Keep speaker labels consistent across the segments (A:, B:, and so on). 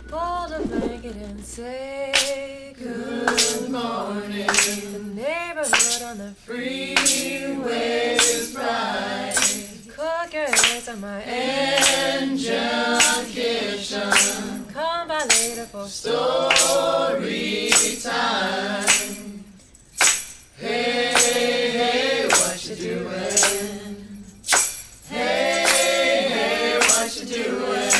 A: Fold a blanket and say good morning. The neighborhood on the freeway is bright. Cook your eggs on my engine kitchen. Come by later for story time. Hey, hey, what you doing? Hey, hey, what you doing?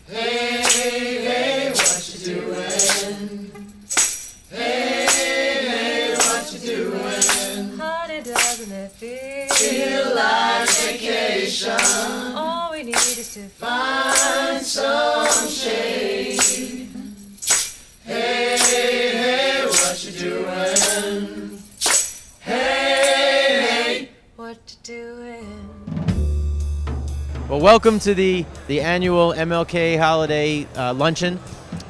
A: Hey, hey, what you doing? Hey, hey, what you doing? Honey, doesn't it feel like vacation? All we need is to find some shade. Hey, hey, what you doing? Hey, hey, what you doing?
B: Well, welcome to the annual MLK holiday luncheon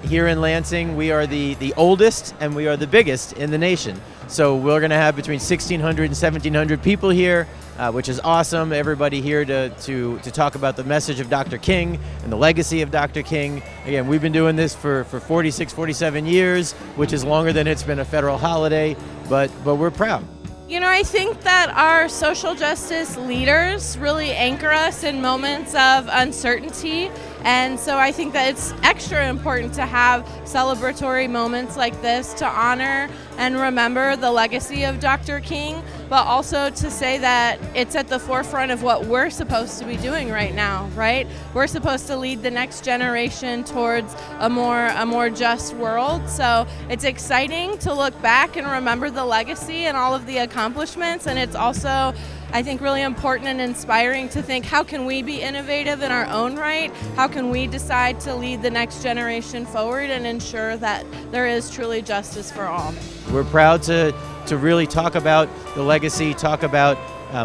B: here in Lansing. We are the oldest and we are the biggest in the nation. So we're going to have between 1,600 and 1,700 people here, which is awesome. Everybody here to talk about the message of Dr. King and the legacy of Dr. King. Again, we've been doing this for 46, 47 years, which is longer than it's been a federal holiday, but we're proud.
C: You know, I think that our social justice leaders really anchor us in moments of uncertainty. And so I think that it's extra important to have celebratory moments like this to honor and remember the legacy of Dr. King, but also to say that it's at the forefront of what we're supposed to be doing right now, right? We're supposed to lead the next generation towards a more just world. So it's exciting to look back and remember the legacy and all of the accomplishments, and it's also, I think, really important and inspiring to think, how can we be innovative in our own right? How can we decide to lead the next generation forward and ensure that there is truly justice for all?
B: We're proud to really talk about the legacy, talk about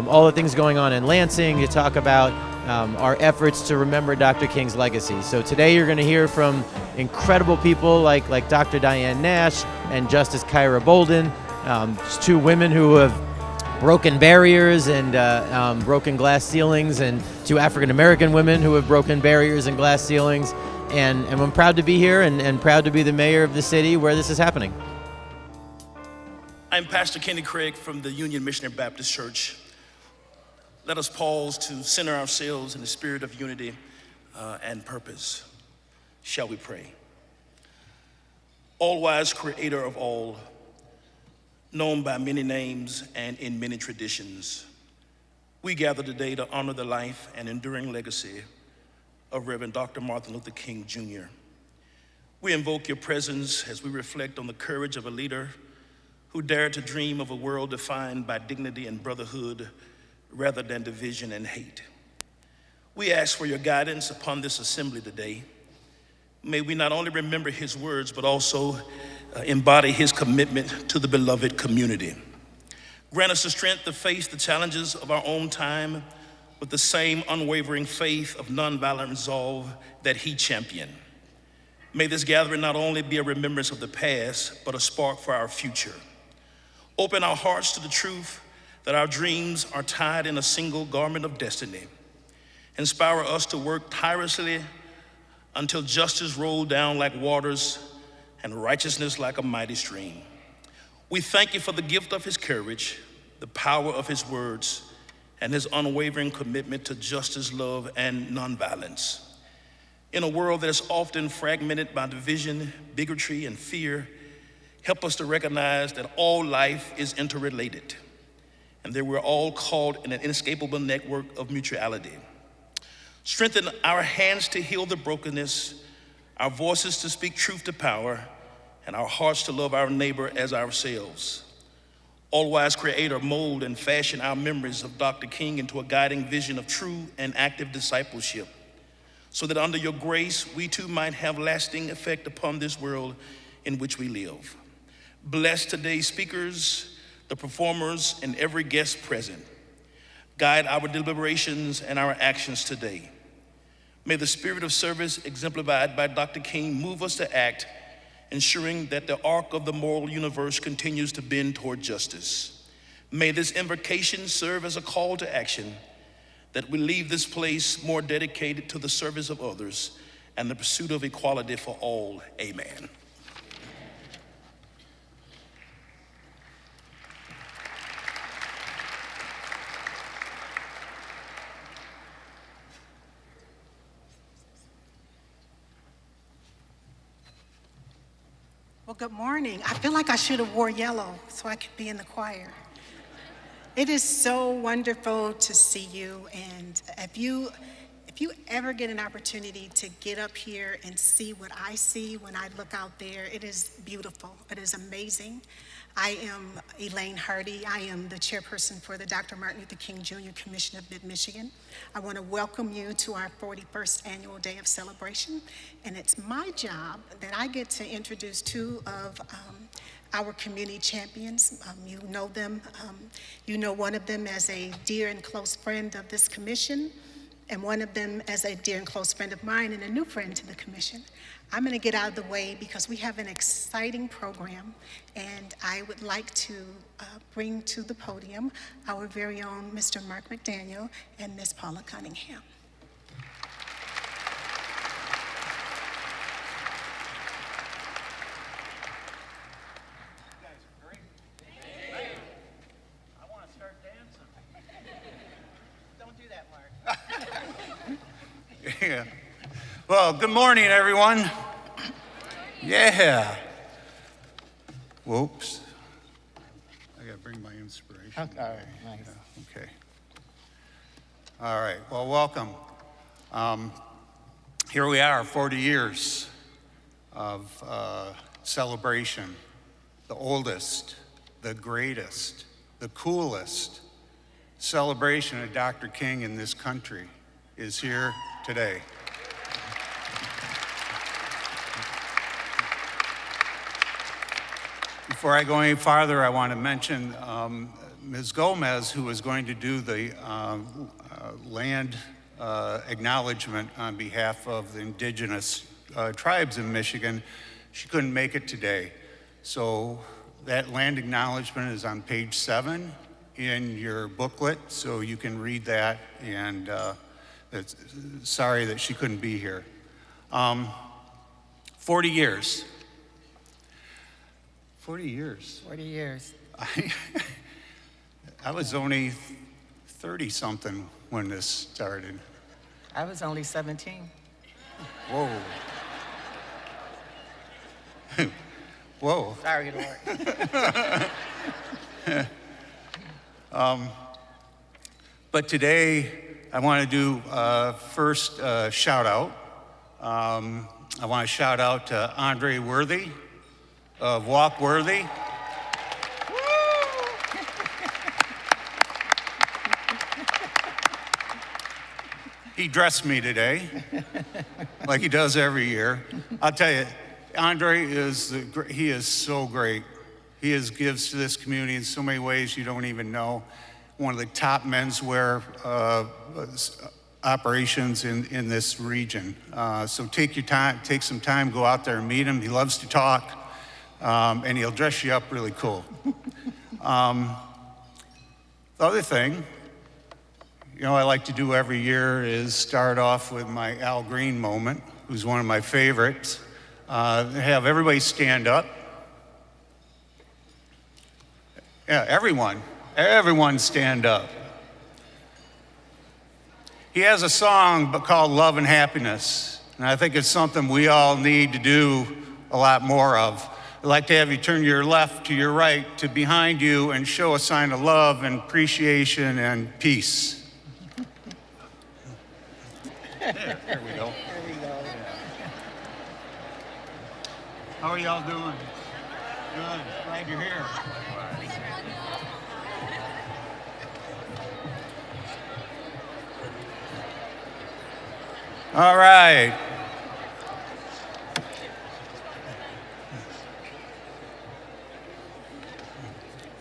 B: all the things going on in Lansing, to talk about our efforts to remember Dr. King's legacy. So today you're going to hear from incredible people like Dr. Diane Nash and Justice Kyra Bolden, two women who have broken barriers and broken glass ceilings, and two African-American women who have broken barriers and glass ceilings. And I'm proud to be here and proud to be the mayor of the city where this is happening.
D: I'm Pastor Kenny Craig from the Union Missionary Baptist Church. Let us pause to center ourselves in the spirit of unity and purpose. Shall we pray? All-wise creator of all, known by many names and in many traditions, we gather today to honor the life and enduring legacy of Reverend Dr. Martin Luther King Jr. We invoke your presence as we reflect on the courage of a leader who dared to dream of a world defined by dignity and brotherhood rather than division and hate. We ask for your guidance upon this assembly today. May we not only remember his words, but also embody his commitment to the beloved community. Grant us the strength to face the challenges of our own time with the same unwavering faith of nonviolent resolve that he championed. May this gathering not only be a remembrance of the past, but a spark for our future. Open our hearts to the truth that our dreams are tied in a single garment of destiny. Inspire us to work tirelessly until justice rolls down like waters and righteousness like a mighty stream. We thank you for the gift of his courage, the power of his words, and his unwavering commitment to justice, love, and nonviolence. In a world that is often fragmented by division, bigotry, and fear, help us to recognize that all life is interrelated and that we're all caught in an inescapable network of mutuality. Strengthen our hands to heal the brokenness, our voices to speak truth to power, and our hearts to love our neighbor as ourselves. All-wise creator, mold and fashion our memories of Dr. King into a guiding vision of true and active discipleship, so that under your grace, we too might have lasting effect upon this world in which we live. Bless today's speakers, the performers, and every guest present. Guide our deliberations and our actions today. May the spirit of service exemplified by Dr. King move us to act, ensuring that the arc of the moral universe continues to bend toward justice. May this invocation serve as a call to action, that we leave this place more dedicated to the service of others and the pursuit of equality for all. Amen.
E: Well, good morning. I feel like I should have wore yellow so I could be in the choir. It is so wonderful to see you, and if you ever get an opportunity to get up here and see what I see when I look out there, it is beautiful. It is amazing. I am Elaine Hardy. I am the chairperson for the Dr. Martin Luther King Jr. Commission of Mid-Michigan. I want to welcome you to our 41st annual day of celebration. And it's my job that I get to introduce two of our community champions. You know them. You know one of them as a dear and close friend of this commission, and one of them as a dear and close friend of mine and a new friend to the commission. I'm going to get out of the way because we have an exciting program, and I would like to bring to the podium our very own Mr. Mark McDaniel and Miss Paula Cunningham.
F: You guys are great. I want to start dancing. Don't do that, Mark. Yeah. Well, good morning, everyone. Yeah. Whoops. I got to bring my inspiration.
G: Okay, all right, nice.
F: Yeah, okay. All right. Well, welcome. Here we are, 40 years of celebration. The oldest, the greatest, the coolest celebration of Dr. King in this country is here today. Before I go any farther, I want to mention Ms. Gomez, who is going to do the land acknowledgement on behalf of the indigenous tribes in Michigan. She couldn't make it today. So that land acknowledgement is on page 7 in your booklet, so you can read that, and sorry that she couldn't be here. 40 years. 40 years.
G: 40 years.
F: I was only 30-something when this started.
G: I was only 17.
F: Whoa. Whoa.
G: Sorry, Lord.
F: But today, I want to do first shout out. I want to shout out to Andre Worthy of Walk Worthy. He dressed me today, like he does every year. I'll tell you, Andre he is so great. He gives to this community in so many ways you don't even know. One of the top menswear operations in this region. So take some time, go out there and meet him. He loves to talk, and he'll dress you up really cool. The other thing, I like to do every year is start off with my Al Green moment, who's one of my favorites. Have everybody stand up. Yeah, everyone stand up. He has a song called Love and Happiness, and I think it's something we all need to do a lot more of. I'd like to have you turn your left to your right to behind you and show a sign of love and appreciation and peace. There we go.
G: There we go.
F: How are y'all doing? Good. Glad you're here. All right.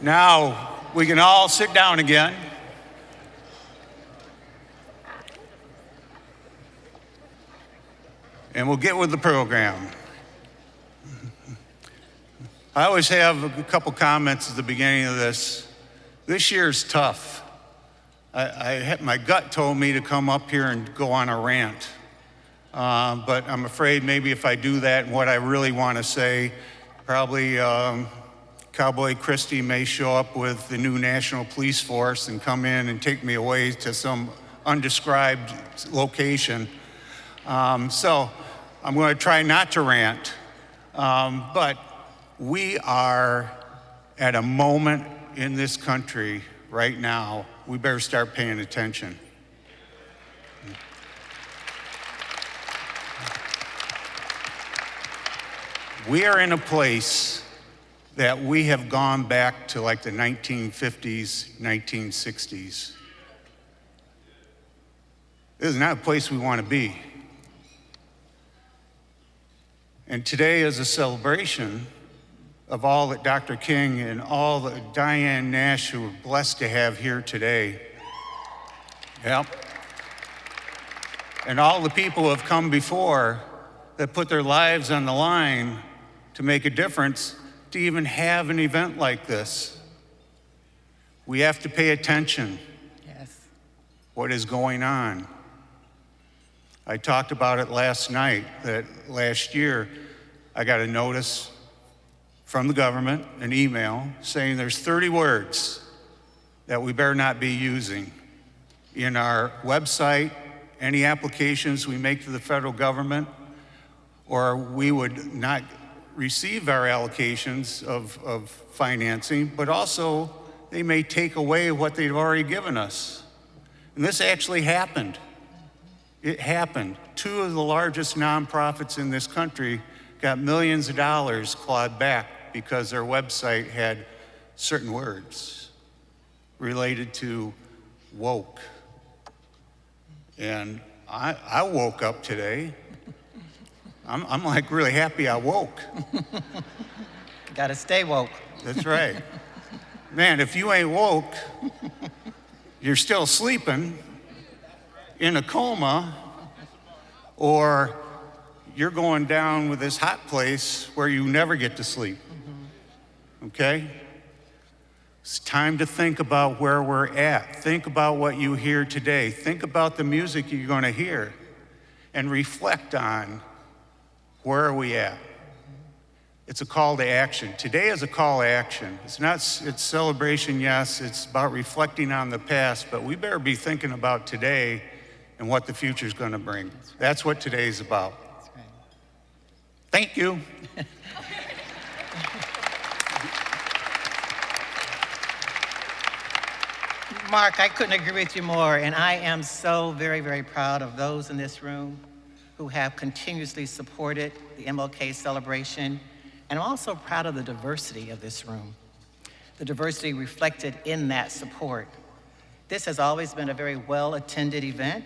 F: Now we can all sit down again. And we'll get with the program. I always have a couple comments at the beginning of this. This year's tough. My gut told me to come up here and go on a rant. but I'm afraid maybe if I do that and what I really want to say, probably Cowboy Christie may show up with the new National Police Force and come in and take me away to some undescribed location. So I'm going to try not to rant, but we are at a moment in this country right now, we better start paying attention. We are in a place that we have gone back to like the 1950s, 1960s. This is not a place we want to be. And today is a celebration of all that Dr. King and all that Diane Nash, who we're blessed to have here today. Yep. And all the people who have come before that put their lives on the line to make a difference, to even have an event like this. We have to pay attention.
G: Yes.
F: What is going on. I talked about it last night, that last year I got a notice from the government, an email, saying there's 30 words that we better not be using in our website, any applications we make to the federal government, or we would not receive our allocations of financing, but also they may take away what they've already given us. And this actually happened. It happened. 2 of the largest nonprofits in this country got millions of dollars clawed back because their website had certain words related to woke. And I woke up today. I'm like really happy I woke.
G: Gotta stay woke.
F: That's right. Man, if you ain't woke, you're still sleeping in a coma, or you're going down with this hot place where you never get to sleep. Okay? It's time to think about where we're at. Think about what you hear today. Think about the music you're going to hear and reflect on where are we at. It's a call to action. Today is a call to action. It's celebration, yes. It's about reflecting on the past, but we better be thinking about today and what the future's going to bring. That's what today's about.
G: That's right.
F: Thank you.
G: Mark, I couldn't agree with you more, and I am so very, very proud of those in this room who have continuously supported the MLK celebration, and I'm also proud of the diversity of this room, the diversity reflected in that support. This has always been a very well-attended event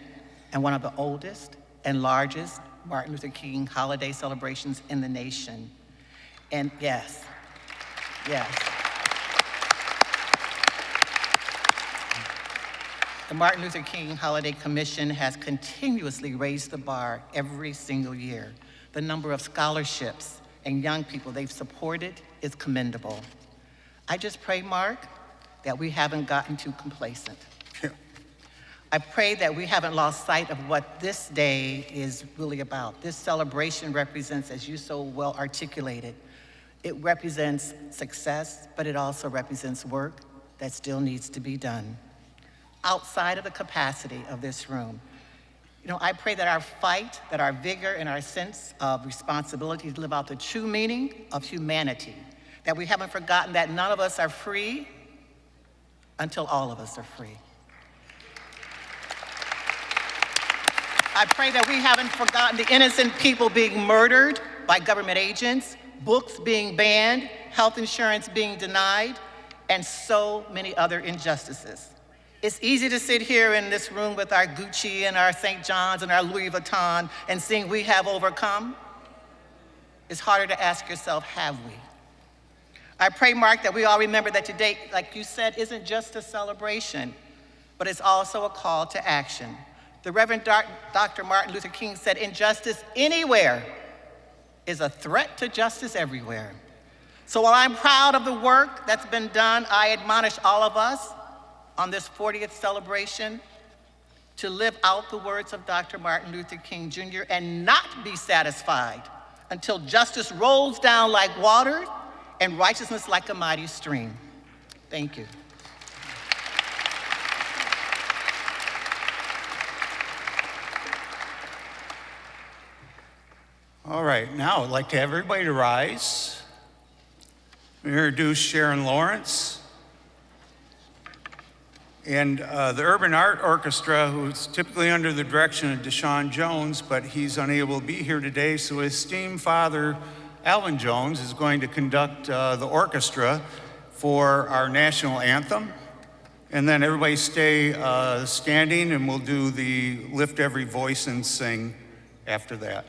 G: and one of the oldest and largest Martin Luther King holiday celebrations in the nation. And yes. The Martin Luther King Holiday Commission has continuously raised the bar every single year. The number of scholarships and young people they've supported is commendable. I just pray, Mark, that we haven't gotten too complacent. I pray that we haven't lost sight of what this day is really about. This celebration represents, as you so well articulated, it represents success, but it also represents work that still needs to be done outside of the capacity of this room. You know, I pray that our fight, that our vigor and our sense of responsibility to live out the true meaning of humanity, that we haven't forgotten that none of us are free until all of us are free. I pray that we haven't forgotten the innocent people being murdered by government agents, books being banned, health insurance being denied, and so many other injustices. It's easy to sit here in this room with our Gucci and our St. John's and our Louis Vuitton and sing "We Have Overcome." It's harder to ask yourself, have we? I pray, Mark, that we all remember that today, like you said, isn't just a celebration, but it's also a call to action. The Reverend Dr. Martin Luther King said, "Injustice anywhere is a threat to justice everywhere." So while I'm proud of the work that's been done, I admonish all of us on this 40th celebration to live out the words of Dr. Martin Luther King Jr. and not be satisfied until justice rolls down like water and righteousness like a mighty stream. Thank you.
F: All right, now I'd like to have everybody to rise. Introduce Sharon Lawrence. And the Urban Art Orchestra, who's typically under the direction of Deshaun Jones, but he's unable to be here today, so his esteemed father, Alvin Jones, is going to conduct the orchestra for our national anthem. And then everybody stay standing, and we'll do the Lift Every Voice and Sing after that.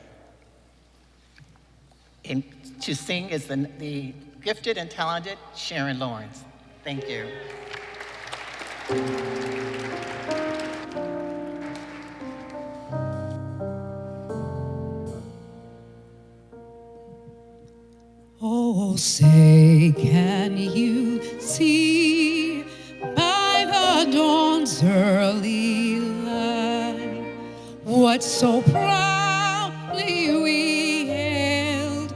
G: And to sing is the gifted and talented Sharon Lawrence. Thank you.
H: Oh, say, can you see by the dawn's early light what so proudly we hailed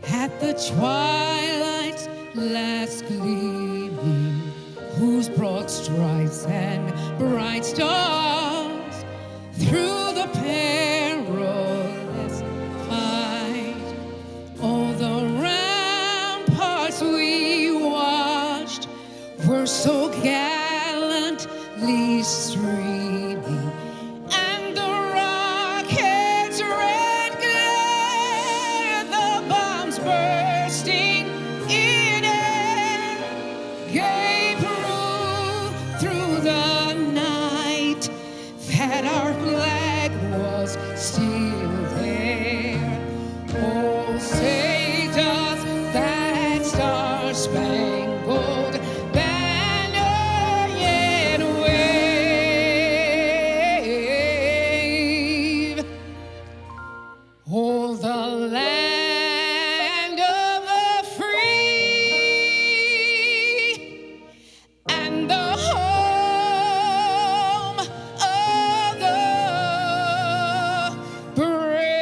H: at the twilight's last gleaming, whose broad stripes and bright stars through the perilous fight, all the ramparts we watched were so gallantly streaming, and the rockets' red glare, the bombs bursting in air, gave proof through the night that our flag was still there. Oh, say does that star-spangled banner yet wave? Oh, the land of the free and the home of the brave.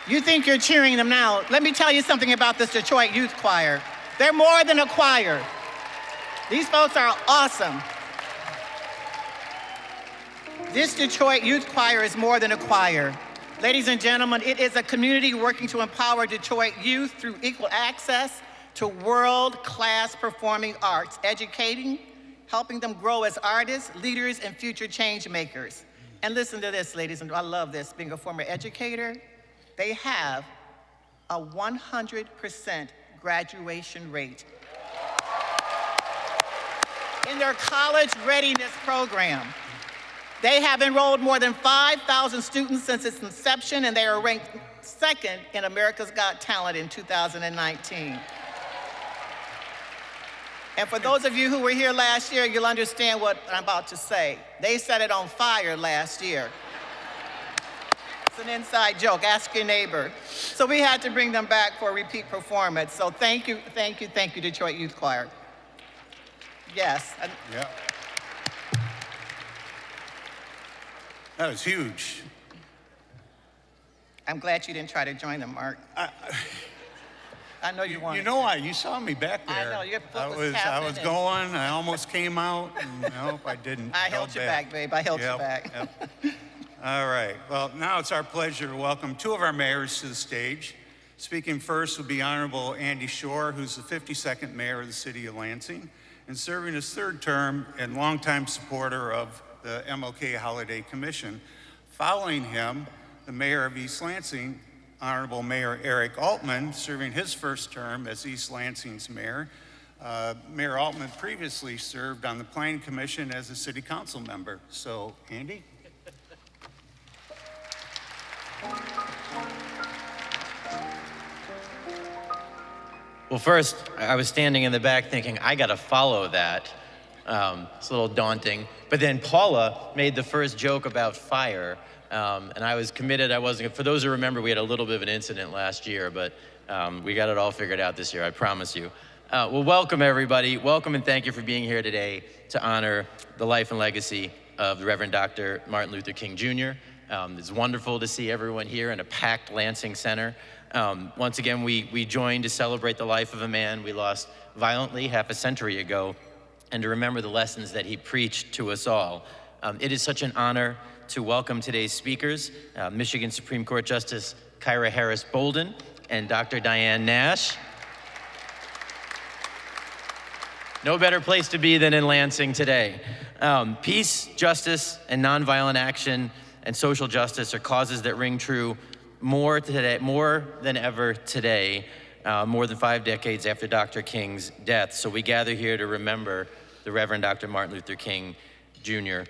G: You think you're cheering them now. Let me tell you something about this Detroit Youth Choir. They're more than a choir. These folks are awesome. This Detroit Youth Choir is more than a choir. Ladies and gentlemen, it is a community working to empower Detroit youth through equal access to world-class performing arts, educating, helping them grow as artists, leaders, and future change makers. And listen to this, ladies and I love this, being a former educator, they have a 100% graduation rate in their college readiness program. They have enrolled more than 5,000 students since its inception, and they are ranked second in America's Got Talent in 2019. And for those of you who were here last year, you'll understand what I'm about to say. They set it on fire last year. It's an inside joke, ask your neighbor. So we had to bring them back for a repeat performance. So thank you, Detroit Youth Choir. Yes.
F: Yeah. That was huge.
G: I'm glad you didn't try to join them, Mark. I know you wanted.
F: You know why? You saw me back there.
G: I know, your foot was
F: I was
G: tapping
F: going. I almost came out, and nope, I didn't.
G: I held you back, babe. I held you back.
F: Yep. All right. Well, now it's our pleasure to welcome two of our mayors to the stage. Speaking first will be Honorable Andy Schor, who's the 52nd mayor of the city of Lansing, and serving his third term and longtime supporter of the MLK Holiday Commission. Following him, the mayor of East Lansing, Honorable Mayor Erik Altmann, serving his first term as East Lansing's mayor. Mayor Altmann previously served on the Planning Commission as a city council member. So, Andy?
B: Well, first, I was standing in the back thinking, I gotta follow that. It's a little daunting. But then Paula made the first joke about fire, and I was committed. I wasn't. For those who remember, we had a little bit of an incident last year, but we got it all figured out this year, I promise you. Well, welcome everybody. Welcome and thank you for being here today to honor the life and legacy of the Reverend Dr. Martin Luther King Jr. It's wonderful to see everyone here in a packed Lansing Center. Once again, we joined to celebrate the life of a man we lost violently half a century ago, and to remember the lessons that he preached to us all. It is such an honor to welcome today's speakers, Michigan Supreme Court Justice Kyra Harris Bolden and Dr. Diane Nash. No better place to be than in Lansing today. Peace, justice, and nonviolent action and social justice are causes that ring true more than ever today, more than 5 decades after Dr. King's death. So we gather here to remember the Reverend Dr. Martin Luther King Jr.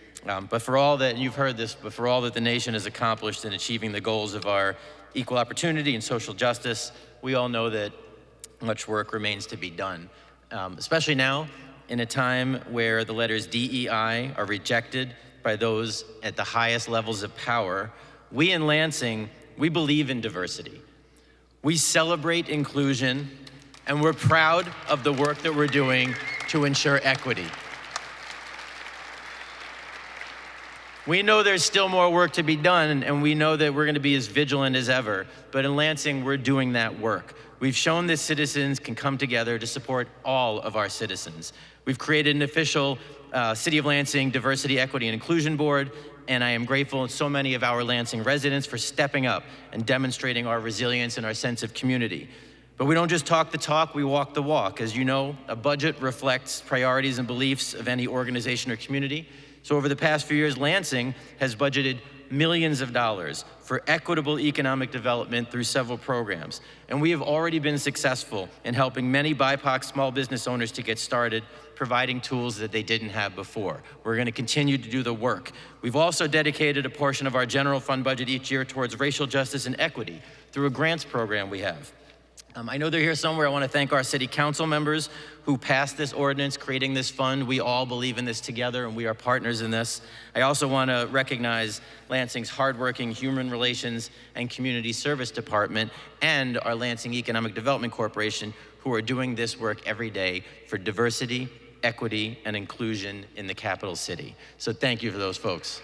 B: But for all that, you've heard this, but for all that the nation has accomplished in achieving the goals of our equal opportunity and social justice, we all know that much work remains to be done. Especially now, in a time where the letters DEI are rejected by those at the highest levels of power, we in Lansing, we believe in diversity. We celebrate inclusion, and we're proud of the work that we're doing to ensure equity. We know there's still more work to be done, and we know that we're going to be as vigilant as ever, but in Lansing, we're doing that work. We've shown that citizens can come together to support all of our citizens. We've created an official City of Lansing Diversity, Equity, and Inclusion Board, and I am grateful to so many of our Lansing residents for stepping up and demonstrating our resilience and our sense of community. But we don't just talk the talk, we walk the walk. As you know, a budget reflects priorities and beliefs of any organization or community. So over the past few years, Lansing has budgeted millions of dollars for equitable economic development through several programs. And we have already been successful in helping many BIPOC small business owners to get started, providing tools that they didn't have before. We're going to continue to do the work. We've also dedicated a portion of our general fund budget each year towards racial justice and equity through a grants program we have. I know they're here somewhere. I want to thank our city council members who passed this ordinance, creating this fund. We all believe in this together, and we are partners in this. I also want to recognize Lansing's hardworking Human Relations and Community Service Department and our Lansing Economic Development Corporation, who are doing this work every day for diversity, equity, and inclusion in the capital city. So thank you for those folks.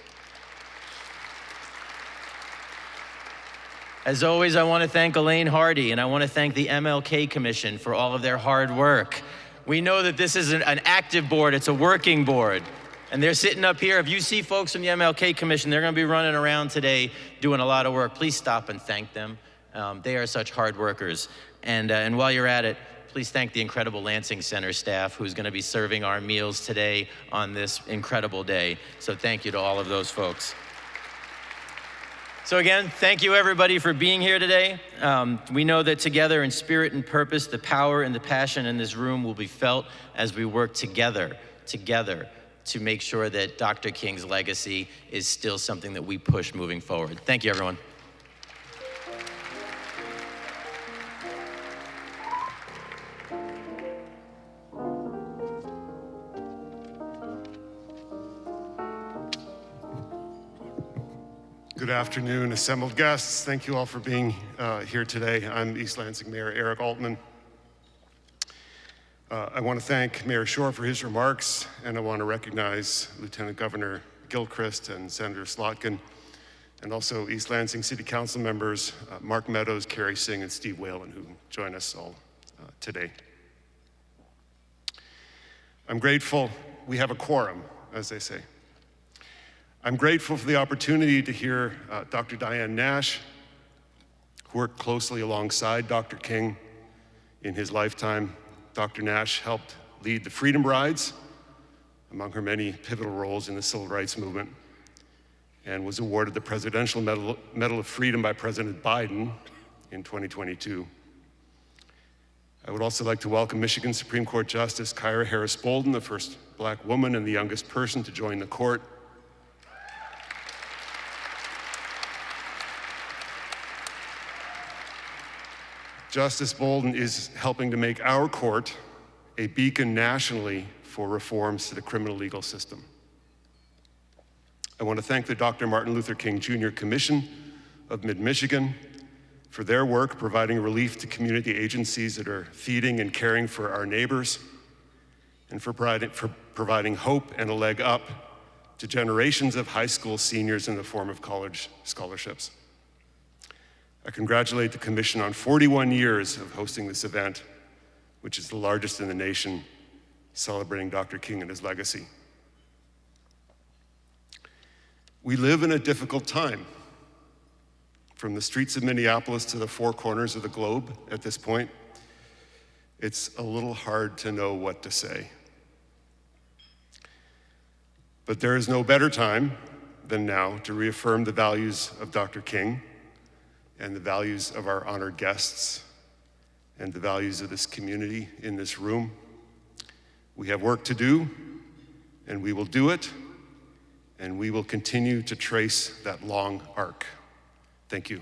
B: As always, I want to thank Elaine Hardy, and I want to thank the MLK Commission for all of their hard work. We know that this isn't an active board, it's a working board. And they're sitting up here. If you see folks from the MLK Commission, they're going to be running around today doing a lot of work. Please stop and thank them. They are such hard workers. And while you're at it, please thank the incredible Lansing Center staff who's going to be serving our meals today on this incredible day. So thank you to all of those folks. So again, thank you everybody for being here today. We know that together in spirit and purpose, the power and the passion in this room will be felt as we work together to make sure that Dr. King's legacy is still something that we push moving forward. Thank you, everyone.
I: Good afternoon, assembled guests. Thank you all for being here today. I'm East Lansing Mayor Erik Altmann. I want to thank Mayor Schor for his remarks, and I want to recognize Lieutenant Governor Gilchrist and Senator Slotkin, and also East Lansing City Council members Mark Meadows, Carrie Singh, and Steve Whalen, who join us all today. I'm grateful we have a quorum, as they say. I'm grateful for the opportunity to hear Dr. Diane Nash, who worked closely alongside Dr. King in his lifetime. Dr. Nash helped lead the Freedom Rides, among her many pivotal roles in the civil rights movement, and was awarded the Presidential Medal of Freedom by President Biden in 2022. I would also like to welcome Michigan Supreme Court Justice Kyra H. Bolden, the first Black woman and the youngest person to join the court. Justice Bolden is helping to make our court a beacon nationally for reforms to the criminal legal system. I want to thank the Dr. Martin Luther King Jr. Commission of Mid-Michigan for their work providing relief to community agencies that are feeding and caring for our neighbors, and for providing hope and a leg up to generations of high school seniors in the form of college scholarships. I congratulate the Commission on 41 years of hosting this event, which is the largest in the nation, celebrating Dr. King and his legacy. We live in a difficult time. From the streets of Minneapolis to the four corners of the globe at this point, it's a little hard to know what to say. But there is no better time than now to reaffirm the values of Dr. King and the values of our honored guests and the values of this community in this room. We have work to do, and we will do it, and we will continue to trace that long arc. Thank you.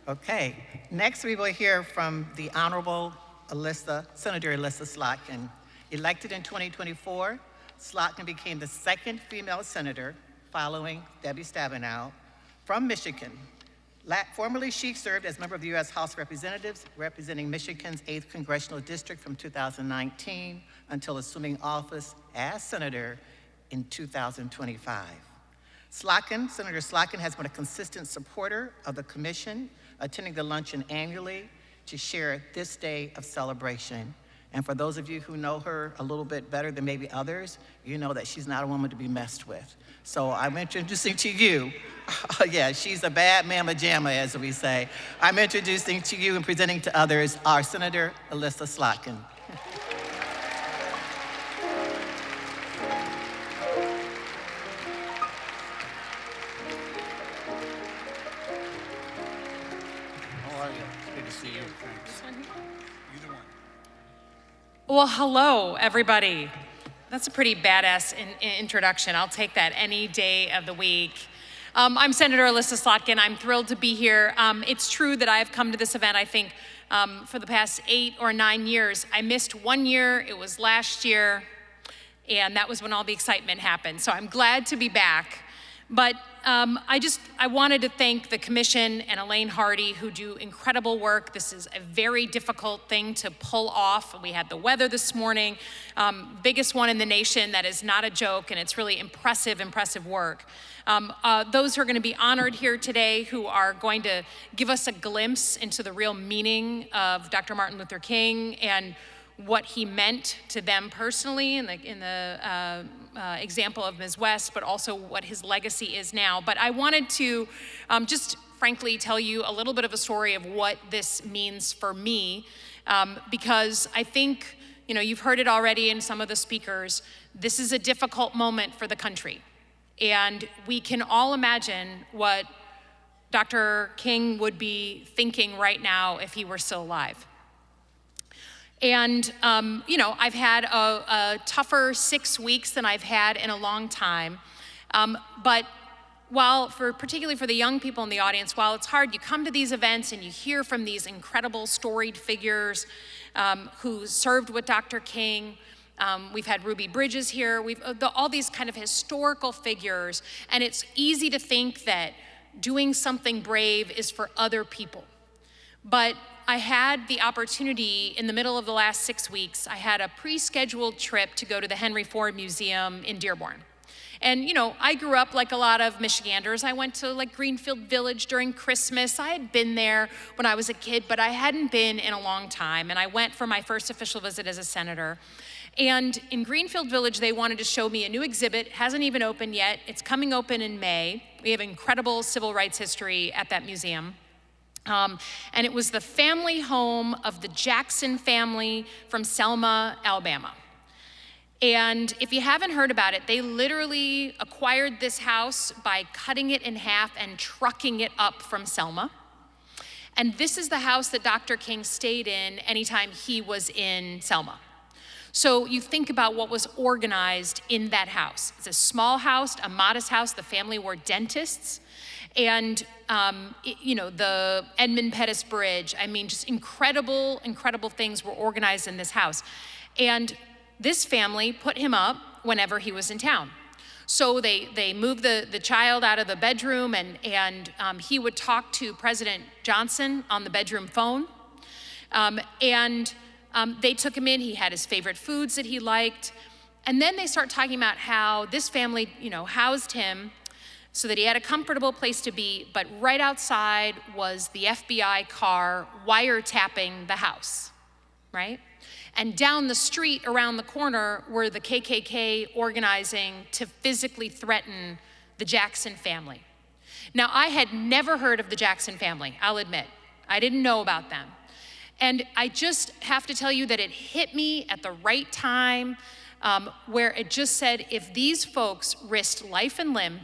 G: Okay, next we will hear from the Honorable Senator Alyssa Slotkin. Elected in 2024, Slotkin became the second female senator, following Debbie Stabenow, from Michigan. Formerly, she served as member of the U.S. House of Representatives, representing Michigan's 8th Congressional District from 2019 until assuming office as senator in 2025. Senator Slotkin has been a consistent supporter of the commission, attending the luncheon annually to share this day of celebration. And for those of you who know her a little bit better than maybe others, you know that she's not a woman to be messed with. So I'm introducing to you, yeah, she's a bad mamma jamma, as we say. I'm introducing to you and presenting to others our Senator Alyssa Slotkin.
J: Well, hello, everybody. That's a pretty badass introduction. I'll take that any day of the week. I'm Senator Alyssa Slotkin. I'm thrilled to be here. It's true that I've come to this event, I think, for the past 8 or 9 years. I missed 1 year, it was last year, and that was when all the excitement happened. So I'm glad to be back. But I wanted to thank the commission and Elaine Hardy, who do incredible work. This is a very difficult thing to pull off. We had the weather this morning, biggest one in the nation. That is not a joke, and it's really impressive work. Those who are going to be honored here today, who are going to give us a glimpse into the real meaning of Dr. Martin Luther King and what he meant to them personally in the example of Ms. West, but also what his legacy is now. But I wanted to just frankly tell you a little bit of a story of what this means for me, because I think, you've heard it already in some of the speakers, this is a difficult moment for the country. And we can all imagine what Dr. King would be thinking right now if he were still alive. And, I've had a tougher 6 weeks than I've had in a long time. But particularly for the young people in the audience, while it's hard, you come to these events and you hear from these incredible storied figures who served with Dr. King. We've had Ruby Bridges here. All these kind of historical figures. And it's easy to think that doing something brave is for other people. But I had the opportunity in the middle of the last 6 weeks, I had a pre-scheduled trip to go to the Henry Ford Museum in Dearborn. And, I grew up like a lot of Michiganders. I went to Greenfield Village during Christmas. I had been there when I was a kid, but I hadn't been in a long time. And I went for my first official visit as a senator. And in Greenfield Village, they wanted to show me a new exhibit. It hasn't even opened yet. It's coming open in May. We have incredible civil rights history at that museum. And it was the family home of the Jackson family from Selma, Alabama. And if you haven't heard about it, they literally acquired this house by cutting it in half and trucking it up from Selma. And this is the house that Dr. King stayed in anytime he was in Selma. So you think about what was organized in that house. It's a small house, a modest house. The family were dentists. And, the Edmund Pettus Bridge, just incredible things were organized in this house. And this family put him up whenever he was in town. So they moved the child out of the bedroom, and he would talk to President Johnson on the bedroom phone. They took him in. He had his favorite foods that he liked. And then they start talking about how this family, housed him so that he had a comfortable place to be, but right outside was the FBI car wiretapping the house, right? And down the street around the corner were the KKK organizing to physically threaten the Jackson family. Now, I had never heard of the Jackson family, I'll admit. I didn't know about them. And I just have to tell you that it hit me at the right time, where it just said, if these folks risked life and limb,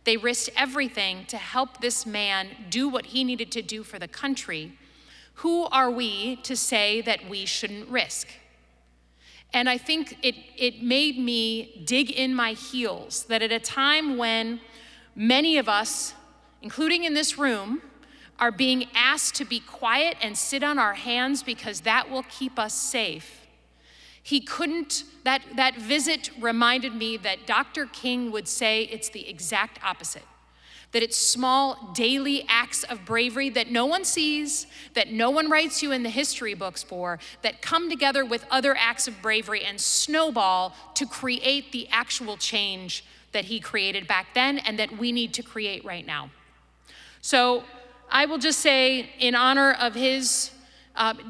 J: they risked everything to help this man do what he needed to do for the country, who are we to say that we shouldn't risk? And I think it made me dig in my heels, that at a time when many of us, including in this room, are being asked to be quiet and sit on our hands because that will keep us safe. That visit reminded me that Dr. King would say it's the exact opposite. That it's small daily acts of bravery that no one sees, that no one writes you in the history books for, that come together with other acts of bravery and snowball to create the actual change that he created back then and that we need to create right now. So I will just say, in honor of his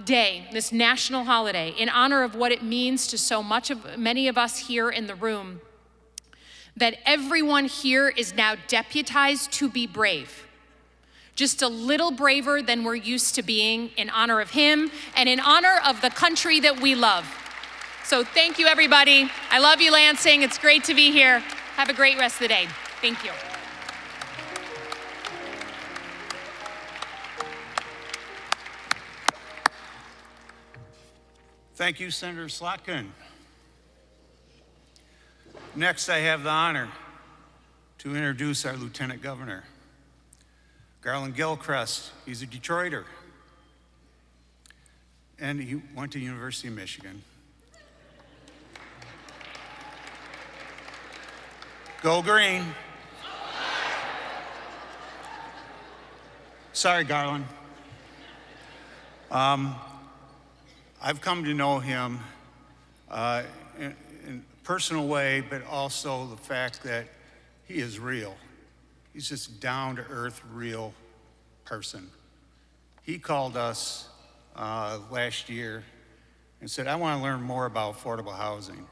J: day, this national holiday, in honor of what it means to many of us here in the room, that everyone here is now deputized to be brave. Just a little braver than we're used to being, in honor of him and in honor of the country that we love. So thank you, everybody. I love you, Lansing. It's great to be here. Have a great rest of the day. Thank you.
F: Thank you, Senator Slotkin. Next, I have the honor to introduce our Lieutenant Governor, Garland Gilchrist. He's a Detroiter, and he went to University of Michigan. Go Green. Sorry, Garland. I've come to know him in a personal way, but also the fact that he is real. He's just down-to-earth, real person. He called us last year and said, I want to learn more about affordable housing.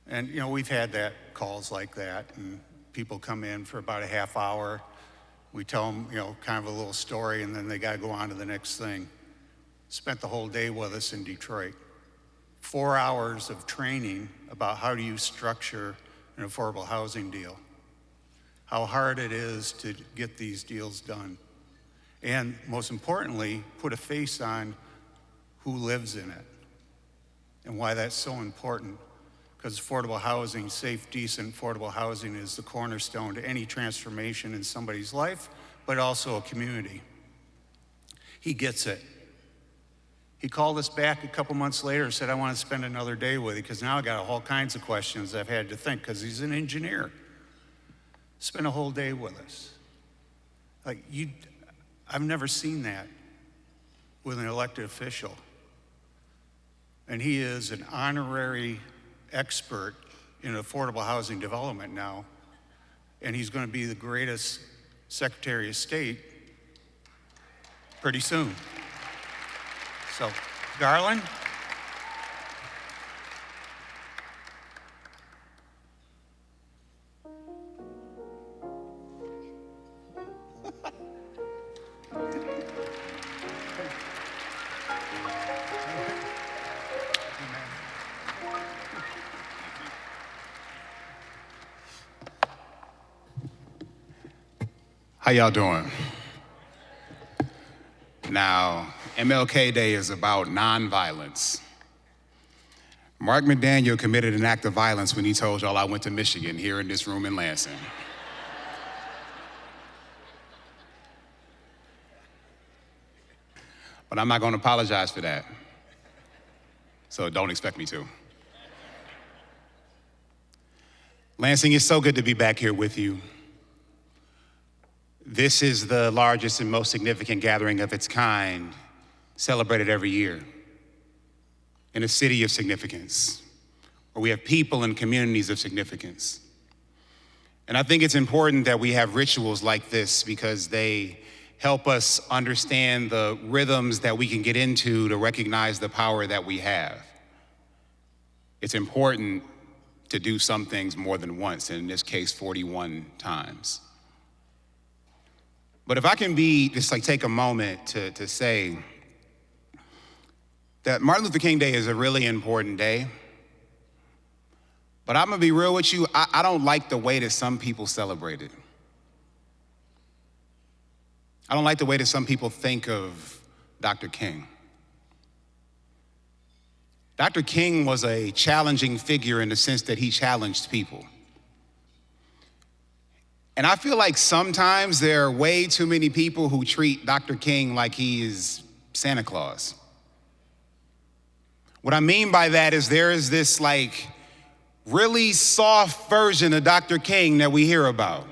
F: And, you know, we've had calls like that, and people come in for about a half hour. We tell them, you know, kind of a little story, and then they got to go on to the next thing. Spent the whole day with us in Detroit. 4 hours of training about how do you structure an affordable housing deal, how hard it is to get these deals done, and most importantly, put a face on who lives in it and why that's so important. Because affordable housing, safe, decent, affordable housing is the cornerstone to any transformation in somebody's life, but also a community. He gets it. He called us back a couple months later and said, I want to spend another day with you, because now I got all kinds of questions I've had to think, because he's an engineer. Spent a whole day with us. I've never seen that with an elected official. And he is an honorary expert in affordable housing development now, and he's going to be the greatest Secretary of State pretty soon. So, Garland.
K: How y'all doing? Now, MLK Day is about nonviolence. Mark McDaniel committed an act of violence when he told y'all I went to Michigan here in this room in Lansing. But I'm not going to apologize for that. So don't expect me to. Lansing, it's so good to be back here with you. This is the largest and most significant gathering of its kind, celebrated every year in a city of significance, where we have people and communities of significance. And I think it's important that we have rituals like this, because they help us understand the rhythms that we can get into to recognize the power that we have. It's important to do some things more than once, and in this case, 41 times. But if I can take a moment to say that Martin Luther King Day is a really important day, but I'm gonna be real with you, I don't like the way that some people celebrate it. I don't like the way that some people think of Dr. King. Dr. King was a challenging figure in the sense that he challenged people. And I feel like sometimes there are way too many people who treat Dr. King like he is Santa Claus. What I mean by that is there is this really soft version of Dr. King that we hear about.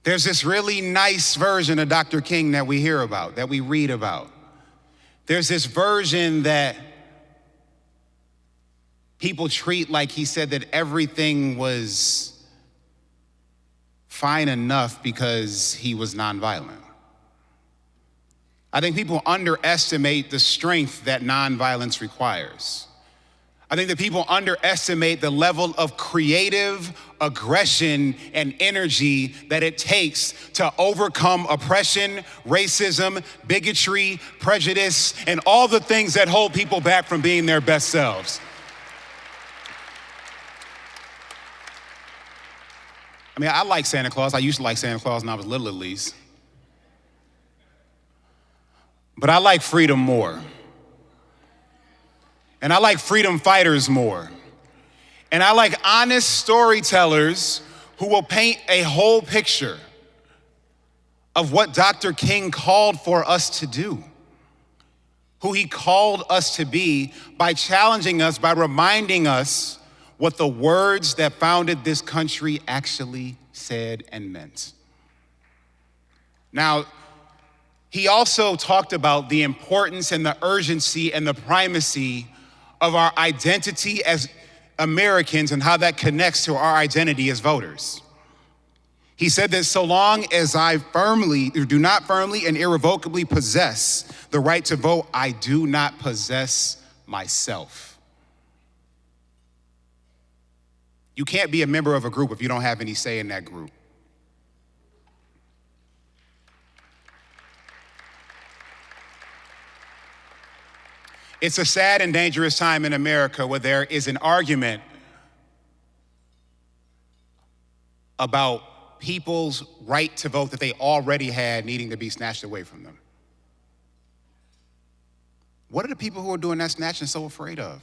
K: There's this really nice version of Dr. King that we hear about, that we read about. There's this version that people treat like he said that everything was fine enough because he was nonviolent. I think people underestimate the strength that nonviolence requires. I think that people underestimate the level of creative aggression and energy that it takes to overcome oppression, racism, bigotry, prejudice, and all the things that hold people back from being their best selves. I mean, I like Santa Claus. I used to like Santa Claus when I was little, at least. But I like freedom more. And I like freedom fighters more. And I like honest storytellers who will paint a whole picture of what Dr. King called for us to do, who he called us to be by challenging us, by reminding us what the words that founded this country actually said and meant. Now, he also talked about the importance and the urgency and the primacy of our identity as Americans and how that connects to our identity as voters. He said that so long as I do not firmly and irrevocably possess the right to vote, I do not possess myself. You can't be a member of a group if you don't have any say in that group. It's a sad and dangerous time in America where there is an argument about people's right to vote that they already had needing to be snatched away from them. What are the people who are doing that snatching so afraid of?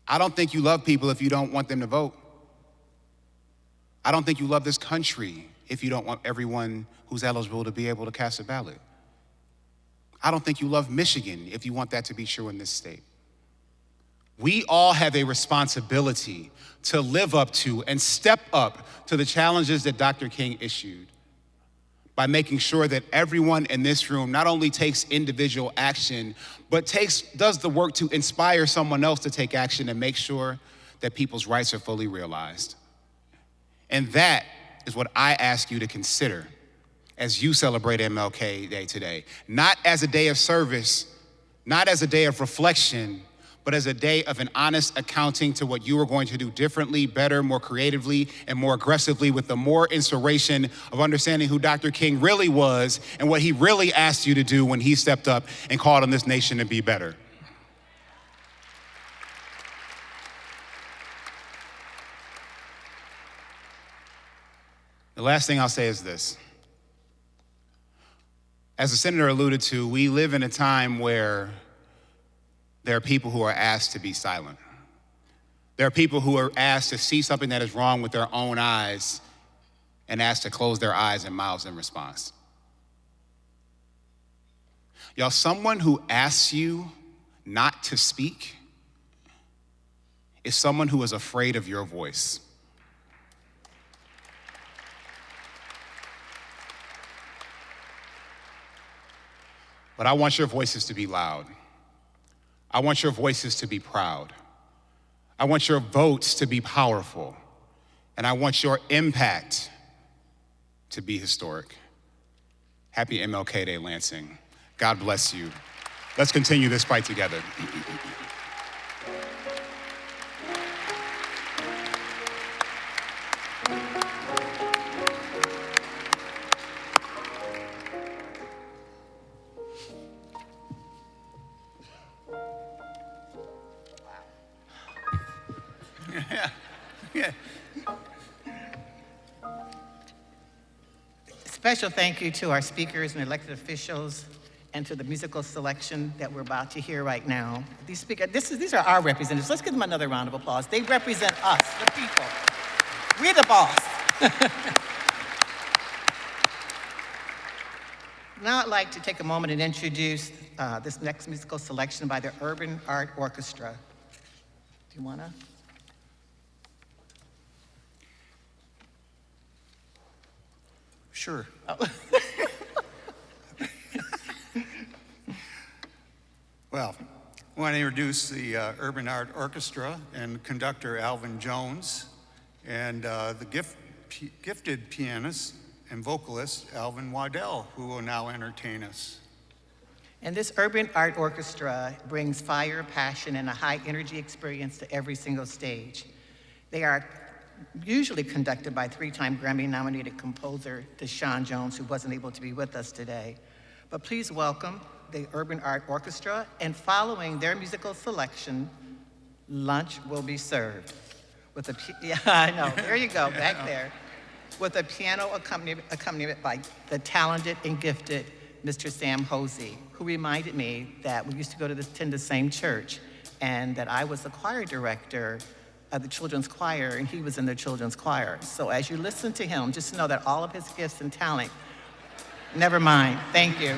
K: I don't think you love people if you don't want them to vote. I don't think you love this country if you don't want everyone who's eligible to be able to cast a ballot. I don't think you love Michigan if you want that to be true in this state. We all have a responsibility to live up to and step up to the challenges that Dr. King issued by making sure that everyone in this room not only takes individual action, but does the work to inspire someone else to take action and make sure that people's rights are fully realized. And that is what I ask you to consider as you celebrate MLK Day today. Not as a day of service, not as a day of reflection, but as a day of an honest accounting to what you are going to do differently, better, more creatively, and more aggressively with the more inspiration of understanding who Dr. King really was and what he really asked you to do when he stepped up and called on this nation to be better. The last thing I'll say is this. As the senator alluded to, we live in a time where there are people who are asked to be silent. There are people who are asked to see something that is wrong with their own eyes and asked to close their eyes and mouths in response. Y'all, someone who asks you not to speak is someone who is afraid of your voice. But I want your voices to be loud. I want your voices to be proud. I want your votes to be powerful. And I want your impact to be historic. Happy MLK Day, Lansing. God bless you. Let's continue this fight together.
G: Special thank you to our speakers and elected officials and to the musical selection that we're about to hear right now. These are our representatives. Let's give them another round of applause. They represent us, the people. We're the boss. Now I'd like to take a moment and introduce this next musical selection by the Urban Art Orchestra. Do you wanna?
F: Sure.
G: Oh.
F: Well, I want to introduce the Urban Art Orchestra and conductor Alvin Jones and the gifted pianist and vocalist Alvin Waddell, who will now entertain us.
G: And this Urban Art Orchestra brings fire, passion, and a high energy experience to every single stage. They are usually conducted by three-time Grammy-nominated composer Deshaun Jones, who wasn't able to be with us today. But please welcome the Urban Art Orchestra, and following their musical selection, lunch will be served. With a, yeah, I know, there you go, back there. With a piano accompaniment by the talented and gifted Mr. Sam Hosey, who reminded me that we used to attend the same church, and that I was the choir director of the children's choir, and he was in the children's choir. So as you listen to him, just know that all of his gifts and talent, never mind. Thank you.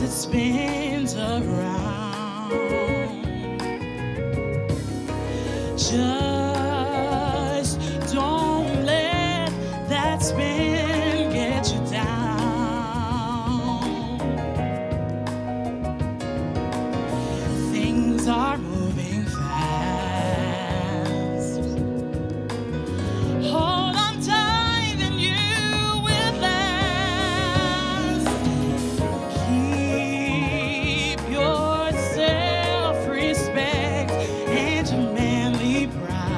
A: as it spins around. Just don't let that spin get you down. Things are moving fast. Hold on tight and you will last. Keep your self-respect and your manly pride.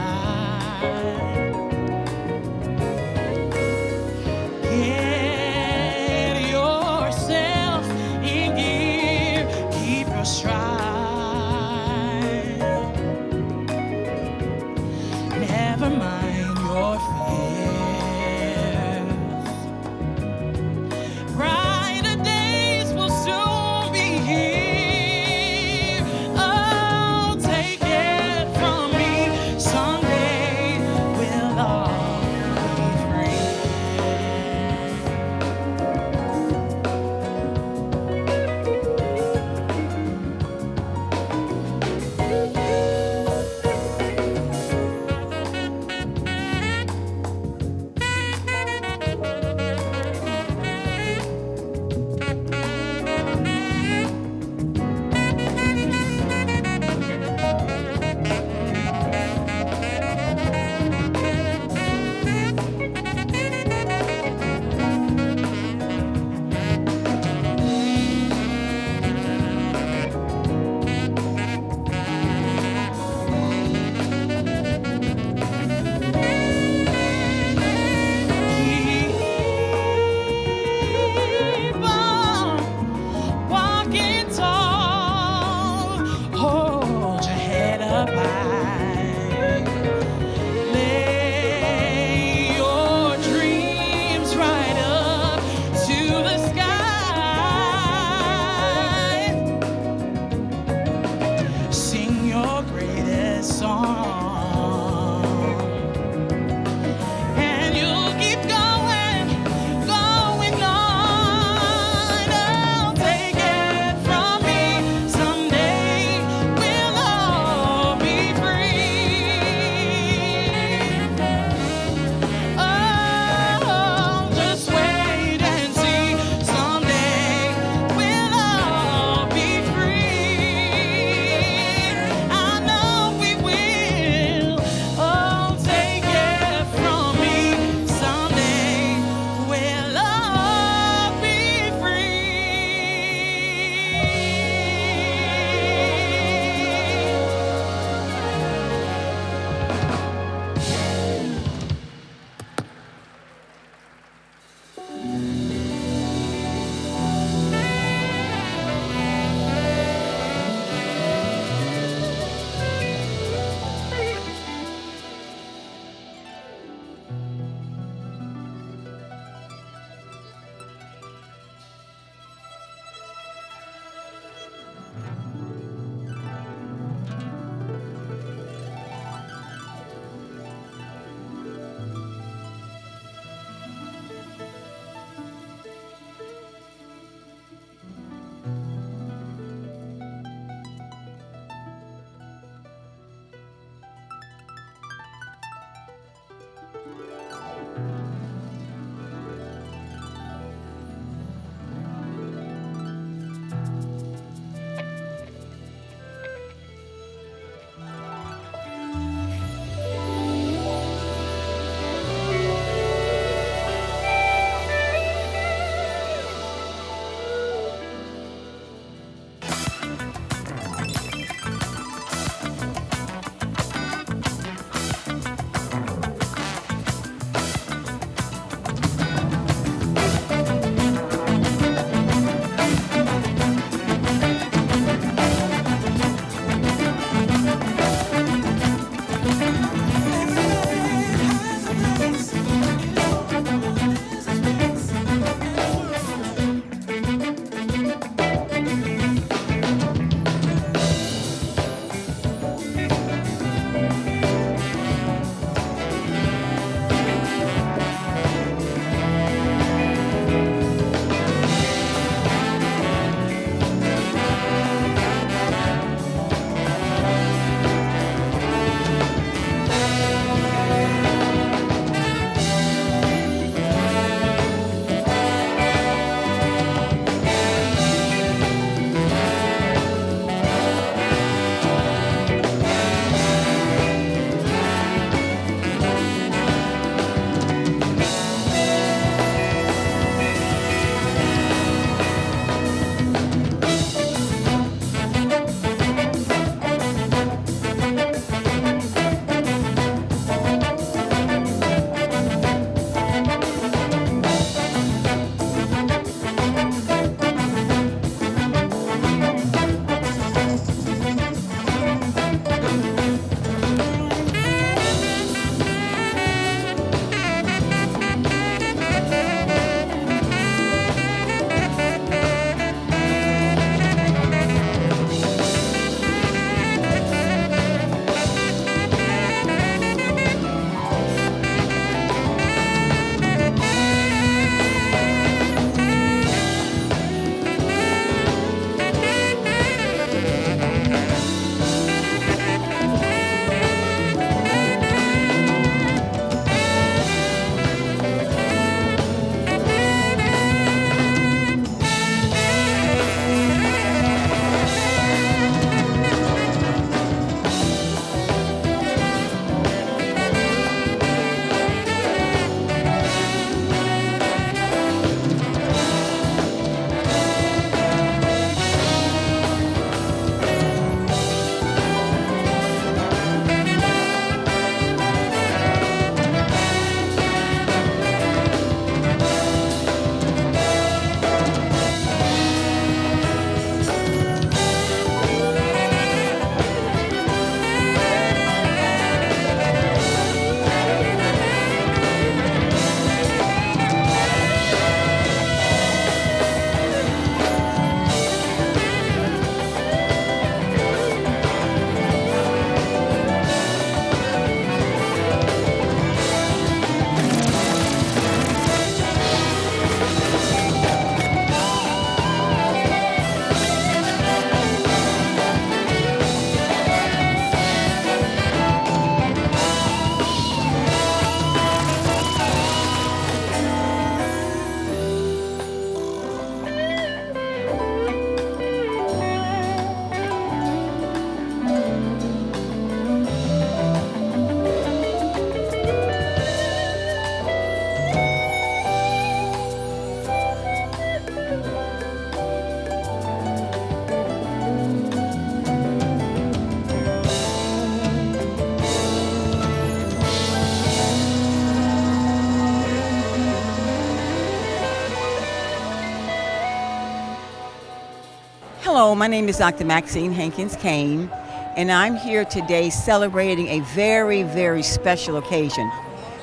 L: Hello, my name is Dr. Maxine Hankins Kane, and I'm here today celebrating a very, very special occasion.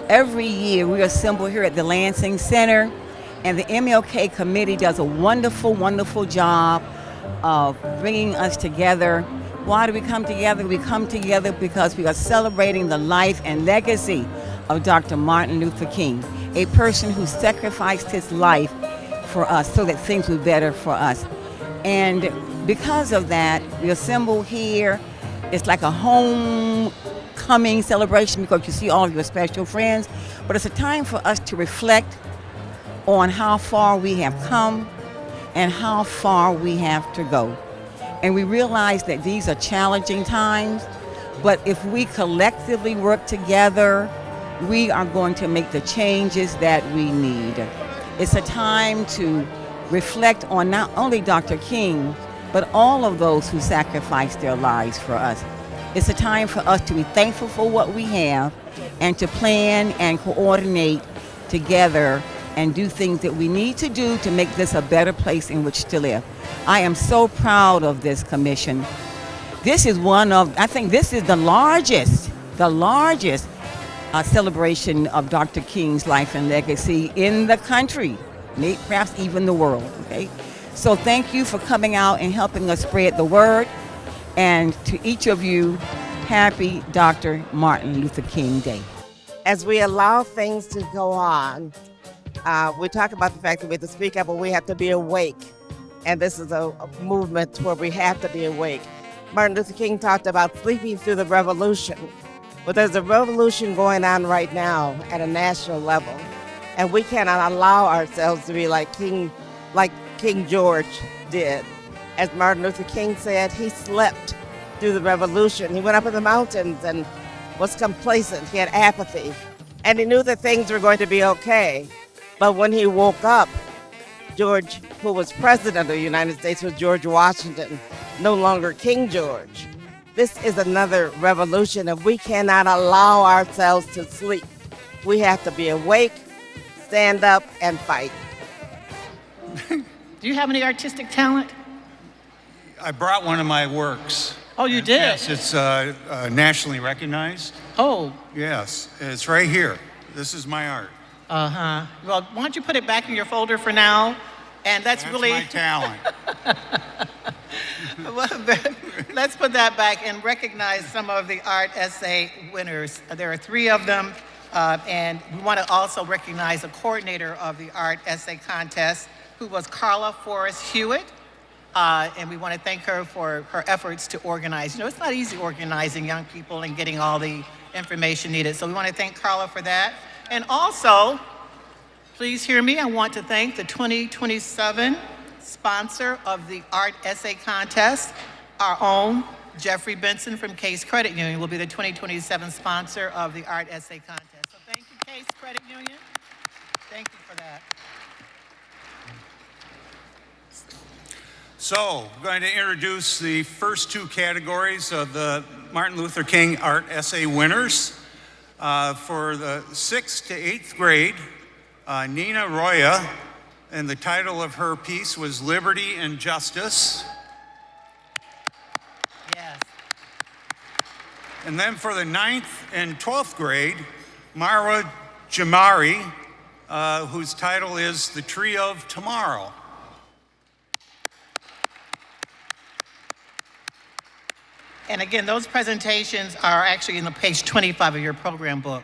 L: Every year we assemble here at the Lansing Center, and the MLK committee does a wonderful, wonderful job of bringing us together. Why do we come together? We come together because we are celebrating the life and legacy of Dr. Martin Luther King, a person who sacrificed his life for us so that things would be better for us. And because of that, we assemble here. It's like a homecoming celebration because you see all of your special friends. But it's a time for us to reflect on how far we have come and how far we have to go. And we realize that these are challenging times, but if we collectively work together, we are going to make the changes that we need. It's a time to reflect on not only Dr. King, but all of those who sacrificed their lives for us. It's a time for us to be thankful for what we have and to plan and coordinate together and do things that we need to do to make this a better place in which to live. I am so proud of this commission. This is I think this is the largest celebration of Dr. King's life and legacy in the country, maybe perhaps even the world, okay? So thank you for coming out and helping us spread the word. And to each of you, happy Dr. Martin Luther King Day.
M: As we allow things to go on, we talk about the fact that we have to speak up, but we have to be awake. And this is a movement where we have to be awake. Martin Luther King talked about sleeping through the revolution. But there's a revolution going on right now at a national level. And we cannot allow ourselves to be like King George did. As Martin Luther King said, he slept through the revolution. He went up in the mountains and was complacent. He had apathy. And he knew that things were going to be okay. But when he woke up, George, who was president of the United States, was George Washington, no longer King George. This is another revolution, and we cannot allow ourselves to sleep. We have to be awake, stand up, and fight.
G: Do you have any artistic talent?
F: I brought one of my works.
G: Oh, you did?
F: Yes, it's nationally recognized.
G: Oh.
F: Yes, it's right here. This is my art.
G: Uh-huh. Well, why don't you put it back in your folder for now? And that's really
F: my talent.
G: Well, let's put that back and recognize some of the art essay winners. There are 3 of them, and we want to also recognize the coordinator of the art essay contest, who was Carla Forrest Hewitt, and we want to thank her for her efforts to organize. You know, it's not easy organizing young people and getting all the information needed, so we want to thank Carla for that. And also, please hear me, I want to thank the 2027 sponsor of the Art Essay Contest, our own Jeffrey Benson from Case Credit Union will be the 2027 sponsor of the Art Essay Contest. So thank you, Case Credit Union. Thank you for that.
F: So, we're going to introduce the first 2 categories of the Martin Luther King Art Essay winners. For the 6th to 8th grade, Nina Roya, and the title of her piece was Liberty and Justice.
G: Yes.
F: And then for the 9th and 12th grade, Mara Jamari, whose title is The Tree of Tomorrow.
G: And again, those presentations are actually in the page 25 of your program book.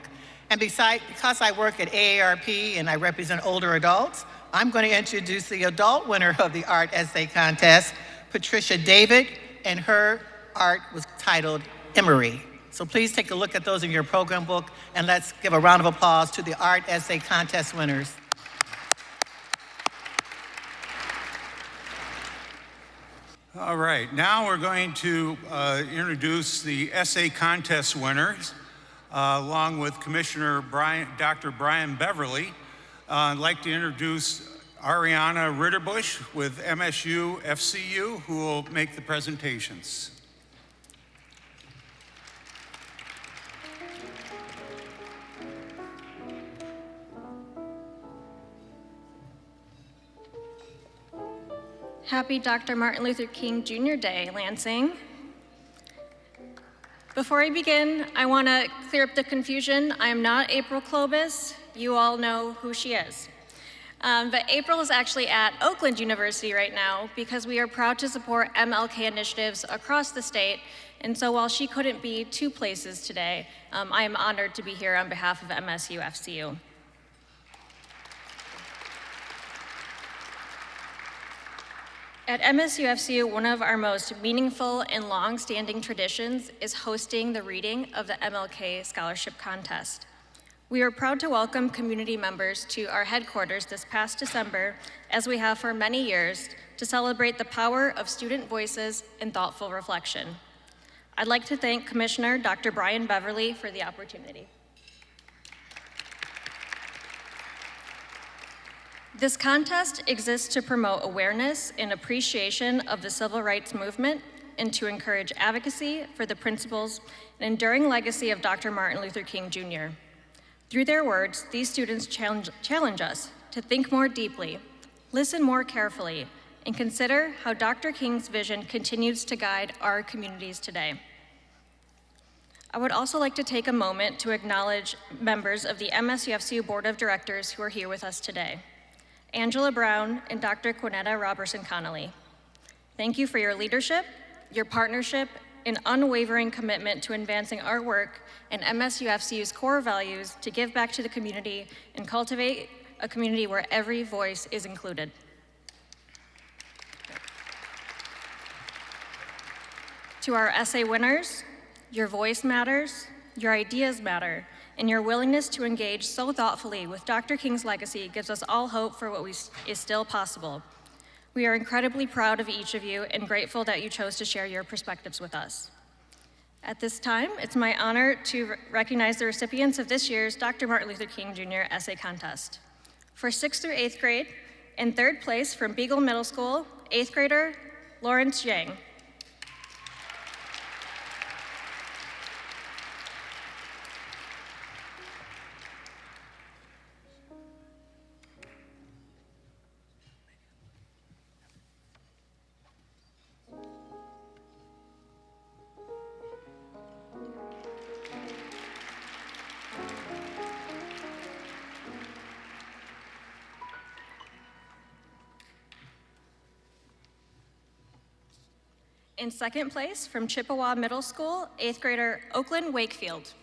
G: And because I work at AARP and I represent older adults, I'm going to introduce the adult winner of the Art Essay Contest, Patricia David, and her art was titled Emory. So please take a look at those in your program book, and let's give a round of applause to the Art Essay Contest winners.
F: All right, now we're going to introduce the essay contest winners, along with Commissioner Dr. Brian Beverly. I'd like to introduce Ariana Ritterbusch with MSU FCU, who will make the presentations.
N: Happy Dr. Martin Luther King Jr. Day, Lansing. Before I begin, I want to clear up the confusion. I am not April Clobus. You all know who she is. But April is actually at Oakland University right now because we are proud to support MLK initiatives across the state. And so while she couldn't be two places today, I am honored to be here on behalf of MSU-FCU. At MSU-FCU, one of our most meaningful and long-standing traditions is hosting the reading of the MLK Scholarship Contest. We are proud to welcome community members to our headquarters this past December, as we have for many years, to celebrate the power of student voices and thoughtful reflection. I'd like to thank Commissioner Dr. Brian Beverly for the opportunity. This contest exists to promote awareness and appreciation of the civil rights movement and to encourage advocacy for the principles and enduring legacy of Dr. Martin Luther King Jr. Through their words, these students challenge us to think more deeply, listen more carefully, and consider how Dr. King's vision continues to guide our communities today. I would also like to take a moment to acknowledge members of the MSU-FCU Board of Directors who are here with us today. Angela Brown and Dr. Quinetta Robertson-Connolly. Thank you for your leadership, your partnership, and unwavering commitment to advancing our work and MSU-FCU's core values to give back to the community and cultivate a community where every voice is included. To our essay winners, your voice matters, your ideas matter, and your willingness to engage so thoughtfully with Dr. King's legacy gives us all hope for what is still possible. We are incredibly proud of each of you and grateful that you chose to share your perspectives with us. At this time, it's my honor to recognize the recipients of this year's Dr. Martin Luther King Jr. Essay Contest. For 6th through 8th grade, in 3rd place from Beagle Middle School, 8th grader Lawrence Yang. In 2nd place, from Chippewa Middle School, 8th grader Oakland Wakefield.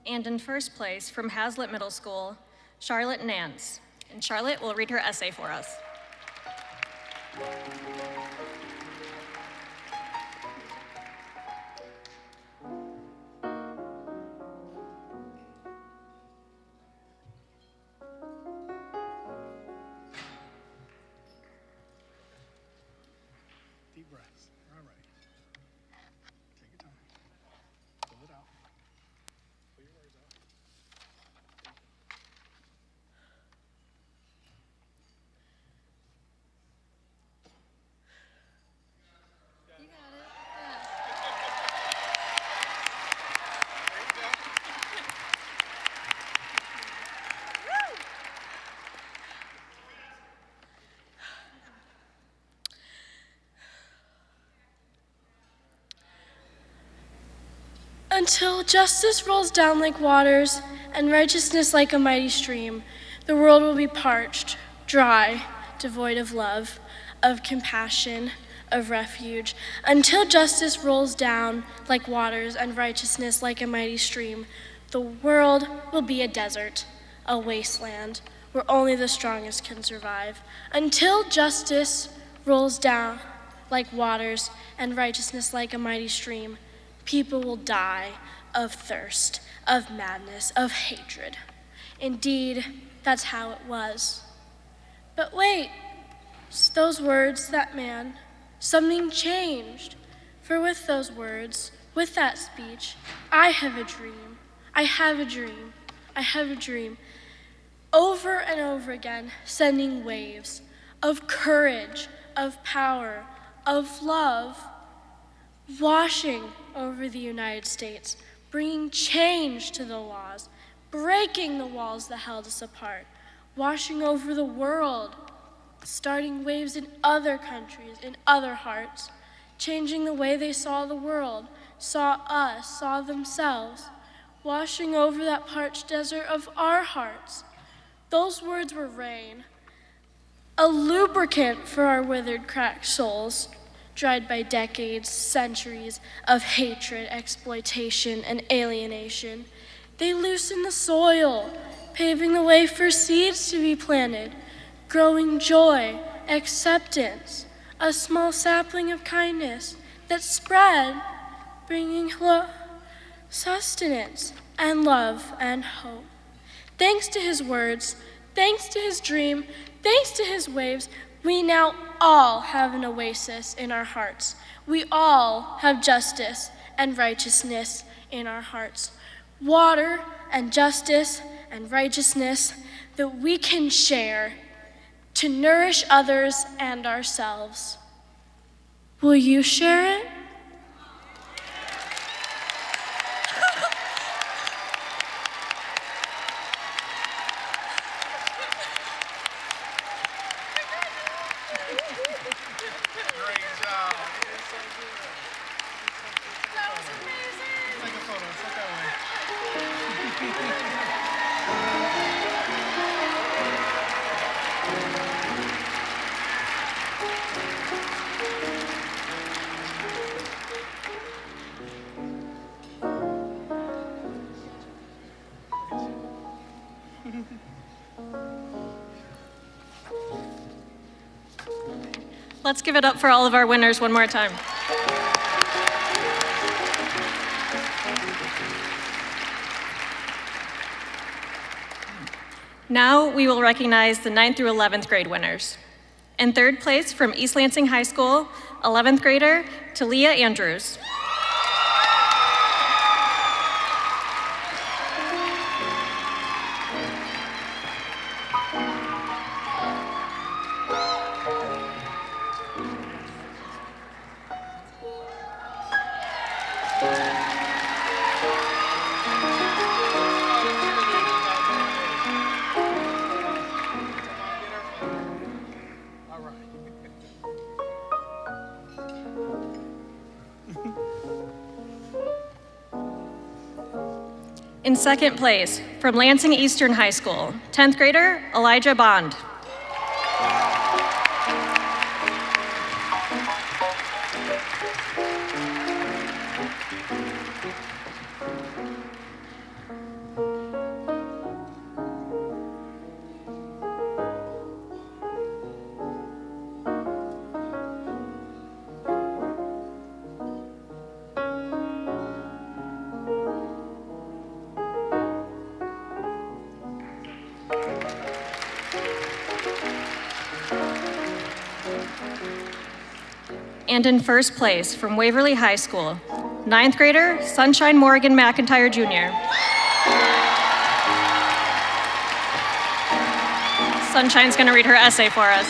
N: And in 1st place, from Hazlitt Middle School, Charlotte Nance. And Charlotte will read her essay for us.
D: Deep breaths. All right. Take your time. Pull it out. Pull your words out.
N: You got it.
O: Until justice rolls down like waters and righteousness like a mighty stream, the world will be parched, dry, devoid of love, of compassion, of refuge. Until justice rolls down like waters and righteousness like a mighty stream, the world will be a desert, a wasteland, where only the strongest can survive. Until justice rolls down like waters and righteousness like a mighty stream, people will die of thirst, of madness, of hatred. Indeed, that's how it was. But wait, those words, that man, something changed. For with those words, With that speech, I have a dream. I have a dream. I have a dream. Over and over again, sending waves of courage, of power, of love, washing over the United States, bringing change to the laws, breaking the walls that held us apart, washing over the world, starting waves in other countries, in other hearts, changing the way they saw the world, saw us, saw themselves, washing over that parched desert of our hearts. Those words were rain, a lubricant for our withered, cracked souls, dried by decades, centuries of hatred, exploitation, and alienation. They loosen the soil, paving the way for seeds to be planted, growing joy, acceptance, a small sapling of kindness that spread, bringing sustenance and love and hope. Thanks to his words, thanks to his dream, thanks to his waves, we now all have an oasis in our hearts. We all have justice and righteousness in our hearts. Water and justice and righteousness that we can share to nourish others and ourselves. Will you share it?
N: Let's give it up for all of our winners one more time. Now we will recognize the 9th through 11th grade winners. In third place from East Lansing High School, 11th grader Talia Andrews. In second place, from Lansing Eastern High School, 10th grader Elijah Bond. And in first place, from Waverly High School, 9th grader Sunshine Morgan McIntyre Jr. Sunshine's gonna read her essay for us.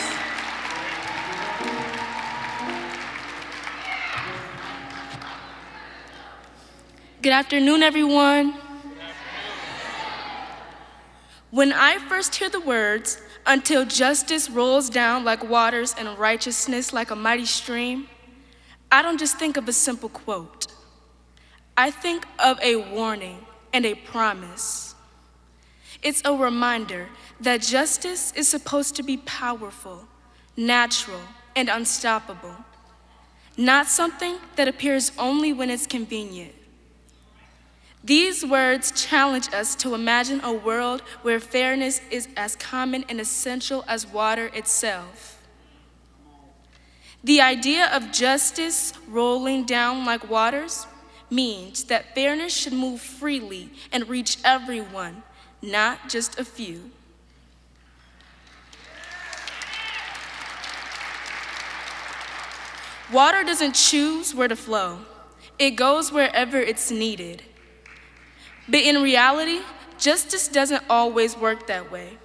P: Good afternoon, everyone. When I first hear the words, "Until justice rolls down like waters and righteousness like a mighty stream," I don't just think of a simple quote. I think of a warning and a promise. It's a reminder that justice is supposed to be powerful, natural, and unstoppable, not something that appears only when it's convenient. These words challenge us to imagine a world where fairness is as common and essential as water itself. The idea of justice rolling down like waters means that fairness should move freely and reach everyone, not just a few. Water doesn't choose where to flow. It goes wherever it's needed. But in reality, justice doesn't always work that way.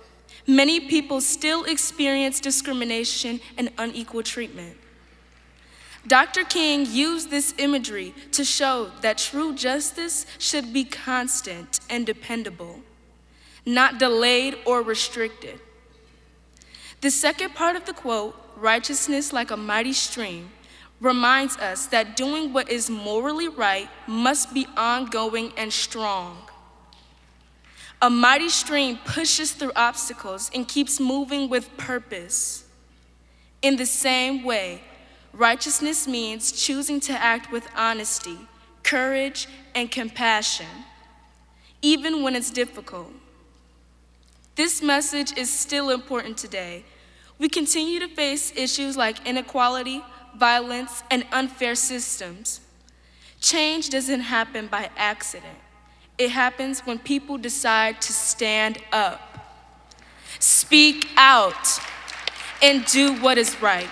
P: Many people still experience discrimination and unequal treatment. Dr. King used this imagery to show that true justice should be constant and dependable, not delayed or restricted. The second part of the quote, righteousness like a mighty stream, reminds us that doing what is morally right must be ongoing and strong. A mighty stream pushes through obstacles and keeps moving with purpose. In the same way, righteousness means choosing to act with honesty, courage, and compassion, even when it's difficult. This message is still important today. We continue to face issues like inequality, violence, and unfair systems. Change doesn't happen by accident. It happens when people decide to stand up, speak out, and do what is right.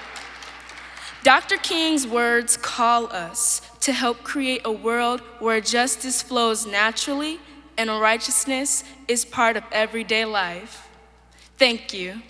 P: Dr. King's words call us to help create a world where justice flows naturally and righteousness is part of everyday life. Thank you.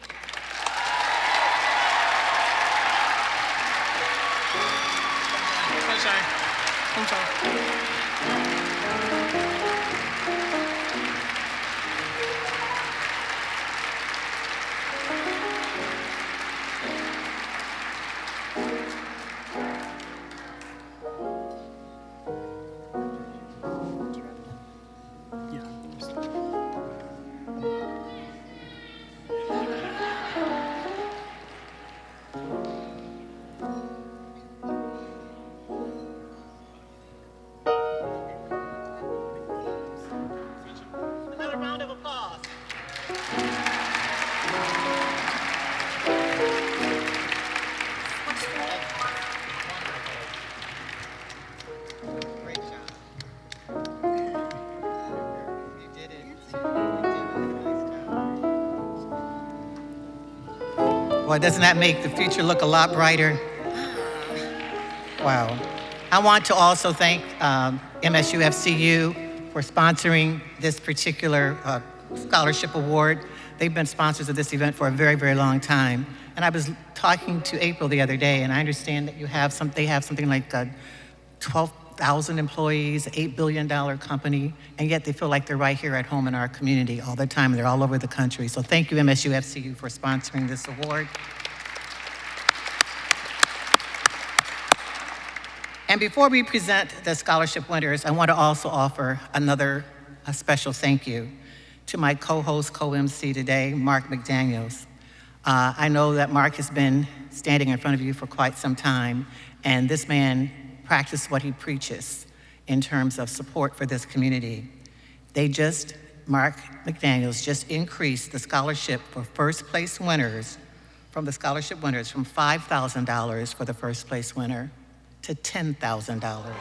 G: Boy, doesn't that make the future look a lot brighter? Wow. I want to also thank MSUFCU for sponsoring this particular scholarship award. They've been sponsors of this event for a very, very long time. And I was talking to April the other day, and I understand that they have something like 12,000 employees, $8 billion company, and yet they feel like they're right here at home in our community all the time. They're all over the country. So thank you, MSUFCU, for sponsoring this award. And before we present the scholarship winners, I want to also offer a special thank you to my co-host, co-MC today, Mark McDaniels. I know that Mark has been standing in front of you for quite some time, and this man practiced what he preaches in terms of support for this community. Mark McDaniels just increased the scholarship for first place winners, from $5,000 for the first place winner to $10,000.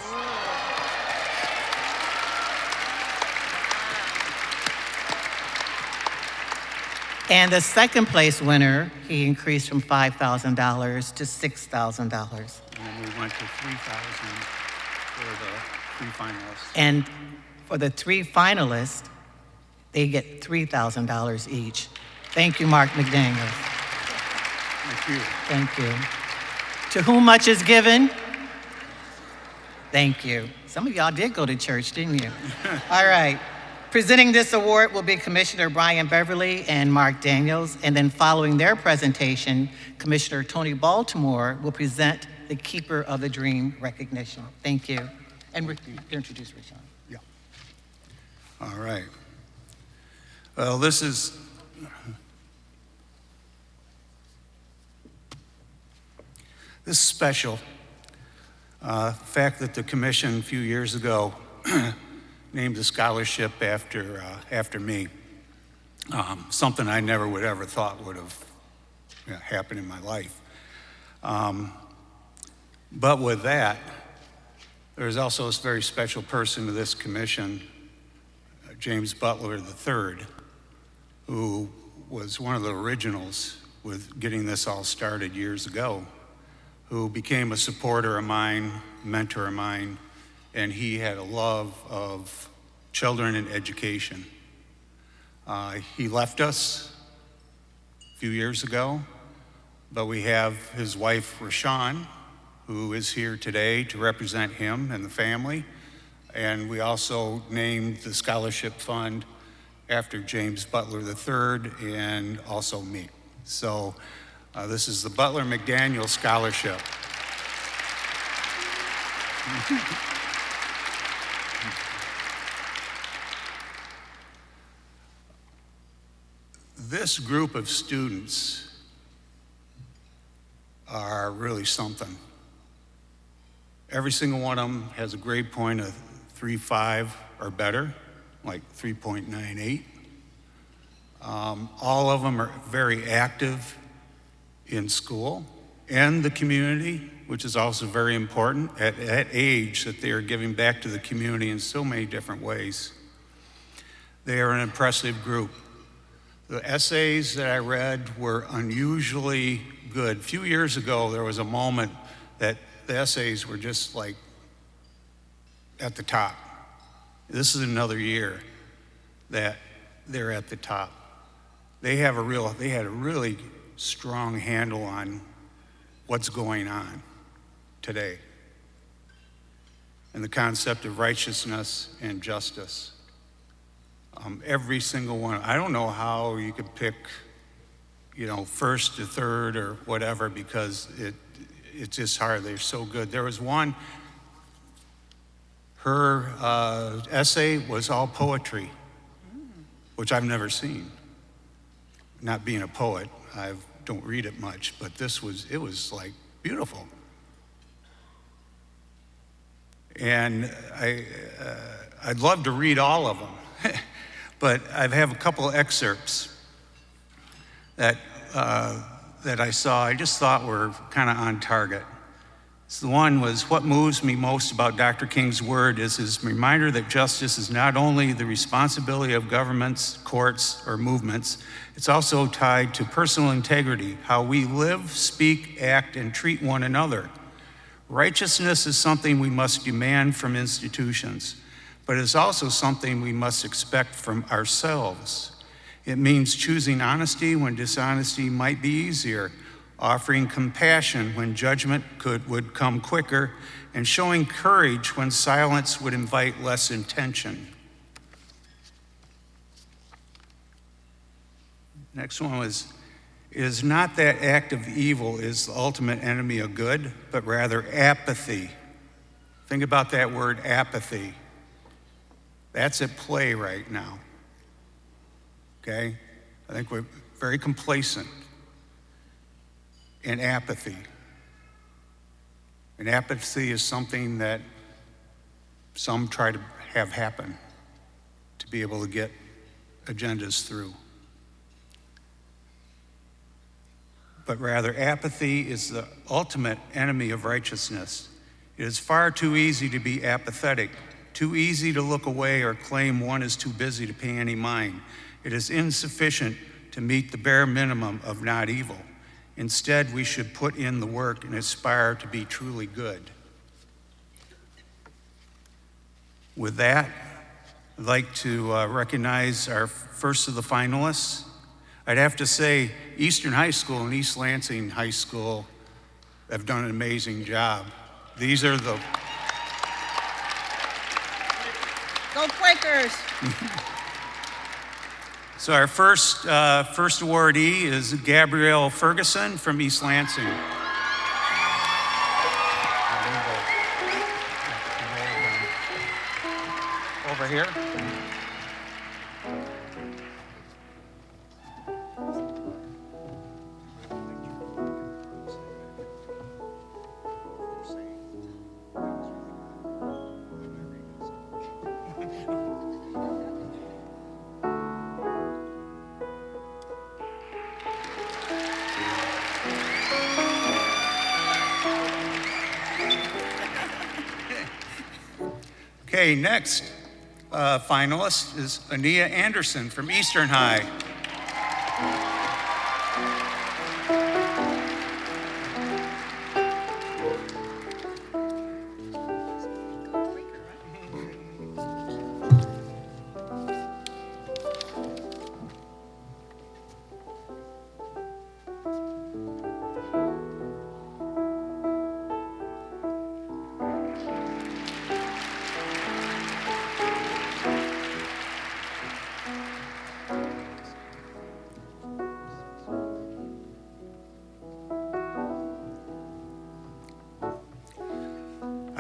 G: And the second place winner, he increased from $5,000 to $6,000.
F: And then we went to $3,000 for the three finalists.
G: And for the three finalists, they get $3,000 each. Thank you, Mark McDaniels.
F: Thank you.
G: Thank you. To whom much is given? Thank you. Some of y'all did go to church, didn't you? All right. Presenting this award will be Commissioner Brian Beverly and Mark Daniels, and then following their presentation, Commissioner Tony Baltimore will present the Keeper of the Dream recognition. Thank you. And introduce Rashawn.
F: Yeah. All right. Well, this is special. Fact that the commission a few years ago named a scholarship after me. Something I never would ever thought would have happened in my life. But with that, there's also this very special person to this commission, James Butler III, who was one of the originals with getting this all started years ago, who became a supporter of mine, mentor of mine, and he had a love of children and education. He left us a few years ago, but we have his wife, Rashawn, who is here today to represent him and the family. And we also named the scholarship fund after James Butler III and also me. So this is the Butler McDaniel Scholarship. This group of students are really something. Every single one of them has a grade point of 3.5 or better, like 3.98. All of them are very active in school and the community, which is also very important at that age that they are giving back to the community in so many different ways. They are an impressive group. The essays that I read were unusually good. A few years ago, there was a moment that the essays were just like at the top. This is another year that they're at the top. They had a really strong handle on what's going on today and the concept of righteousness and justice. Every single one. I don't know how you could pick, first to third or whatever, because it's just hard. They're so good. There was one, her essay was all poetry, which I've never seen. Not being a poet, I don't read it much, but it was like beautiful. And I'd love to read all of them, but I have a couple excerpts that I saw, I just thought were kind of on target. So the one was, what moves me most about Dr. King's word is his reminder that justice is not only the responsibility of governments, courts, or movements, it's also tied to personal integrity, how we live, speak, act, and treat one another. Righteousness is something we must demand from institutions, but it's also something we must expect from ourselves. It means choosing honesty when dishonesty might be easier, offering compassion when judgment would come quicker, and showing courage when silence would invite less intention. Next one was, it is not that act of evil is the ultimate enemy of good, but rather apathy. Think about that word, apathy. That's at play right now, okay? I think we're very complacent in apathy. And apathy is something that some try to have happen to be able to get agendas through. But rather, apathy is the ultimate enemy of righteousness. It is far too easy to be apathetic, too easy to look away or claim one is too busy to pay any mind. It is insufficient to meet the bare minimum of not evil. Instead, we should put in the work and aspire to be truly good. With that, I'd like to recognize our first of the finalists. I'd have to say Eastern High School and East Lansing High School have done an amazing job. These are the...
M: Go Quakers!
F: So our first awardee is Gabrielle Ferguson from East Lansing. Over here. Okay, next finalist is Ania Anderson from Eastern High.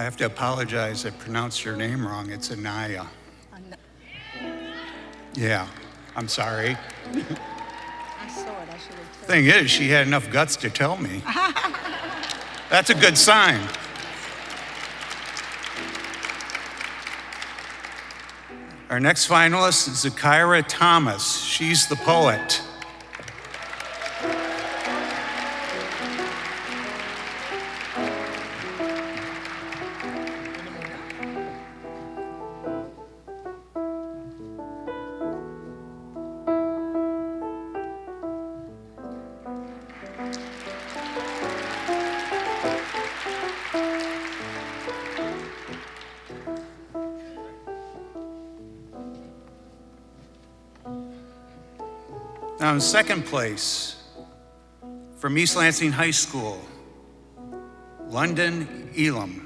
F: have to apologize, I pronounced your name wrong. It's Anaya. Yeah, I'm sorry.
L: I saw it, I should have told
F: Thing is, she had enough guts to tell me. That's a good sign. Our next finalist is Kyra Thomas. She's the poet. Now in second place, from East Lansing High School, London Elam.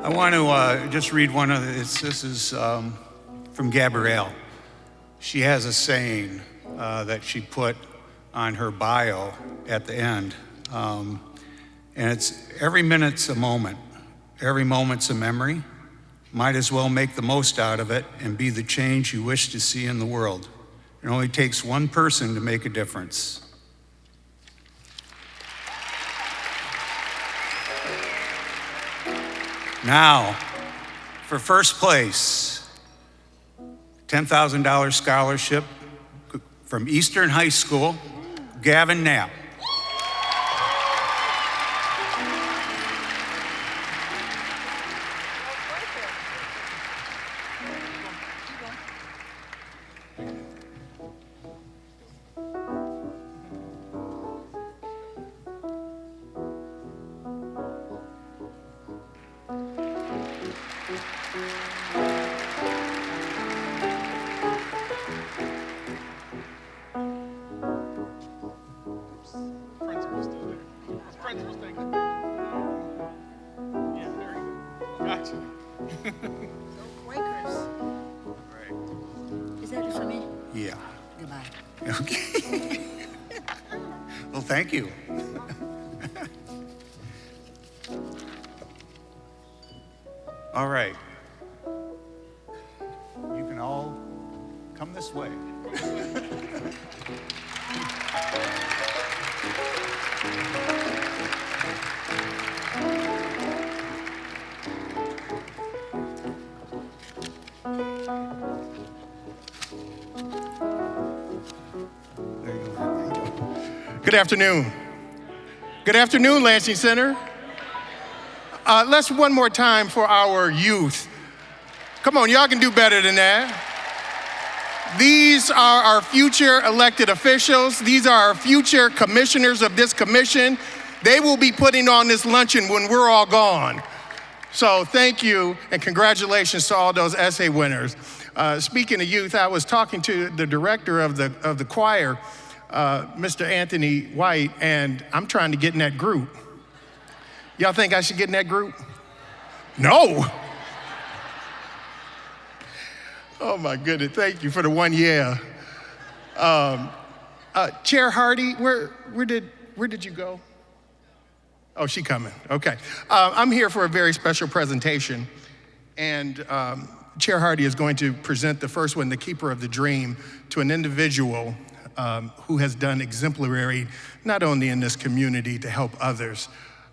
F: I want to just read one of this. This is from Gabrielle. She has a saying that she put on her bio at the end. And it's, every minute's a moment. Every moment's a memory. Might as well make the most out of it and be the change you wish to see in the world. It only takes one person to make a difference. Now, for first place, $10,000 scholarship from Eastern High School, Gavin Knapp. Yeah.
L: Goodbye.
F: Okay. Well, thank you. All right. You can all come this way.
Q: Good afternoon. Good afternoon, Lansing Center. Let's one more time for our youth. Come on, y'all can do better than that. These are our future elected officials. These are our future commissioners of this commission. They will be putting on this luncheon when we're all gone. So thank you and congratulations to all those essay winners. Speaking of youth, I was talking to the director of the choir, Mr. Anthony White, and I'm trying to get in that group. Y'all think I should get in that group? No. Oh my goodness, thank you for the one yeah. Chair Hardy, where did you go? Oh, she coming, okay. I'm here for a very special presentation, and Chair Hardy is going to present the first one, the Keeper of the Dream, to an individual who has done exemplary, not only in this community to help others,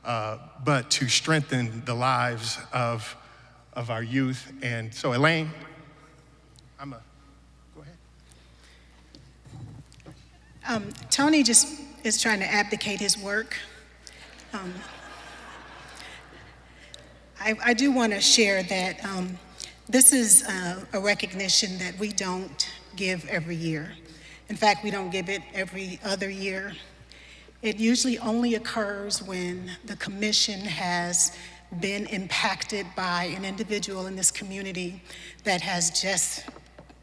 Q: but to strengthen the lives of our youth. And so Elaine, go ahead.
E: Tony just is trying to abdicate his work. I do want to share that this is a recognition that we don't give every year. In fact, we don't give it every other year. It usually only occurs when the commission has been impacted by an individual in this community that has just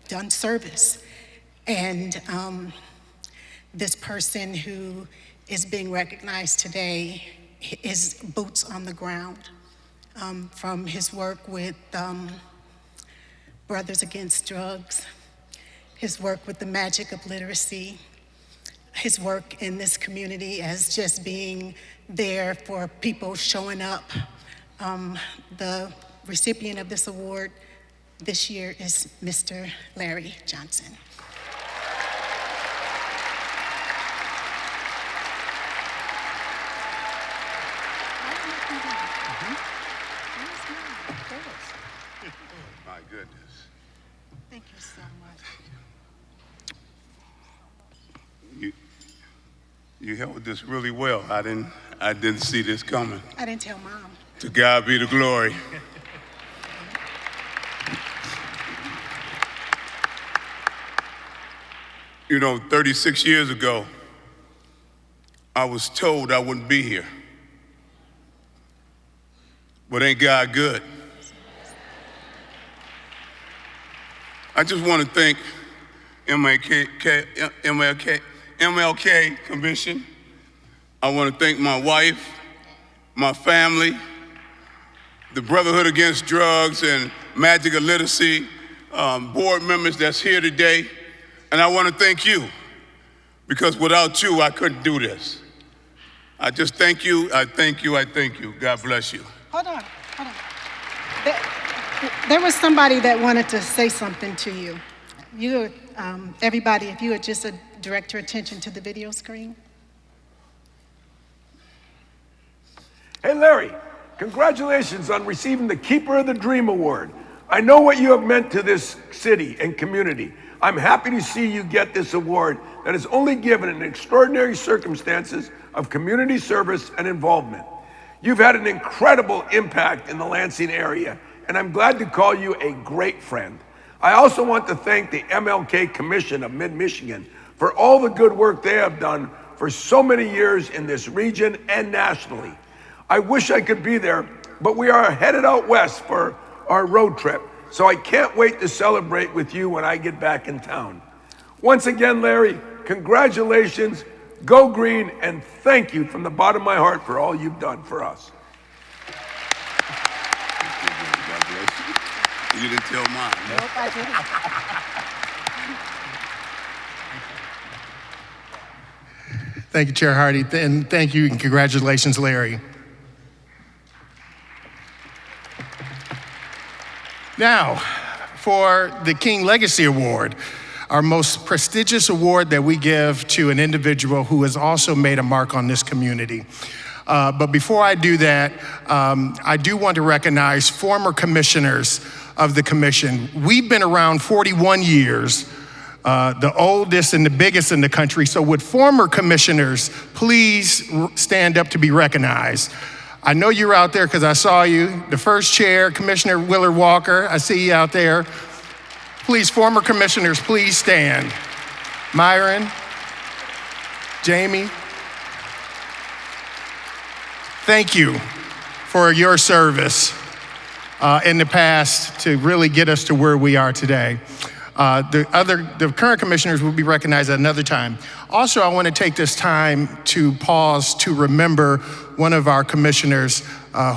E: done service. And this person who is being recognized today is boots on the ground, from his work with Brothers Against Drugs, his work with the Magic of Literacy, his work in this community as just being there for people showing up. The recipient of this award this year is Mr. Larry Johnson.
K: My goodness.
E: Thank you so much.
K: You held this really well. I didn't see this coming.
E: I didn't tell Mom.
K: To God be the glory. You know, 36 years ago, I was told I wouldn't be here. But ain't God good? I just want to thank MLK Commission. I want to thank my wife, my family, the Brotherhood Against Drugs and Magic of Literacy board members that's here today. And I want to thank you, because without you, I couldn't do this. I just thank you, I thank you, I thank you. God bless you.
E: Hold on. There was somebody that wanted to say something to you. Everybody, if you would just direct your attention to the video screen.
R: Hey, Larry, congratulations on receiving the Keeper of the Dream Award. I know what you have meant to this city and community. I'm happy to see you get this award that is only given in extraordinary circumstances of community service and involvement. You've had an incredible impact in the Lansing area, and I'm glad to call you a great friend. I also want to thank the MLK Commission of Mid-Michigan for all the good work they have done for so many years in this region and nationally. I wish I could be there, but we are headed out west for our road trip, so I can't wait to celebrate with you when I get back in town. Once again, Larry, congratulations, go green, and thank you from the bottom of my heart for all you've done for us.
K: God bless you. You didn't tell mine. No?
E: Nope, I didn't.
Q: Thank you, Chair Hardy, and thank you and congratulations, Larry. Now, for the King Legacy Award, our most prestigious award that we give to an individual who has also made a mark on this community. But before I do that, I do want to recognize former commissioners of the commission. We've been around 41 years, the oldest and the biggest in the country. So would former commissioners please stand up to be recognized? I know you're out there because I saw you. The first chair, Commissioner Willard Walker, I see you out there. Please, former commissioners, please stand. Myron, Jamie, thank you for your service in the past to really get us to where we are today. The current commissioners will be recognized at another time. Also, I want to take this time to pause to remember one of our commissioners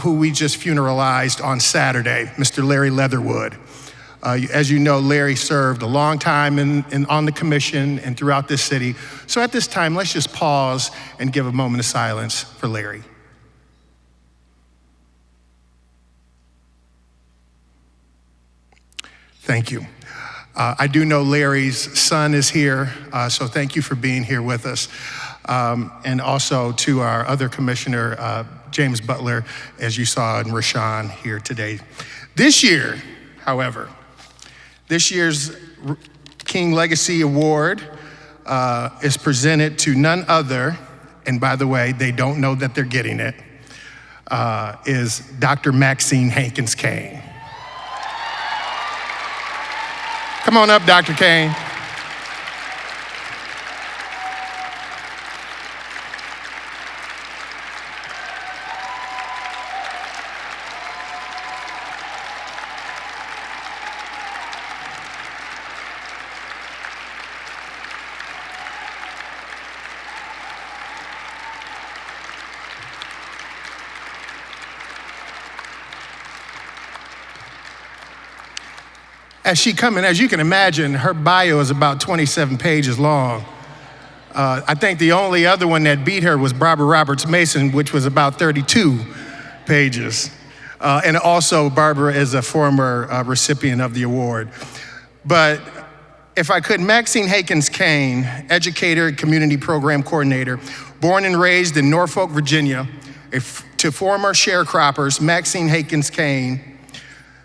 Q: who we just funeralized on Saturday, Mr. Larry Leatherwood. As you know, Larry served a long time on the commission and throughout this city. So at this time, let's just pause and give a moment of silence for Larry. Thank you. I do know Larry's son is here, so thank you for being here with us. And also to our other commissioner, James Butler, as you saw, and Rashawn here today. This year, however, this year's King Legacy Award is presented to none other, and by the way, they don't know that they're getting it, is Dr. Maxine Hankins Kane. Come on up, Dr. Kane. as she come in, as you can imagine, her bio is about 27 pages long. I think the only other one that beat her was Barbara Roberts Mason, which was about 32 pages. And also, Barbara is a former recipient of the award. But if I could, Maxine Hankins Kane, educator and community program coordinator, born and raised in Norfolk, Virginia, to former sharecroppers, Maxine Hankins Kane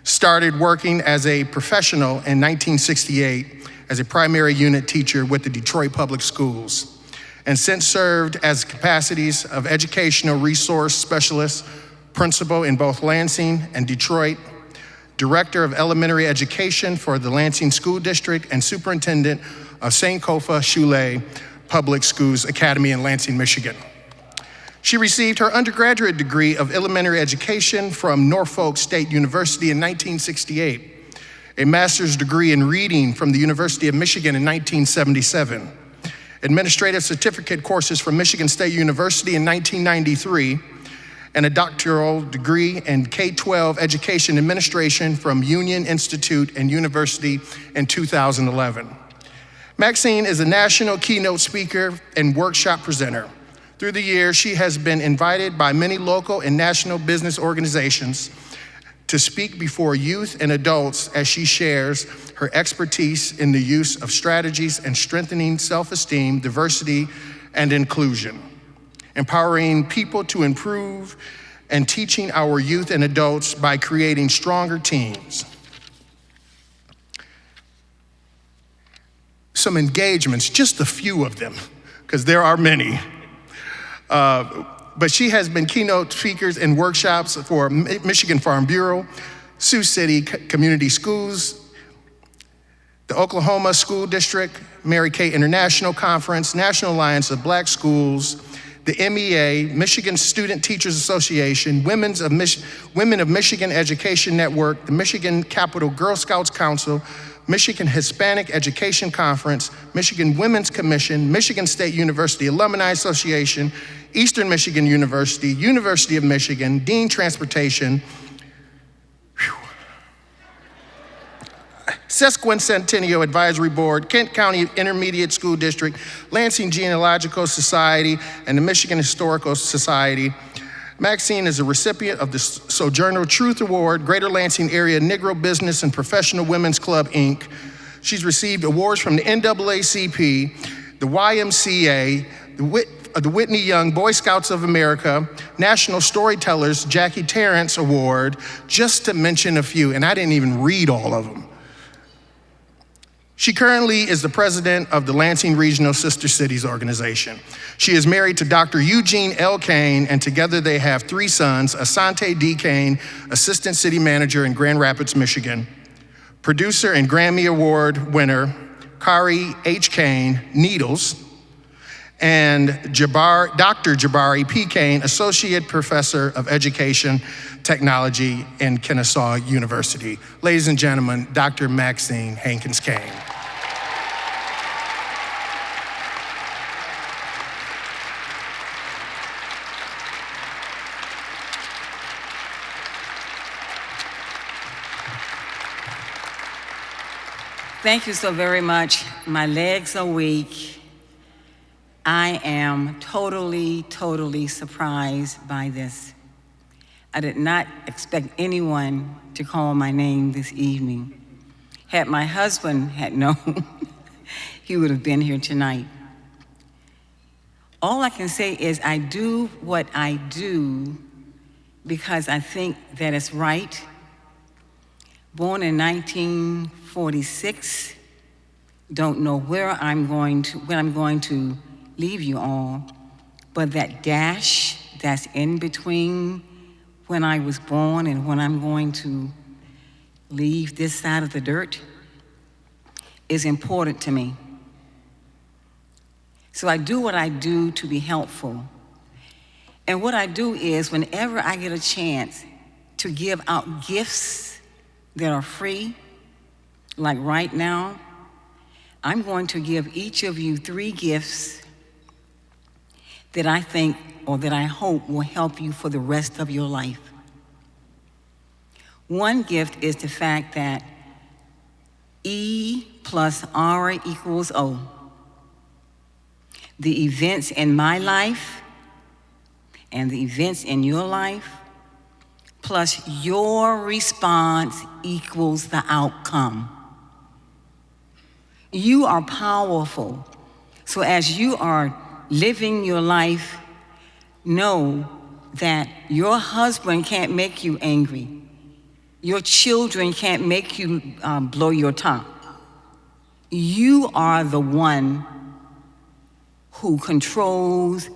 Q: started working as a professional in 1968 as a primary unit teacher with the Detroit Public Schools, and since served as capacities of educational resource specialist, principal in both Lansing and Detroit, director of elementary education for the Lansing School District, and superintendent of St. Kofa Shule Public Schools Academy in Lansing, Michigan. She received her undergraduate degree of elementary education from Norfolk State University in 1968, a master's degree in reading from the University of Michigan in 1977, administrative certificate courses from Michigan State University in 1993, and a doctoral degree in K-12 education administration from Union Institute and University in 2011. Maxine is a national keynote speaker and workshop presenter. Through the years, she has been invited by many local and national business organizations to speak before youth and adults as she shares her expertise in the use of strategies and strengthening self-esteem, diversity, and inclusion, empowering people to improve, and teaching our youth and adults by creating stronger teams. Some engagements, just a few of them, because there are many. But she has been keynote speakers and workshops for Michigan Farm Bureau, Sioux City Community Schools, the Oklahoma School District, Mary Kay International Conference, National Alliance of Black Schools, the MEA, Michigan Student Teachers Association, Women of Michigan Education Network, the Michigan Capital Girl Scouts Council, Michigan Hispanic Education Conference, Michigan Women's Commission, Michigan State University Alumni Association, Eastern Michigan University, University of Michigan, Dean Transportation, Sesquicentennial Advisory Board, Kent County Intermediate School District, Lansing Genealogical Society, and the Michigan Historical Society. Maxine is a recipient of the Sojourner Truth Award, Greater Lansing Area Negro Business and Professional Women's Club, Inc. She's received awards from the NAACP, the YMCA, the Whitney Young Boy Scouts of America, National Storytellers Jackie Terrence Award, just to mention a few, and I didn't even read all of them. She currently is the president of the Lansing Regional Sister Cities organization. She is married to Dr. Eugene L. Kane, and together they have 3 sons, Asante D. Kane, assistant city manager in Grand Rapids, Michigan, producer and Grammy Award winner, Kyra H. Kane, Needles, and Dr. Jabari P. Kane, associate professor of education technology in Kennesaw University. Ladies and gentlemen, Dr. Maxine Hankins Kane.
L: Thank you so very much. My legs are weak. I am totally surprised by this. I did not expect anyone to call my name this evening. Had my husband had known, he would have been here tonight. All I can say is I do what I do because I think that it's right. Born in 1946, don't know when I'm going to leave you all, but that dash that's in between when I was born and when I'm going to leave this side of the dirt is important to me. So I do what I do to be helpful. And what I do is whenever I get a chance to give out gifts that are free, like right now, I'm going to give each of you 3 gifts that I think or that I hope will help you for the rest of your life. One gift is the fact that E plus R equals O. The events in my life and the events in your life plus your response equals the outcome. You are powerful. So as you are living your life, know that your husband can't make you angry. Your children can't make you blow your tongue. You are the one who controls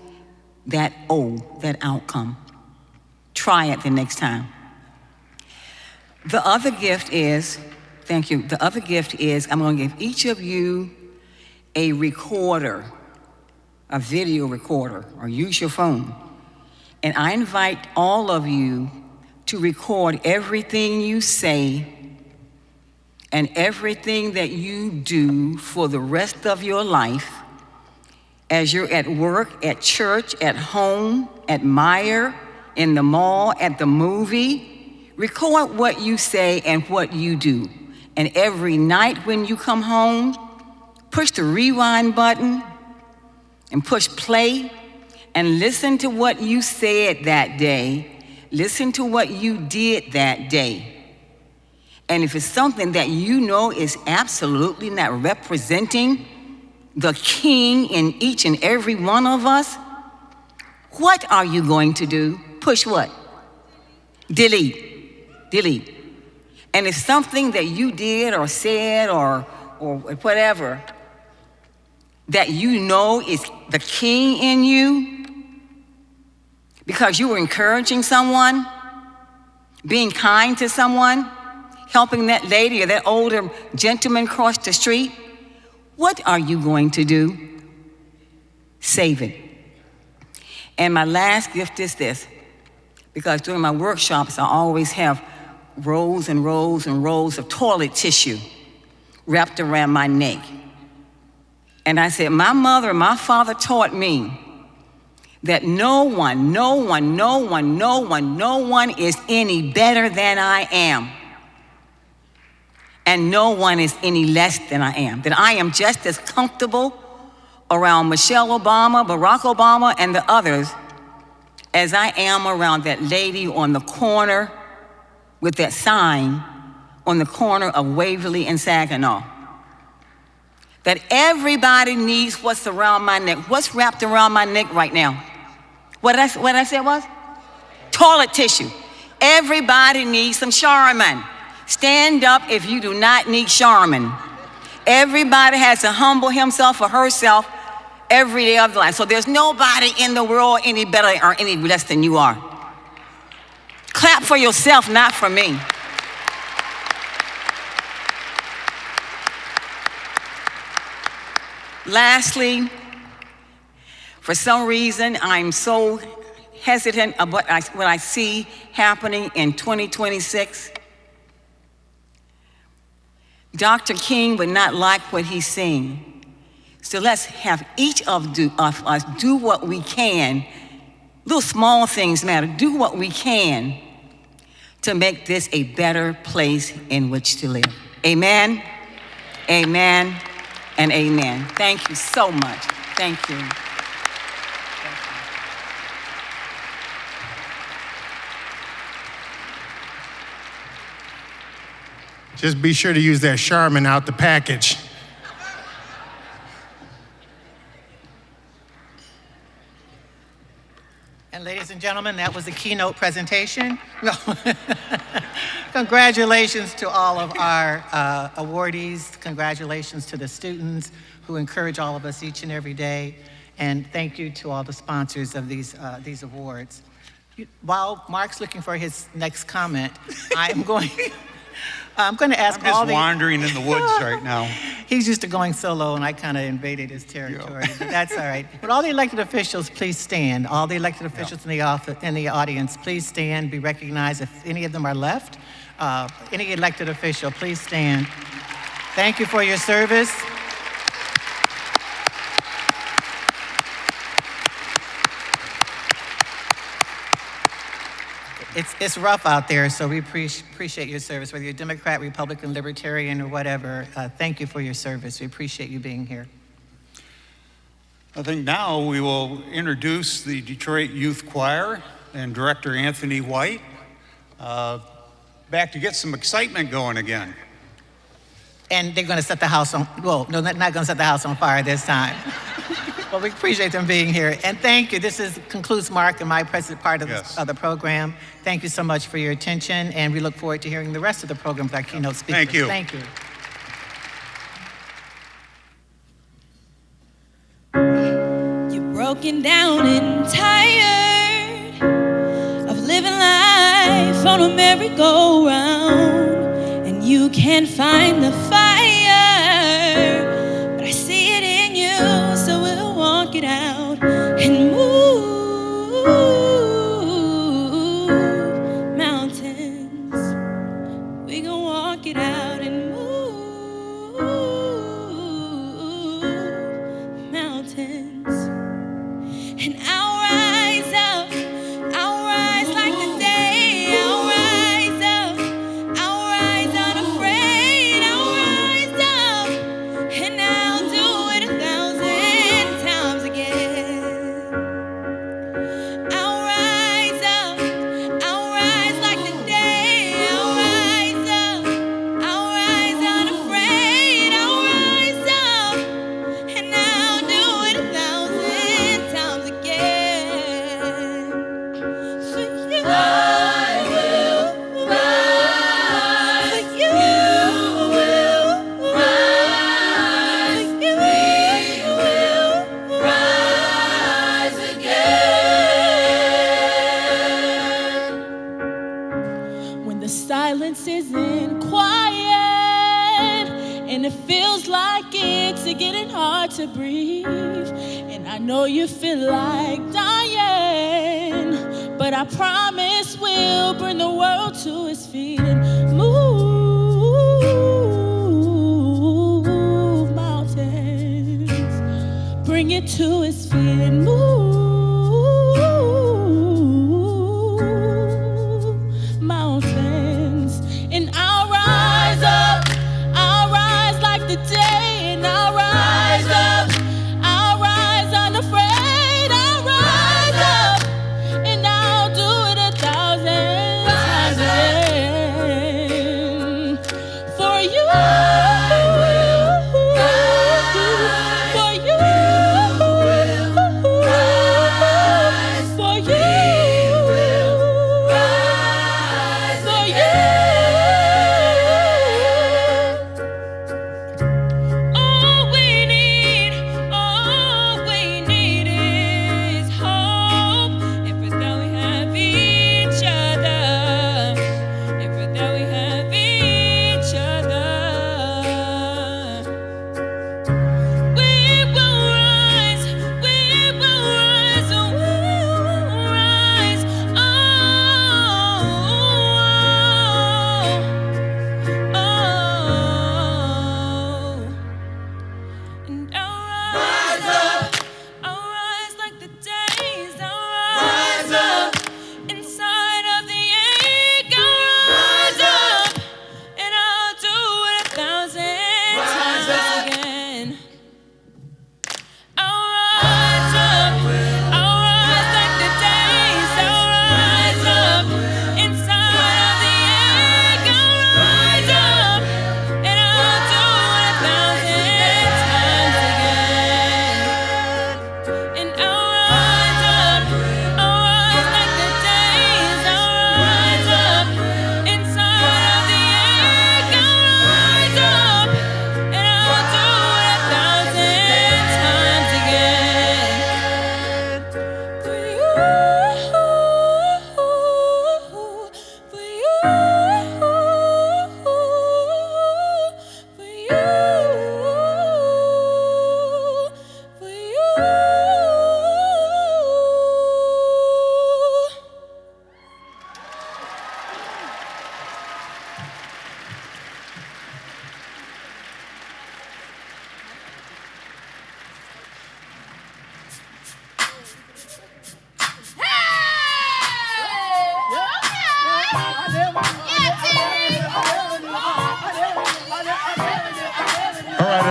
L: that O, that outcome. Try it the next time. The other gift is, thank you, the other gift is I'm gonna give each of you a recorder, a video recorder, or use your phone. And I invite all of you to record everything you say and everything that you do for the rest of your life as you're at work, at church, at home, at Meijer, in the mall, at the movie. Record what you say and what you do. And every night when you come home, push the rewind button and push play and listen to what you said that day. Listen to what you did that day. And if it's something that you know is absolutely not representing the king in each and every one of us, what are you going to do? Push what? Delete. Delete. And if something that you did or said or whatever that you know is the king in you, because you were encouraging someone, being kind to someone, helping that lady or that older gentleman cross the street, what are you going to do? Save it. And my last gift is this, because during my workshops, I always have rows and rows and rows of toilet tissue wrapped around my neck. And I said, my mother and my father taught me that no one is any better than I am. And no one is any less than I am. That I am just as comfortable around Michelle Obama, Barack Obama, and the others as I am around that lady on the corner with that sign on the corner of Waverly and Saginaw. That everybody needs what's around my neck. What's wrapped around my neck right now? What I said was? Toilet tissue. Everybody needs some Charmin. Stand up if you do not need Charmin. Everybody has to humble himself or herself every day of their life. So there's nobody in the world any better or any less than you are. Clap for yourself, not for me. Lastly, for some reason, I'm so hesitant about what I see happening in 2026. Dr. King would not like what he's saying. So let's have each of us do what we can. Little small things matter. Do what we can to make this a better place in which to live. Amen, amen, and amen. Thank you so much. Thank you.
Q: Just be sure to use that Charmin out the package.
G: And ladies and gentlemen, that was the keynote presentation. No. Congratulations to all of our awardees. Congratulations to the students who encourage all of us each and every day. And thank you to all the sponsors of these awards. While Mark's looking for his next comment, I'm going to ask
F: I'm just wandering in the woods right now.
G: He's used to going solo, and I kind of invaded his territory, but that's all right. But all the elected officials, please stand. All the elected officials in the audience, please stand, be recognized. If any of them are left, any elected official, please stand. Thank you for your service. It's rough out there, so we appreciate your service, whether you're Democrat, Republican, Libertarian, or whatever. Thank you for your service. We appreciate you being here.
F: I think now we will introduce the Detroit Youth Choir and Director Anthony White back to get some excitement going again.
G: And they're going to set the house on, well, no, they're not going to set the house on fire this time. But we appreciate them being here. And thank you. This concludes Mark and my part of, of the program. Thank you so much for your attention, and we look forward to hearing the rest of the program with our keynote speakers.
F: Thank you.
G: Thank you.
A: You're broken down and tired of living life on a merry-go-round, and you can't find the fire, but I see it in you, so we'll walk it out and move mountains. We gon' walk it out and move mountains. And I'll rise up, I'll rise like the day, I'll rise up, I'll rise unafraid, I'll rise up, and I'll do it 1,000 times again. I'll rise up, I'll rise like the day, I'll rise up, I'll rise unafraid, I'll rise up, and I'll do it 1,000 times again. For you, I will rise. For you, will rise. For you, we will rise again. When the silence isn't quiet and it feels like it's getting hard to breathe, and I know you feel like dying, but I promise we'll bring the world to its feet and move mountains. Bring it to its feet and move mountains. And I'll rise up, I'll rise like the day, and I'll rise up, I'll rise unafraid, I'll rise up, and I'll do it 1,000 times again. For you, I will rise. For you, will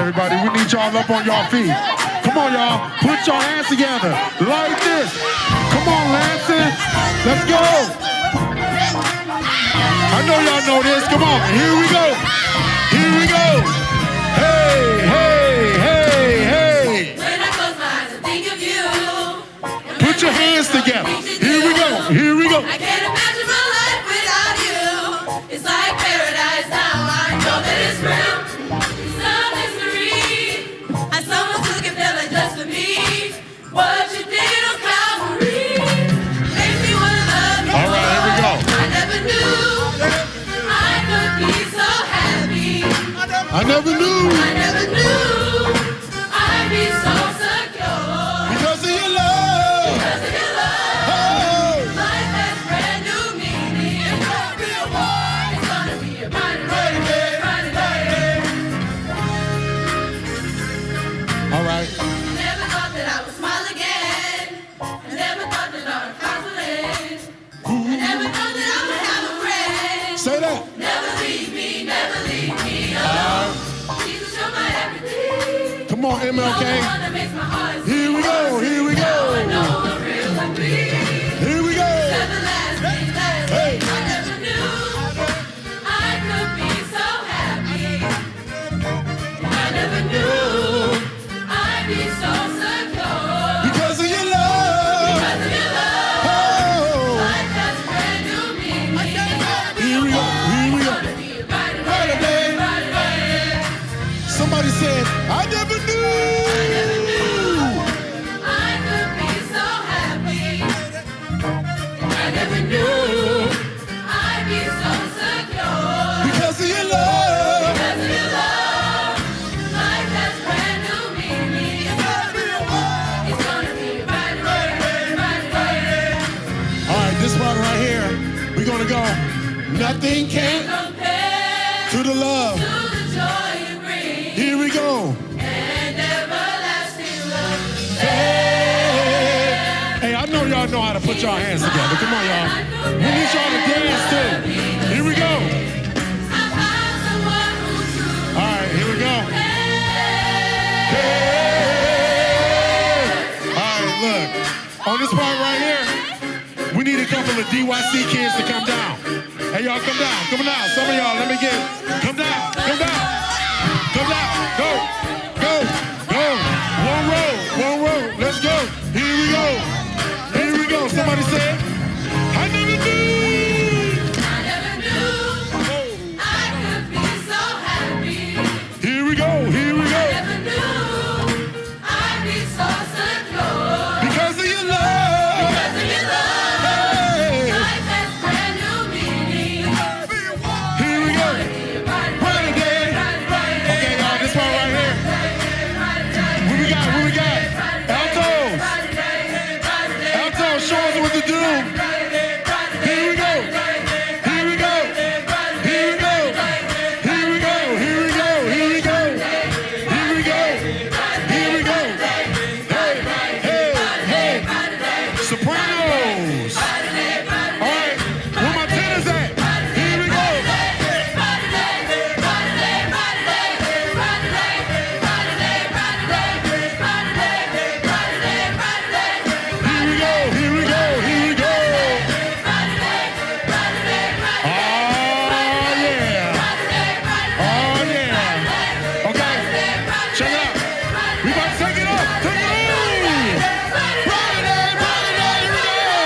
S: everybody. We need y'all up on y'all feet. Come on, y'all. Put your hands together like this. Come on, Lansing. Let's go. I know y'all know this. Come on. Here we go. Here we go. Hey, hey, hey, hey.
A: When I close my eyes and think of you.
S: Put your hands together. Here we go. Here we go.
A: I can't imagine my life without you. It's like paradise now. I know that it's real. It's no mystery. And someone took it felt like just for me. What you did on Calvary makes me wanna love you.
S: All right, here we go.
A: I never knew I could be so happy.
S: I never knew.
A: I never knew I'd be so secure.
S: Because of your love.
A: Because of your love.
S: Oh.
A: Life has brand new meaning. It's gonna be a war. It's gonna be a brighter day, brighter day.
S: All right.
A: I never thought that I would smile again. I never thought that I would confident. I never thought that I would have a friend.
S: Say that.
A: Never leave me alone. Jesus, you're my everything.
S: Come on, MLK. Here we go. Here we go. Here we go. Hey.
A: I never knew I could be so happy. I never knew I'd be so secure.
S: Because of your love.
A: Because of your love.
S: Oh.
A: Life has brand new meaning.
S: Here we go. Here we go.
A: Brighter day, brighter day.
S: Somebody said, I never knew.
A: I could be so happy. I never knew I'd be so secure.
S: Because of your love.
A: Because of your love. Life has brand new meaning. It's gonna be a brighter day, brighter day.
S: All right, this one right here, we're going to go. Nothing can
A: Compare
S: to the love.
A: to the joy you bring.
S: Here we go.
A: And everlasting love.
S: Hey, I know y'all know how to put y'all hands together. Come on, y'all. We need y'all to dance too. Here we go. All right, here we go. Hey. All right, look. On this part right here, we need a couple of DYC kids to come down. Hey, y'all, come down. Come down. Some of y'all, let me get. Come down. Come down. Come down. Go. Go. Go. One row. One row. Let's go. Here we go. Here we go. Somebody said, I never knew.
A: I never knew I could be so happy.
S: Here we go. Here we go.
A: I never knew I'd be so secure.
S: Because of your love.
A: Because of your love.
S: Hey.
A: Life has brand new meaning.
S: Here we go.
A: Brighter day, brighter day.
S: Okay, y'all, this one right here. What we got? What we got? Altos. Altos, show us what to do. Here we go. Here we go. Here we go. Here we go. Here we go. Here we go. Here we go. Here we go. Hey, hey, hey. Sopranos. All right, where my tenors at? Here we go. Here we go, here we go, here we go. Oh, yeah. Oh, yeah. Okay, check it out. We about to take it up. Take it on. Friday, Friday, here we go.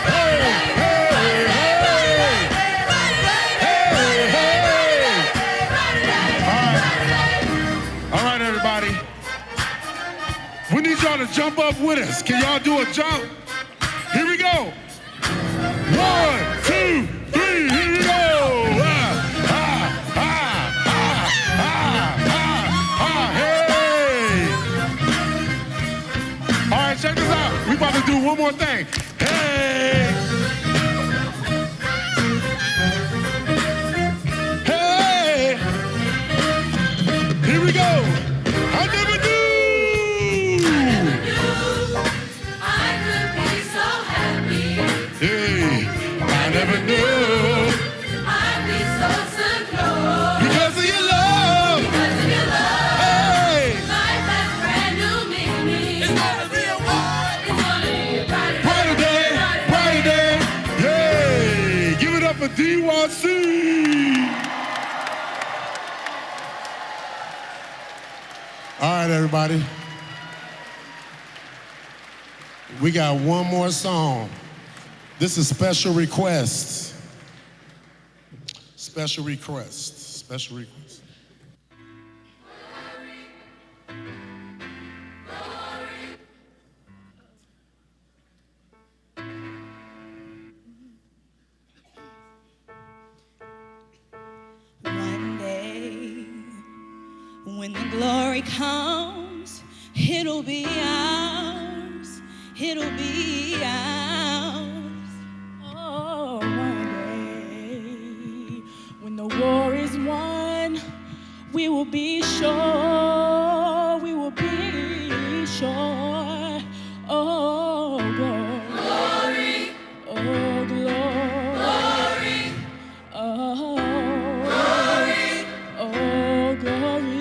S: Hey, hey, hey. Hey, hey. All right, everybody. We need y'all to jump up with us. Can y'all do a jump? Here we go. 1, 2, 3. Here we go. Hey. All right, check this out. We about to do one more thing. Hey. Hey. Here we go. I never knew.
A: I could be so happy.
S: Hey. All right, everybody. We got one more song. This is Special Requests. Special Requests. Special Requests.
T: One day, when the glory comes, it'll be ours. It'll be ours.
O: Oh, one day, when the war is won, we will be sure. We will be sure. Oh, glory. Oh, glory. Oh, glory. Oh, glory.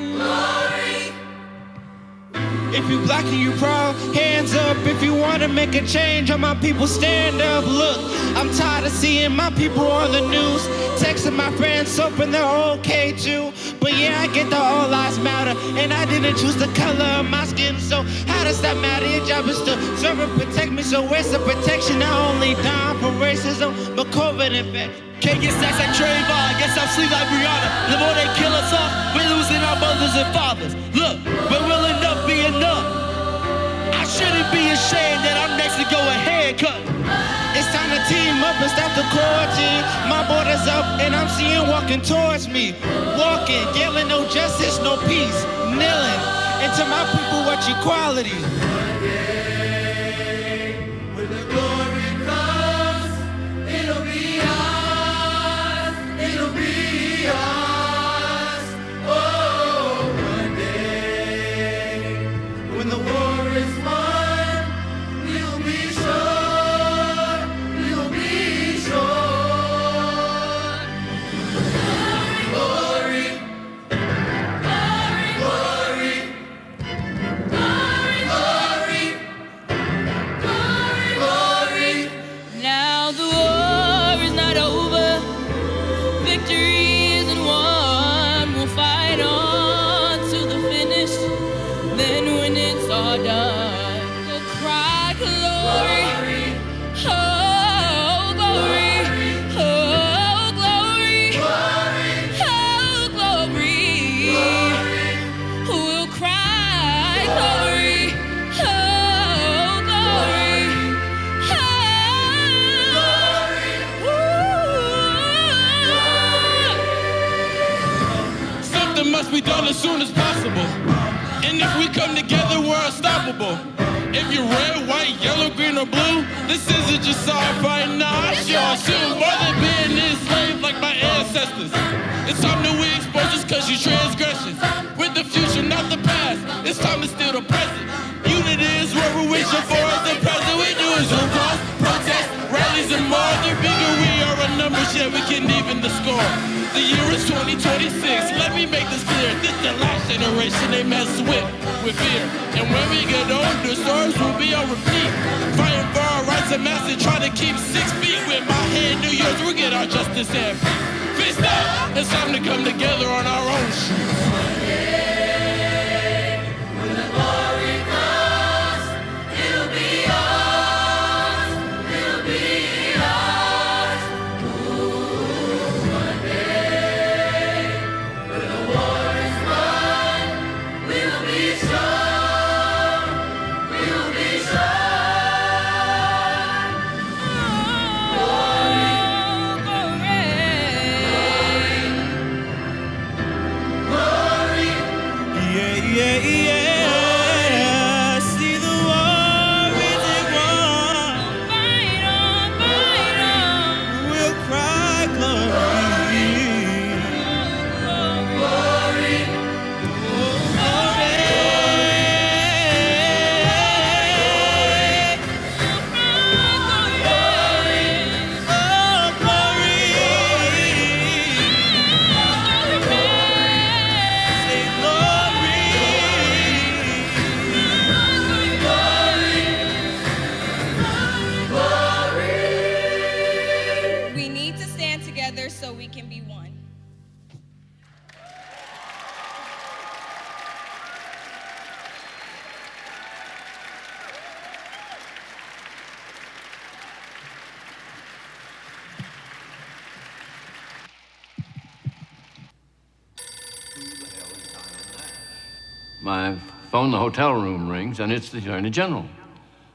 U: If you black and you proud, hands up. If you wanna make a change, all my people stand up. Look, I'm tired of seeing my people on the news, texting my friends hoping they're okay too. But yeah, I get the all lives matter, and I didn't choose the color of my skin. So how does that matter? Your job is to serve and protect me. So where's the protection? Not only dying from racism, but COVID infection.
V: Can't get stacks like Trayvon, guess I'm sleep like Rihanna. The more they kill us off, we're losing our mothers and fathers. Look, but will enough be enough? I shouldn't be ashamed that I'm next to go ahead, cut.
U: It's time to team up and stop the quarantine. My border's up and I'm seeing walking towards me. Walking, yelling no justice, no peace. Kneeling, and to my people watch equality.
A: When the glory comes, it'll be ours. It'll be ours. Oh, one day, when the war is won, we'll be sure. We'll be sure. Glory, glory, glory, glory.
T: Now the war is not over. Victory isn't won. We'll fight on to the finish. Then when it's all done, we'll cry glory. Oh, glory. Oh, glory. Oh, glory. We'll cry glory. Oh, glory.
V: Something must be done as soon as possible. And if we come together, we're unstoppable. If you're red, white, yellow, green, or blue, this isn't just our fight, nah, it's yours too. More than being enslaved like my ancestors. It's time that we expose us cause you transgressions. With the future, not the past. It's time to steal the present. Unity is what we're wishing for as the present. We do is Zoom calls, protests, rallies, and more. The bigger we are in numbers, yet we can even the score. The year is 2026, let me make this clear. This the last generation they mess with fear. And when we get older, stories will be on repeat. Fighting for our rights and massive, trying to keep 6 feet. With my hand, New York, we'll get our justice and fist up. It's time to come together on our own shoes.
A: When the glory comes, it'll be ours. It'll be ours. Ooh, one day, when the war is won, we'll be sure. We'll be sure. Glory, glory,
V: Yeah, yeah, yeah. See the war isn't won. Fight on, fight on. We'll cry glory.
A: glory.
C: my phone in the hotel room rings, and it's the Attorney General.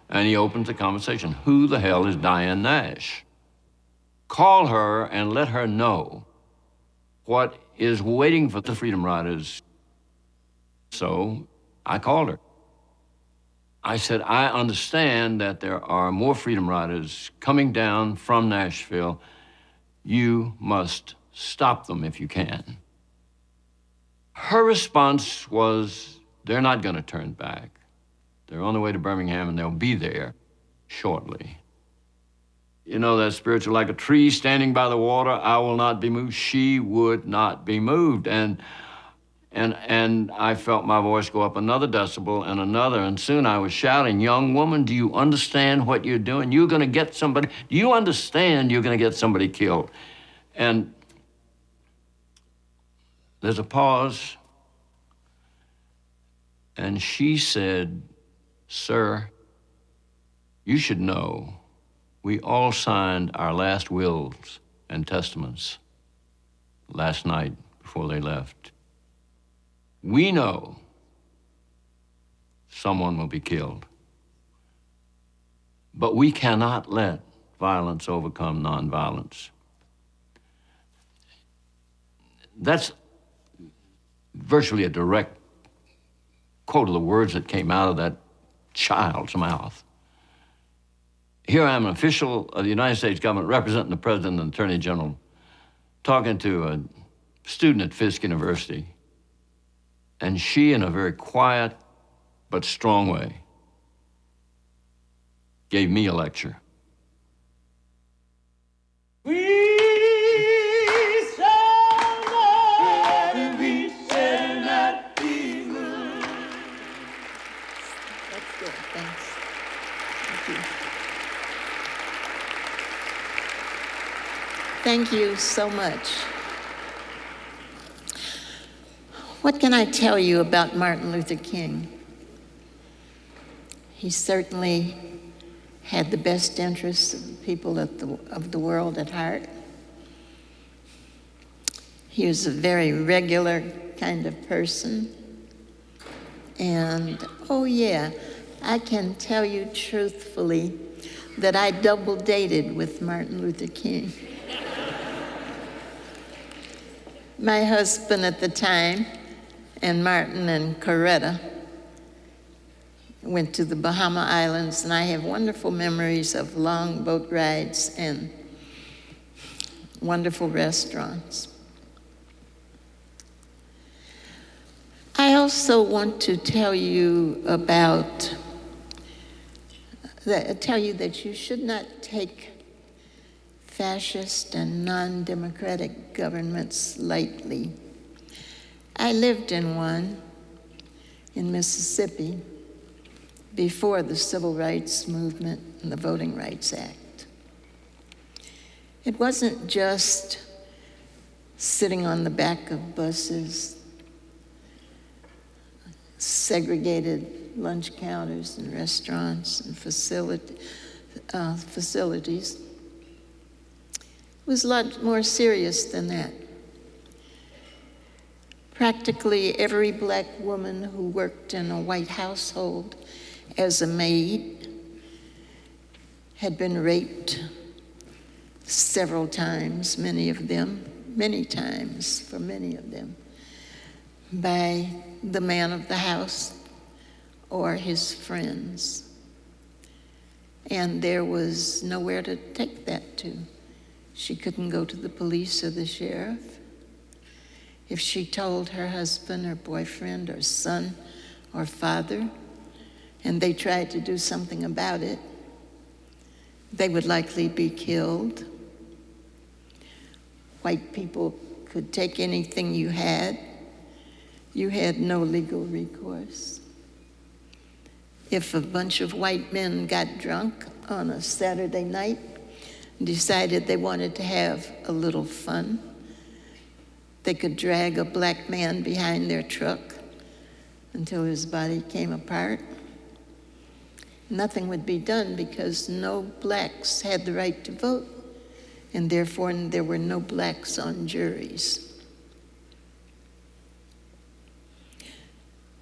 C: And he opens the conversation. Who the hell is Diane Nash? Call her and let her know what is waiting for the Freedom Riders. So I called her. I said, I understand that there are more Freedom Riders coming down from Nashville. You must stop them if you can. Her response was, they're not going to turn back. They're on the way to Birmingham, and they'll be there shortly. You know that spiritual, like a tree standing by the water, I will not be moved. She would not be moved. And I felt my voice go up another decibel and another, and soon I was shouting, young woman, do you understand what you're doing? You're going to get somebody, do you understand you're going to get somebody killed? And there's a pause, and she said, sir, you should know we all signed our last wills and testaments last night before they left. We know someone will be killed, but we cannot let violence overcome nonviolence. That's virtually a direct quote of the words that came out of that child's mouth. Here I am, an official of the United States government representing the President and Attorney General, talking to a student at Fisk University. And she, in a very quiet but strong way, gave me a lecture.
A: We shall not be moved.
H: That's good, thanks. Thank you. Thank you so much. What can I tell you about Martin Luther King? He certainly had the best interests of the people of the world at heart. He was a very regular kind of person. And, oh yeah, I can tell you truthfully that I double dated with Martin Luther King. My husband at the time, and Martin and Coretta, went to the Bahama Islands, and I have wonderful memories of long boat rides and wonderful restaurants. I also want to tell you that you should not take fascist and non-democratic governments lightly. I lived in one in Mississippi before the Civil Rights Movement and the Voting Rights Act. It wasn't just sitting on the back of buses, segregated lunch counters and restaurants and facilities. It was a lot more serious than that. Practically every black woman who worked in a white household as a maid had been raped several times, many times for many of them, by the man of the house or his friends. And there was nowhere to take that to. She couldn't go to the police or the sheriff. If she told her husband or boyfriend or son or father, and they tried to do something about it, they would likely be killed. White people could take anything you had. You had no legal recourse. If a bunch of white men got drunk on a Saturday night and decided they wanted to have a little fun, they could drag a black man behind their truck until his body came apart. Nothing would be done because no blacks had the right to vote, and therefore there were no blacks on juries.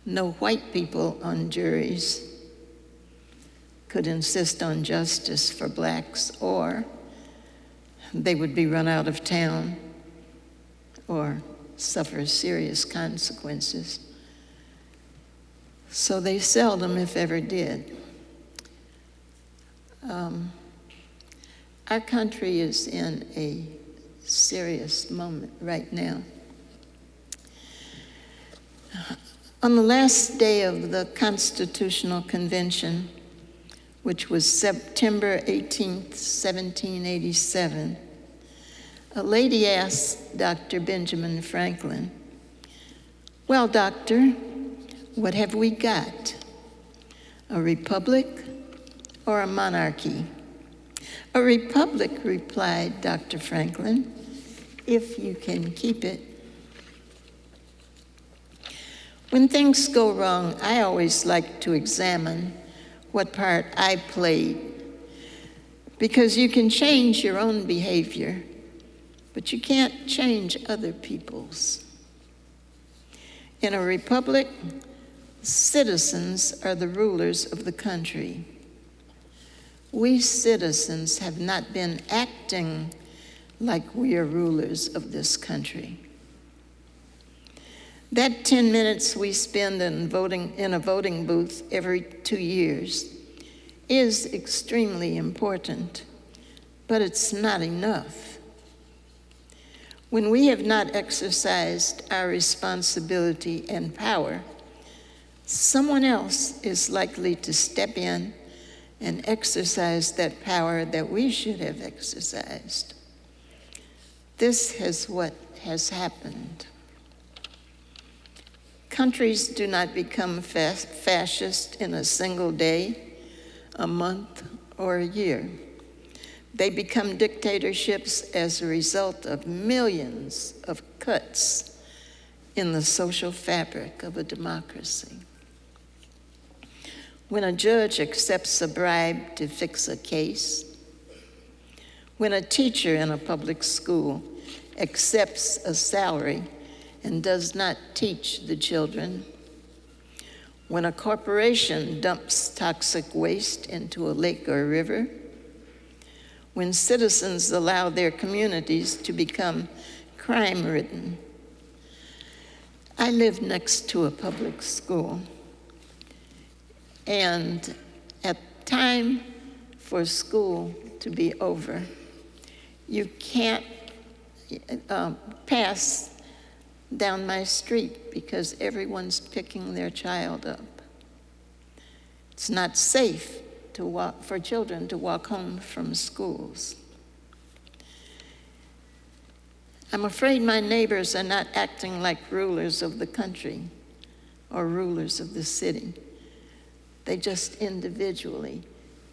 H: no white people on juries could insist on justice for blacks, or they would be run out of town or suffer serious consequences. So they seldom, if ever, did. Our country is in a serious moment right now. On the last day of the Constitutional Convention, which was September 18th, 1787, a lady asked Dr. Benjamin Franklin, "Well, doctor, what have we got? A republic or a monarchy?" "A republic," replied Dr. Franklin, "if you can keep it." When things go wrong, I always like to examine what part I played, because you can change your own behavior, but you can't change other people's. In a republic, citizens are the rulers of the country. We citizens have not been acting like we are rulers of this country. That 10 minutes we spend in a voting booth every 2 years is extremely important, but it's not enough. When we have not exercised our responsibility and power, someone else is likely to step in and exercise that power that we should have exercised. This is what has happened. Countries do not become fascist in a single day, a month, or a year. They become dictatorships as a result of millions of cuts in the social fabric of a democracy. When a judge accepts a bribe to fix a case, when a teacher in a public school accepts a salary and does not teach the children, when a corporation dumps toxic waste into a lake or a river, when citizens allow their communities to become crime-ridden. I live next to a public school, and at time for school to be over, you can't pass down my street because everyone's picking their child up. It's not safe for children to walk home from schools. I'm afraid my neighbors are not acting like rulers of the country or rulers of the city. They just individually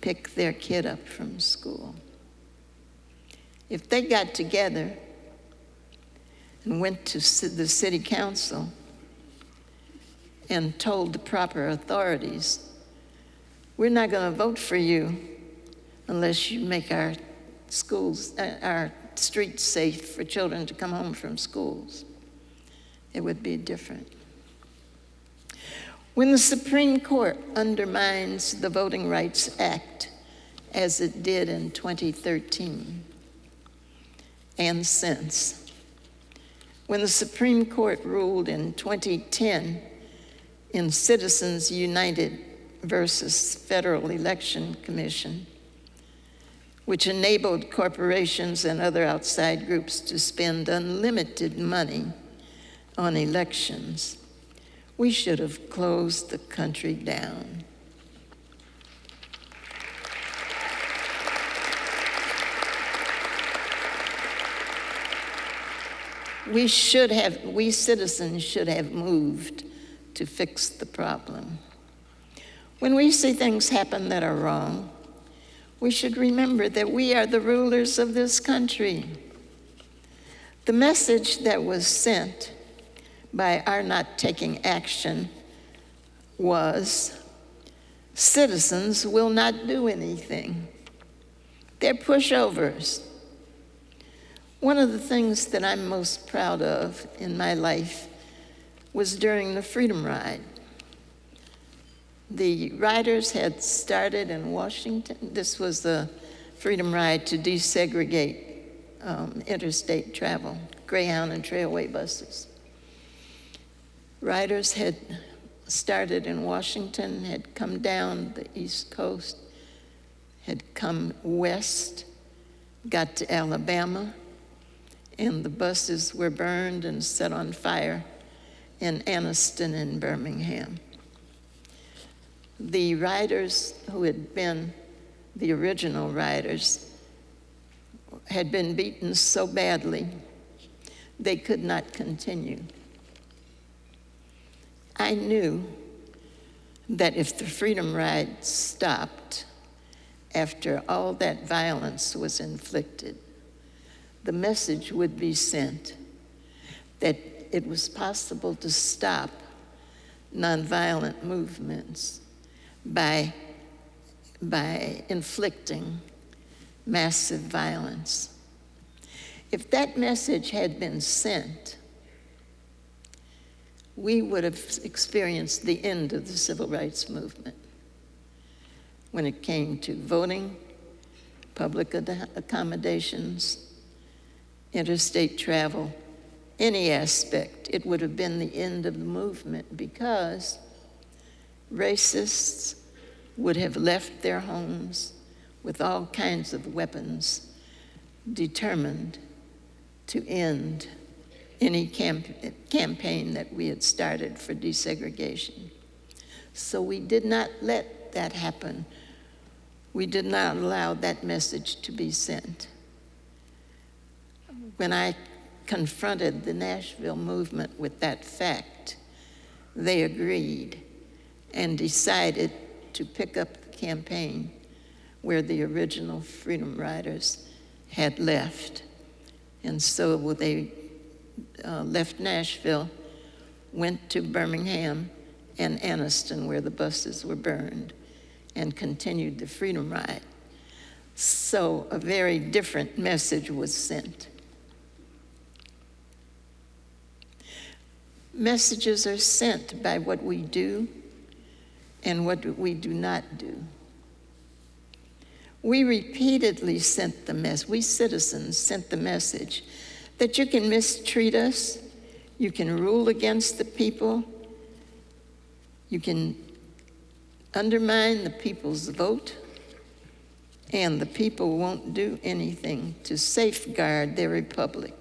H: pick their kid up from school. If they got together and went to the city council and told the proper authorities, "We're not going to vote for you unless you make our schools, our streets safe for children to come home from schools," it would be different. When the Supreme Court undermines the Voting Rights Act, as it did in 2013 and since, when the Supreme Court ruled in 2010 in Citizens United versus Federal Election Commission, which enabled corporations and other outside groups to spend unlimited money on elections, we should have closed the country down. We citizens should have moved to fix the problem. When we see things happen that are wrong, we should remember that we are the rulers of this country. The message that was sent by our not taking action was, citizens will not do anything. They're pushovers. One of the things that I'm most proud of in my life was during the Freedom Ride. The riders had started in Washington. This was the Freedom Ride to desegregate interstate travel, Greyhound and Trailway buses. Riders had started in Washington, had come down the East Coast, had come west, got to Alabama, and the buses were burned and set on fire in Anniston and Birmingham. The riders who had been the original riders had been beaten so badly they could not continue. I knew that if the Freedom Ride stopped after all that violence was inflicted, the message would be sent that it was possible to stop nonviolent movements by inflicting massive violence. If that message had been sent, we would have experienced the end of the civil rights movement when it came to voting, public accommodations, interstate travel, any aspect. It would have been the end of the movement because racists would have left their homes with all kinds of weapons, determined to end any campaign that we had started for desegregation. So we did not let that happen. We did not allow that message to be sent. When I confronted the Nashville movement with that fact, they agreed and decided to pick up the campaign where the original Freedom Riders had left. And so they left Nashville, went to Birmingham and Anniston where the buses were burned, and continued the Freedom Ride. So a very different message was sent. Messages are sent by what we do and what we do not do. We repeatedly sent the message, we citizens sent the message that you can mistreat us, you can rule against the people, you can undermine the people's vote, and the people won't do anything to safeguard their republic.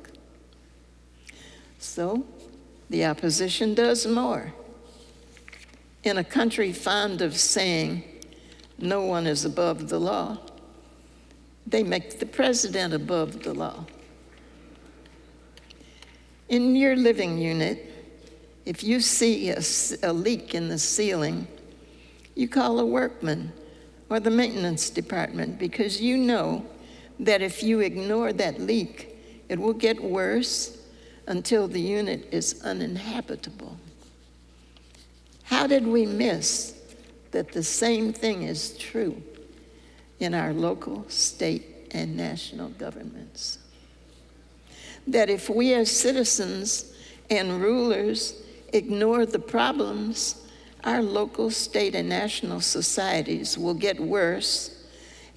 H: So, the opposition does more. In a country fond of saying, no one is above the law, they make the president above the law. In your living unit, if you see a leak in the ceiling, you call a workman or the maintenance department because you know that if you ignore that leak, it will get worse until the unit is uninhabitable. How did we miss that the same thing is true in our local, state, and national governments? That if we as citizens and rulers ignore the problems, our local, state, and national societies will get worse,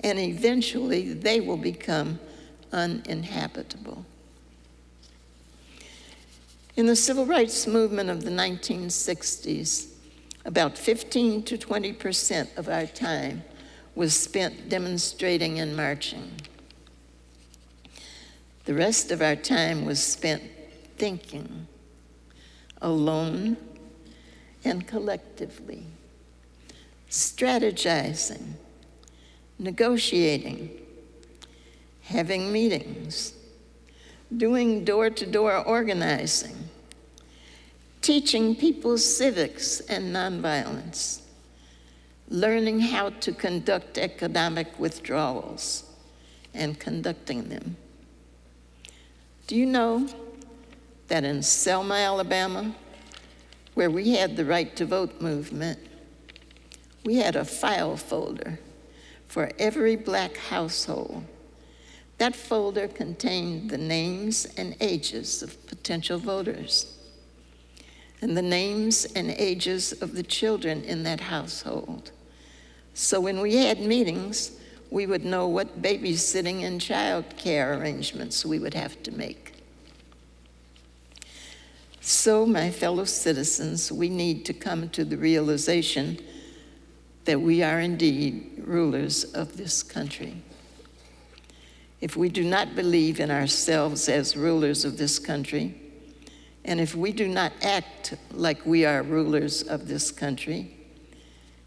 H: and eventually they will become uninhabitable. In the civil rights movement of the 1960s, about 15 to 20% of our time was spent demonstrating and marching. The rest of our time was spent thinking, alone and collectively, strategizing, negotiating, having meetings, doing door-to-door organizing, teaching people civics and nonviolence, learning how to conduct economic withdrawals and conducting them. Do you know that in Selma, Alabama, where we had the right to vote movement, we had a file folder for every black household. That folder contained the names and ages of potential voters. and the names and ages of the children in that household. So when we had meetings, we would know what babysitting and child care arrangements we would have to make. So, my fellow citizens, we need to come to the realization that we are indeed rulers of this country. If we do not believe in ourselves as rulers of this country, and if we do not act like we are rulers of this country,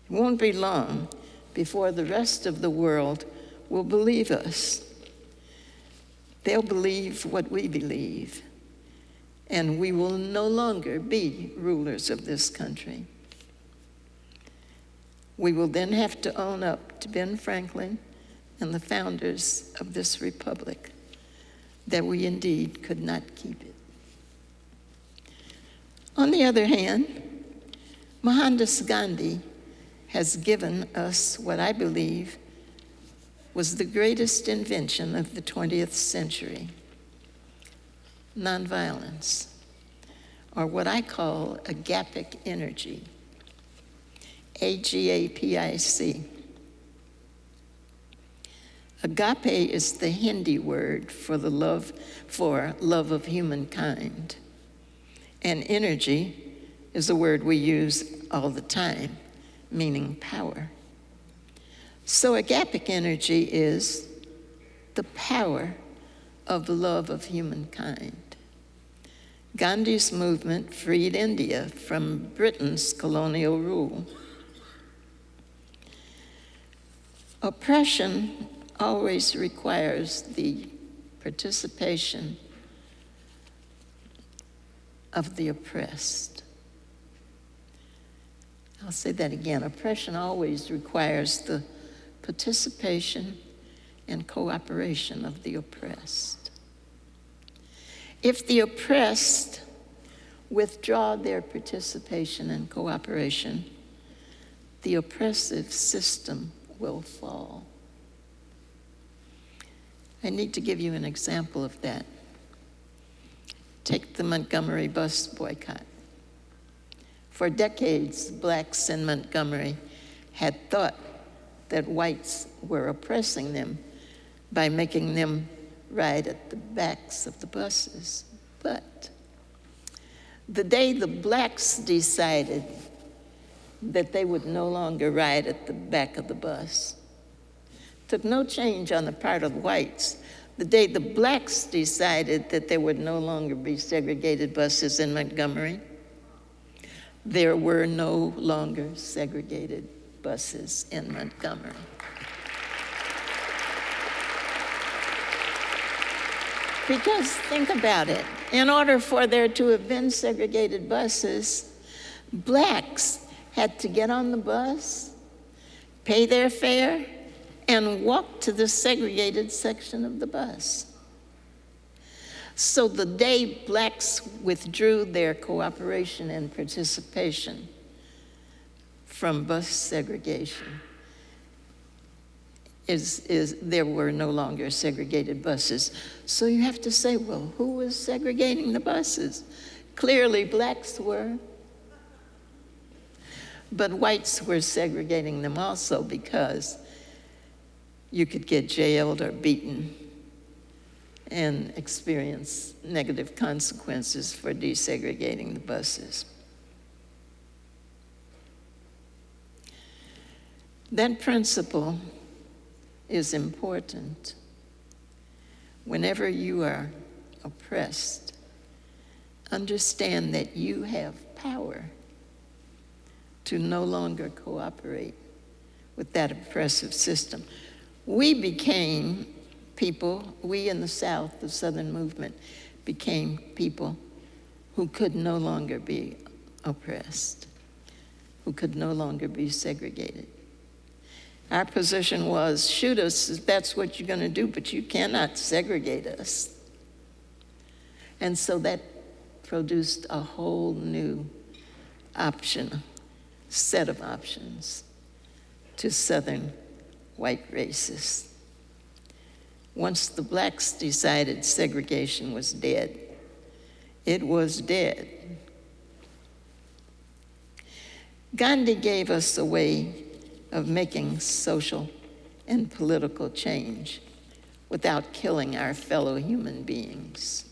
H: it won't be long before the rest of the world will believe us. They'll believe what we believe, and we will no longer be rulers of this country. We will then have to own up to Ben Franklin and the founders of this republic that we indeed could not keep it. On the other hand, Mohandas Gandhi has given us what I believe was the greatest invention of the 20th century: nonviolence, or what I call agapic energy, AGAPIC. Agape is the Hindi word for love of humankind. And energy is a word we use all the time, meaning power. So agapic energy is the power of the love of humankind. Gandhi's movement freed India from Britain's colonial rule. Oppression always requires the participation of the oppressed. I'll say that again. Oppression always requires the participation and cooperation of the oppressed. If the oppressed withdraw their participation and cooperation, the oppressive system will fall. I need to give you an example of that. Take the Montgomery bus boycott. For decades, blacks in Montgomery had thought that whites were oppressing them by making them ride at the backs of the buses. But the day the blacks decided that they would no longer ride at the back of the bus, took no change on the part of whites. The day the blacks decided that there would no longer be segregated buses in Montgomery, there were no longer segregated buses in Montgomery. Because think about it, in order for there to have been segregated buses, blacks had to get on the bus, pay their fare, and walk to the segregated section of the bus. So the day blacks withdrew their cooperation and participation from bus segregation, there were no longer segregated buses. So you have to say, well, who was segregating the buses? Clearly blacks were. But whites were segregating them also because you could get jailed or beaten and experience negative consequences for desegregating the buses. That principle is important. Whenever you are oppressed, understand that you have power to no longer cooperate with that oppressive system. We became people, we in the South, the Southern movement, became people who could no longer be oppressed, who could no longer be segregated. Our position was, shoot us if that's what you're going to do, but you cannot segregate us. And so that produced a whole new set of options to Southern white racists. Once the blacks decided segregation was dead, it was dead. Gandhi gave us a way of making social and political change without killing our fellow human beings.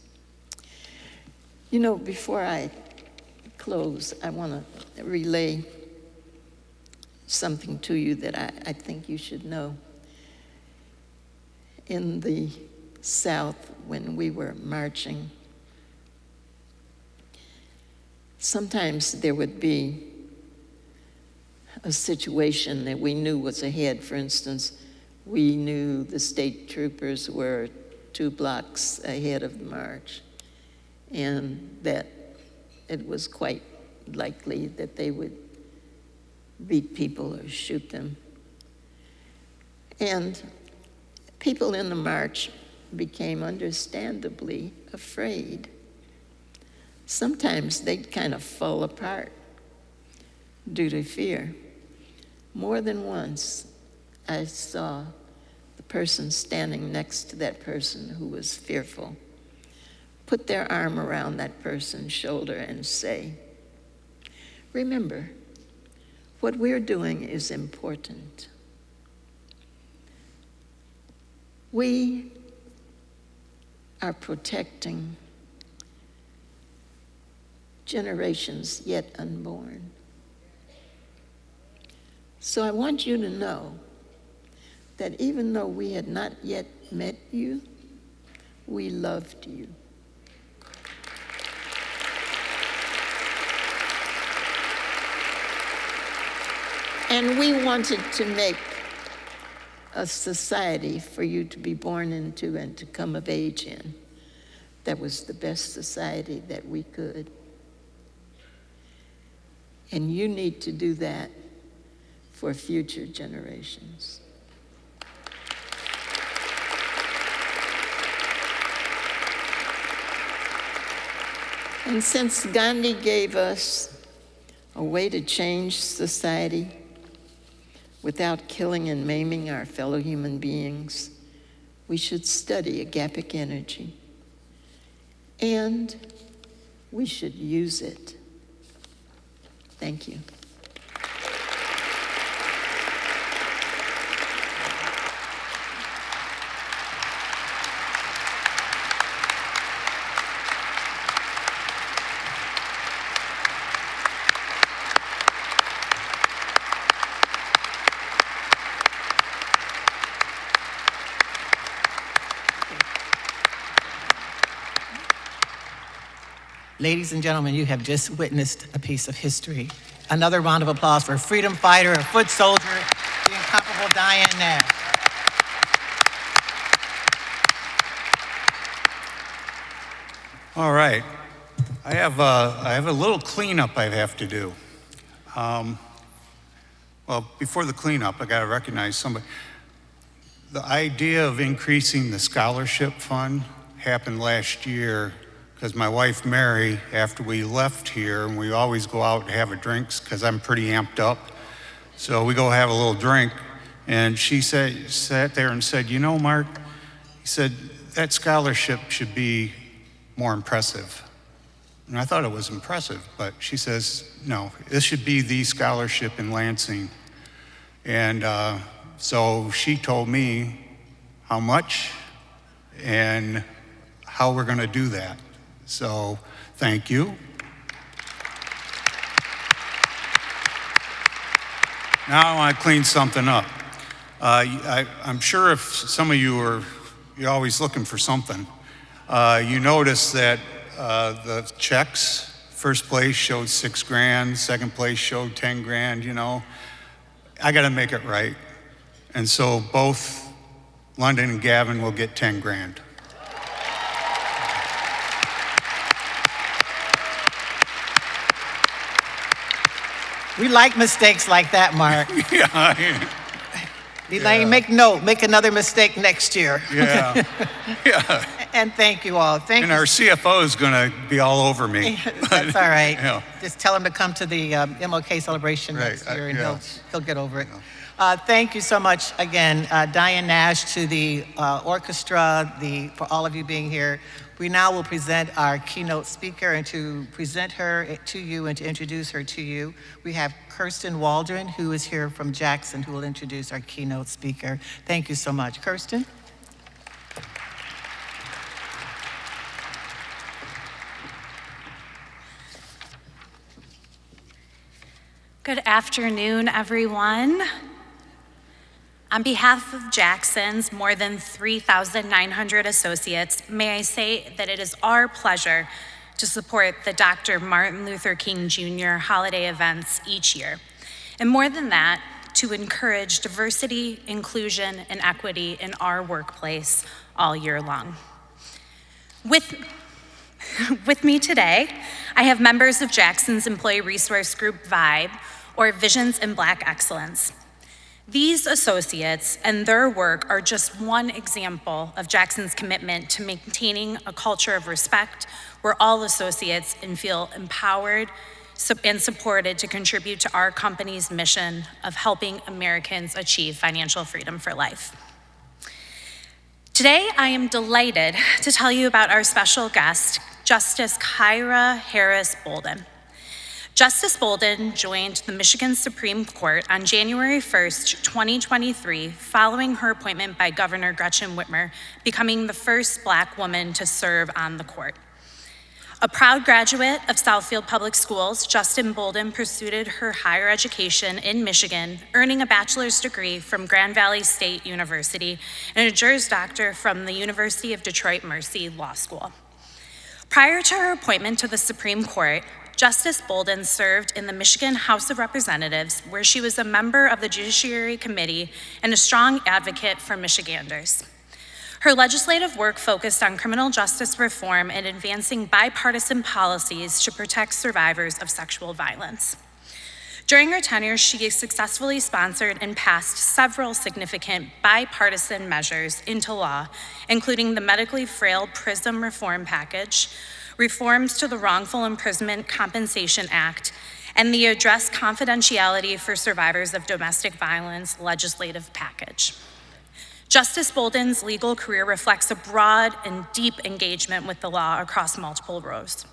H: You know, before I close, I want to relay something to you that I think you should know. In the South, when we were marching, sometimes there would be a situation that we knew was ahead. For instance, we knew the state troopers were 2 blocks ahead of the march, and that it was quite likely that they would beat people or shoot them. And people in the march became understandably afraid. Sometimes they'd kind of fall apart due to fear. More than once, I saw the person standing next to that person who was fearful put their arm around that person's shoulder and say, "Remember, what we're doing is important. We are protecting generations yet unborn. So I want you to know that even though we had not yet met you, we loved you." And we wanted to make a society for you to be born into and to come of age in that was the best society that we could. And you need to do that for future generations. And since Gandhi gave us a way to change society without killing and maiming our fellow human beings, we should study agapic energy. And we should use it. Thank you.
G: Ladies and gentlemen, you have just witnessed a piece of history. Another round of applause for a freedom fighter, a foot soldier, the incomparable Diane Nash.
F: All right. I have a little cleanup I have to do. Well, before the cleanup, I got to recognize somebody. The idea of increasing the scholarship fund happened last year because my wife Mary, after we left here, and we always go out and have a drinks because I'm pretty amped up. So we go have a little drink, and she sat there and said, "You know, Mark," he said, "that scholarship should be more impressive." And I thought it was impressive, but she says, "No, this should be the scholarship in Lansing." And so she told me how much and how we're going to do that. So thank you. Now I want to clean something up. I'm sure if some of you are, you're always looking for something. You notice that the checks, first place showed $6 grand, second place showed 10 grand, you know. I got to make it right. And so both London and Gavin will get 10 grand.
G: We like mistakes like that, Mark.
F: Yeah.
G: Elaine, make note, make another mistake next year.
F: Yeah. Yeah.
G: And thank you all. Thank
F: And
G: you.
F: our CFO is going to be all over me.
G: That's all right.
F: Yeah.
G: Just tell him to come to the MLK celebration next year, and
F: yeah.
G: he'll get over it. Thank you so much again, Diane Nash, to the orchestra, for all of you being here. We now will present our keynote speaker, and to present her to you and to introduce her to you, we have Kirsten Waldron, who is here from Jackson, who will introduce our keynote speaker. Thank you so much. Kirsten?
B: Good afternoon, everyone. On behalf of Jackson's more than 3,900 associates, may I say that it is our pleasure to support the Dr. Martin Luther King Jr. holiday events each year. And more than that, to encourage diversity, inclusion, and equity in our workplace all year long. With me today, I have members of Jackson's Employee Resource Group VIBE, or Visions in Black Excellence. These associates and their work are just one example of Jackson's commitment to maintaining a culture of respect where all associates feel empowered and supported to contribute to our company's mission of helping Americans achieve financial freedom for life. Today, I am delighted to tell you about our special guest, Justice Kyra H. Bolden. Justice Bolden joined the Michigan Supreme Court on January 1st, 2023, following her appointment by Governor Gretchen Whitmer, becoming the first Black woman to serve on the court. A proud graduate of Southfield Public Schools, Justice Bolden pursued her higher education in Michigan, earning a bachelor's degree from Grand Valley State University and a Juris Doctor from the University of Detroit Mercy Law School. Prior to her appointment to the Supreme Court, Justice Bolden served in the Michigan House of Representatives, where she was a member of the Judiciary Committee and a strong advocate for Michiganders. Her legislative work focused on criminal justice reform and advancing bipartisan policies to protect survivors of sexual violence. During her tenure, she successfully sponsored and passed several significant bipartisan measures into law, including the Medically Frail Prison Reform Package, reforms to the Wrongful Imprisonment Compensation Act, and the Address Confidentiality for Survivors of Domestic Violence legislative package. Justice Bolden's legal career reflects a broad and deep engagement with the law across multiple roles.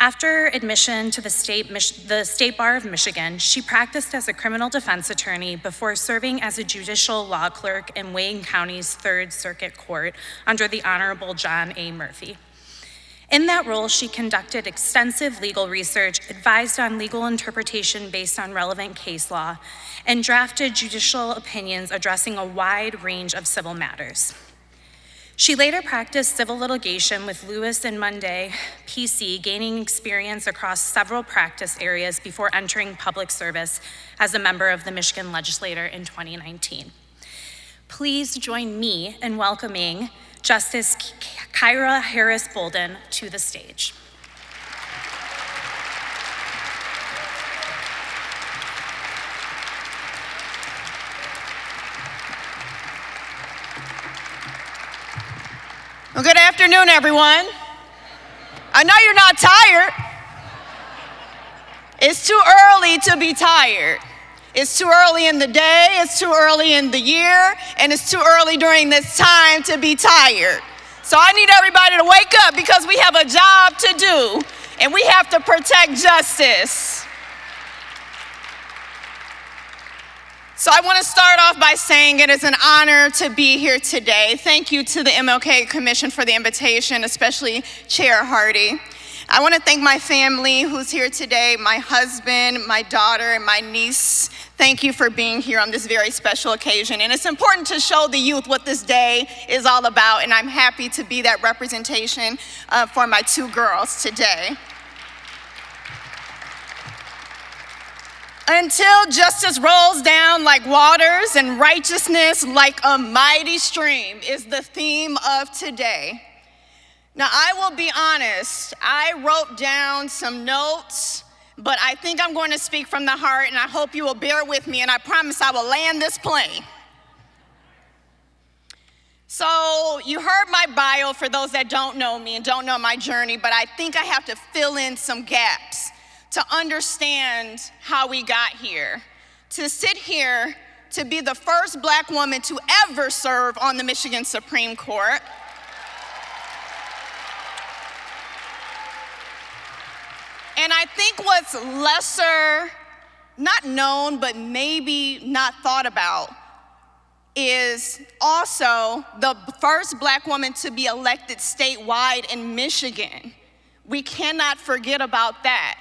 B: After admission to the State Bar of Michigan, she practiced as a criminal defense attorney before serving as a judicial law clerk in Wayne County's Third Circuit Court under the Honorable John A. Murphy. In that role, she conducted extensive legal research, advised on legal interpretation based on relevant case law, and drafted judicial opinions addressing a wide range of civil matters. She later practiced civil litigation with Lewis and Munday, PC, gaining experience across several practice areas before entering public service as a member of the Michigan Legislature in 2019. Please join me in welcoming Justice Kyra H. Bolden to the stage.
I: Well, good afternoon, everyone. I know you're not tired. It's too early to be tired. It's too early in the day, it's too early in the year, and it's too early during this time to be tired. So I need everybody to wake up because we have a job to do, and we have to protect justice. So I want to start off by saying it is an honor to be here today. Thank you to the MLK Commission for the invitation, especially Chair Hardy. I want to thank my family who's here today, my husband, my daughter, and my niece. Thank you for being here on this very special occasion. And it's important to show the youth what this day is all about, and I'm happy to be that representation for my two girls today. Until justice rolls down like waters and righteousness like a mighty stream is the theme of today. Now, I will be honest, I wrote down some notes, but I think I'm going to speak from the heart, and I hope you will bear with me, and I promise I will land this plane. So you heard my bio for those that don't know me and don't know my journey, but I think I have to fill in some gaps to understand how we got here. To sit here to be the first Black woman to ever serve on the Michigan Supreme Court. And I think what's lesser, not known, but maybe not thought about, is also the first Black woman to be elected statewide in Michigan. We cannot forget about that,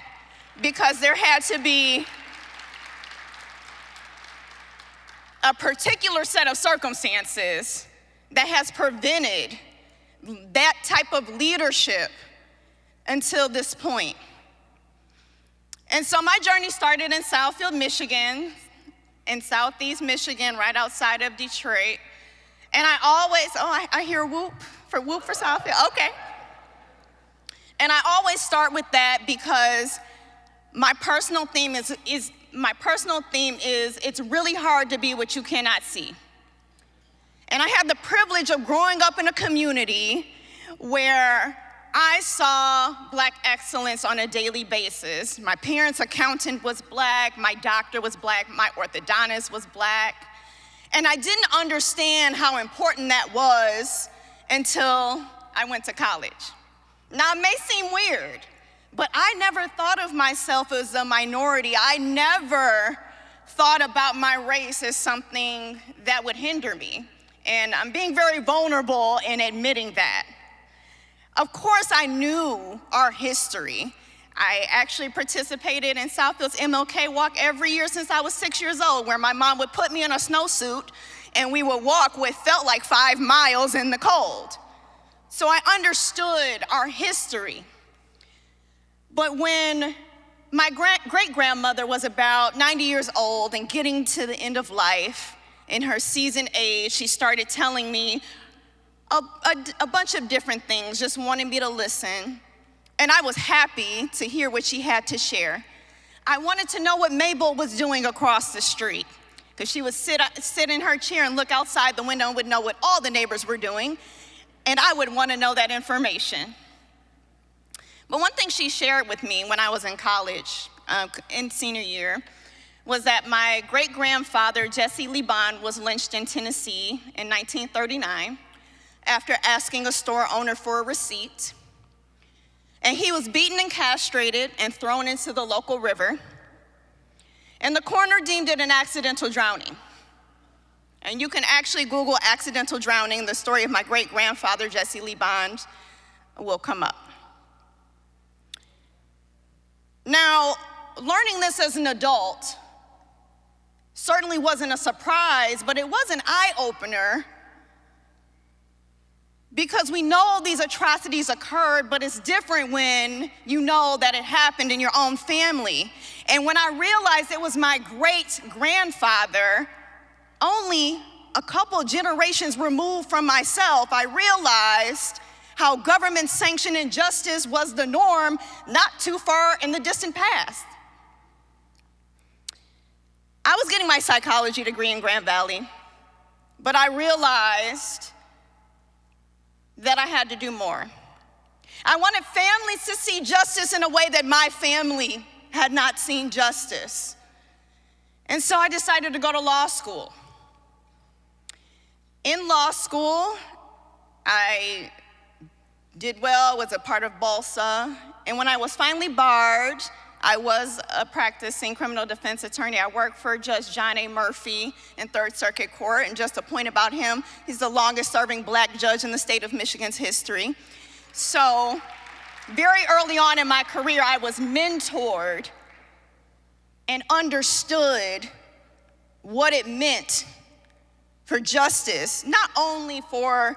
I: because there had to be a particular set of circumstances that has prevented that type of leadership until this point. And so my journey started in Southfield, Michigan, in Southeast Michigan, right outside of Detroit. And I always, I hear whoop for Southfield, okay. And I always start with that because my personal theme is it's really hard to be what you cannot see. And I had the privilege of growing up in a community where I saw Black excellence on a daily basis. My parents' accountant was Black, my doctor was Black, my orthodontist was Black. And I didn't understand how important that was until I went to college. Now, it may seem weird, but I never thought of myself as a minority. I never thought about my race as something that would hinder me. And I'm being very vulnerable in admitting that. Of course, I knew our history. I actually participated in Southfield's MLK walk every year since I was 6 years old, where my mom would put me in a snowsuit and we would walk what felt like 5 miles in the cold. So I understood our history. But when my great-grandmother was about 90 years old and getting to the end of life, in her seasoned age, she started telling me a bunch of different things, just wanting me to listen. And I was happy to hear what she had to share. I wanted to know what Mabel was doing across the street, because she would sit in her chair and look outside the window and would know what all the neighbors were doing, and I would want to know that information. But one thing she shared with me when I was in college, in senior year, was that my great-grandfather, Jesse Lee Bond, was lynched in Tennessee in 1939 after asking a store owner for a receipt. And he was beaten and castrated and thrown into the local river. And the coroner deemed it an accidental drowning. And you can actually Google accidental drowning. The story of my great-grandfather, Jesse Lee Bond, will come up. Now, learning this as an adult certainly wasn't a surprise, but it was an eye-opener, because we know these atrocities occurred, but it's different when you know that it happened in your own family. And when I realized it was my great-grandfather, only a couple generations removed from myself, I realized how government-sanctioned injustice was the norm not too far in the distant past. I was getting my psychology degree in Grand Valley, but I realized that I had to do more. I wanted families to see justice in a way that my family had not seen justice. And so I decided to go to law school. In law school, I did well, was a part of BALSA, and when I was finally barred, I was a practicing criminal defense attorney. I worked for Judge John A. Murphy in Third Circuit Court, and just a point about him, he's the longest serving Black judge in the state of Michigan's history. So very early on in my career, I was mentored and understood what it meant for justice, not only for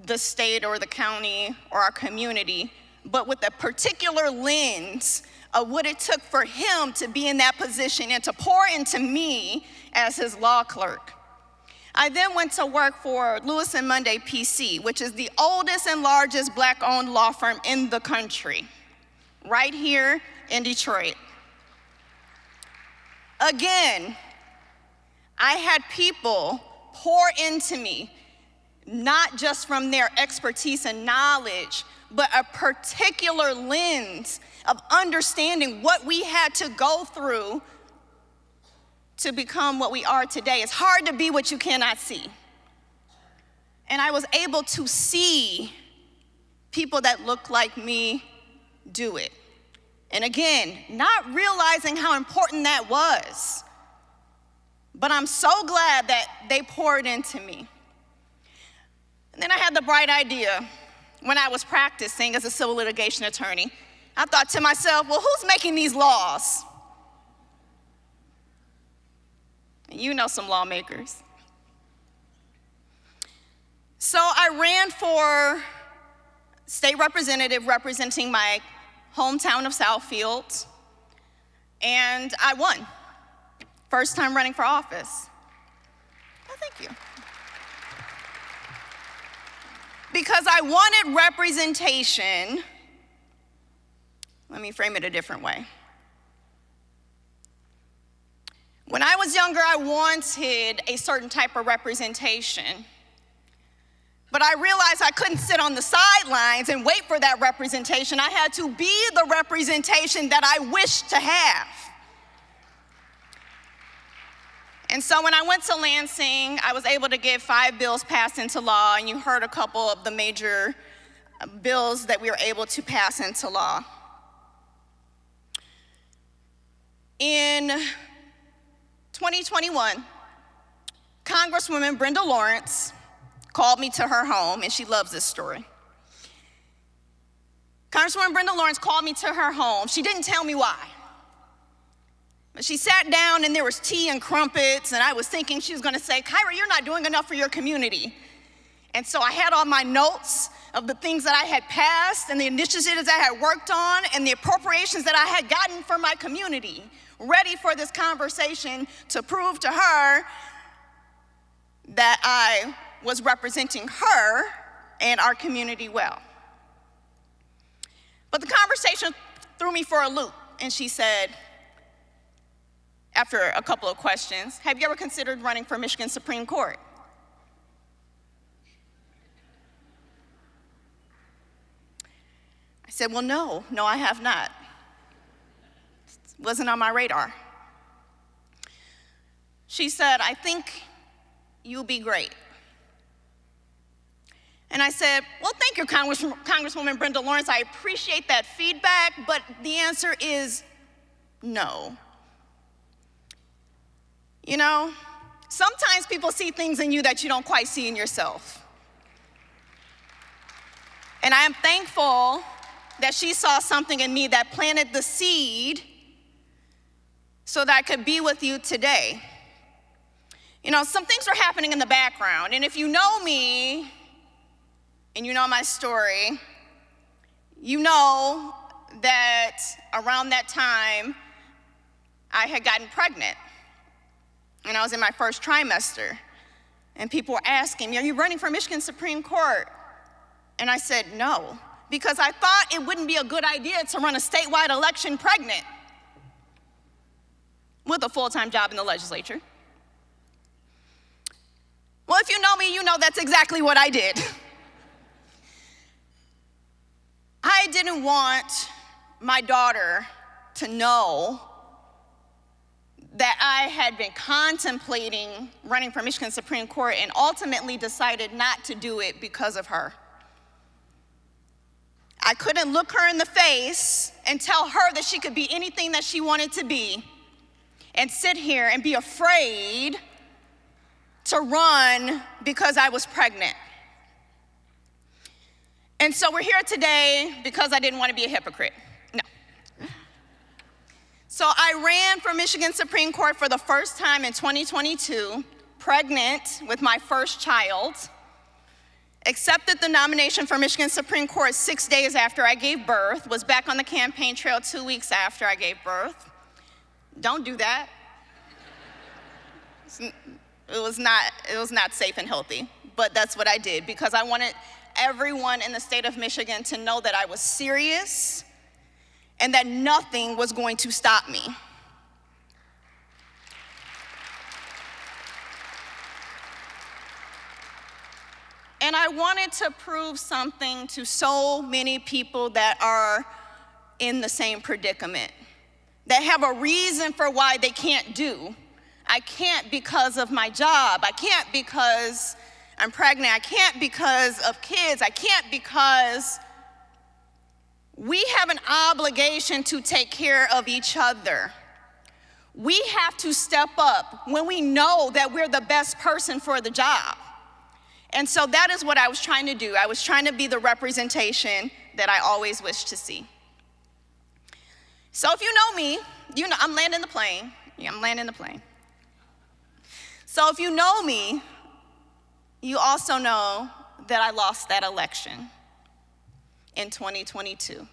I: the state or the county or our community, but with a particular lens of what it took for him to be in that position and to pour into me as his law clerk. I then went to work for Lewis & Monday PC, which is the oldest and largest Black-owned law firm in the country, right here in Detroit. Again, I had people pour into me, not just from their expertise and knowledge, but a particular lens of understanding what we had to go through to become what we are today. It's hard to be what you cannot see. And I was able to see people that look like me do it. And again, not realizing how important that was. But I'm so glad that they poured into me. And then I had the bright idea when I was practicing as a civil litigation attorney. I thought to myself, well, who's making these laws? And you know some lawmakers. So I ran for state representative representing my hometown of Southfield, and I won. First time running for office. Oh, thank you. Because I wanted representation. Let me frame it a different way. When I was younger, I wanted a certain type of representation. But I realized I couldn't sit on the sidelines and wait for that representation. I had to be the representation that I wished to have. And so when I went to Lansing, I was able to get 5 bills passed into law, and you heard a couple of the major bills that we were able to pass into law. In 2021, Congresswoman Brenda Lawrence called me to her home, and she loves this story. Congresswoman Brenda Lawrence called me to her home. She didn't tell me why. But she sat down, and there was tea and crumpets, and I was thinking she was gonna say, Kyra, you're not doing enough for your community. And so I had all my notes of the things that I had passed and the initiatives I had worked on and the appropriations that I had gotten for my community, ready for this conversation to prove to her that I was representing her and our community well. But the conversation threw me for a loop, and she said, after a couple of questions, have you ever considered running for Michigan Supreme Court? I said, well, no, I have not. It wasn't on my radar. She said, I think you'll be great. And I said, well, thank you, Congresswoman Brenda Lawrence. I appreciate that feedback, but the answer is no. You know, sometimes people see things in you that you don't quite see in yourself. And I am thankful that she saw something in me that planted the seed so that I could be with you today. You know, some things are happening in the background, and if you know me and you know my story, you know that around that time I had gotten pregnant. And I was in my first trimester, and people were asking me, are you running for Michigan Supreme Court? And I said no, because I thought it wouldn't be a good idea to run a statewide election pregnant with a full-time job in the legislature. Well, if you know me, you know that's exactly what I did. I didn't want my daughter to know that I had been contemplating running for Michigan Supreme Court and ultimately decided not to do it because of her. I couldn't look her in the face and tell her that she could be anything that she wanted to be and sit here and be afraid to run because I was pregnant. And so we're here today because I didn't want to be a hypocrite. No. So I ran for Michigan Supreme Court for the first time in 2022, pregnant with my first child, accepted the nomination for Michigan Supreme Court 6 days after I gave birth, was back on the campaign trail 2 weeks after I gave birth. Don't do that. It was not safe and healthy, but that's what I did because I wanted everyone in the state of Michigan to know that I was serious and that nothing was going to stop me. And I wanted to prove something to so many people that are in the same predicament, that have a reason for why they can't do. I can't because of my job. I can't because I'm pregnant. I can't because of kids. I can't because We have an obligation to take care of each other. We have to step up when we know that we're the best person for the job. And so that is what I was trying to do. I was trying to be the representation that I always wished to see. So if you know me, you know I'm landing the plane. Yeah, I'm landing the plane. So if you know me, you also know that I lost that election in 2022.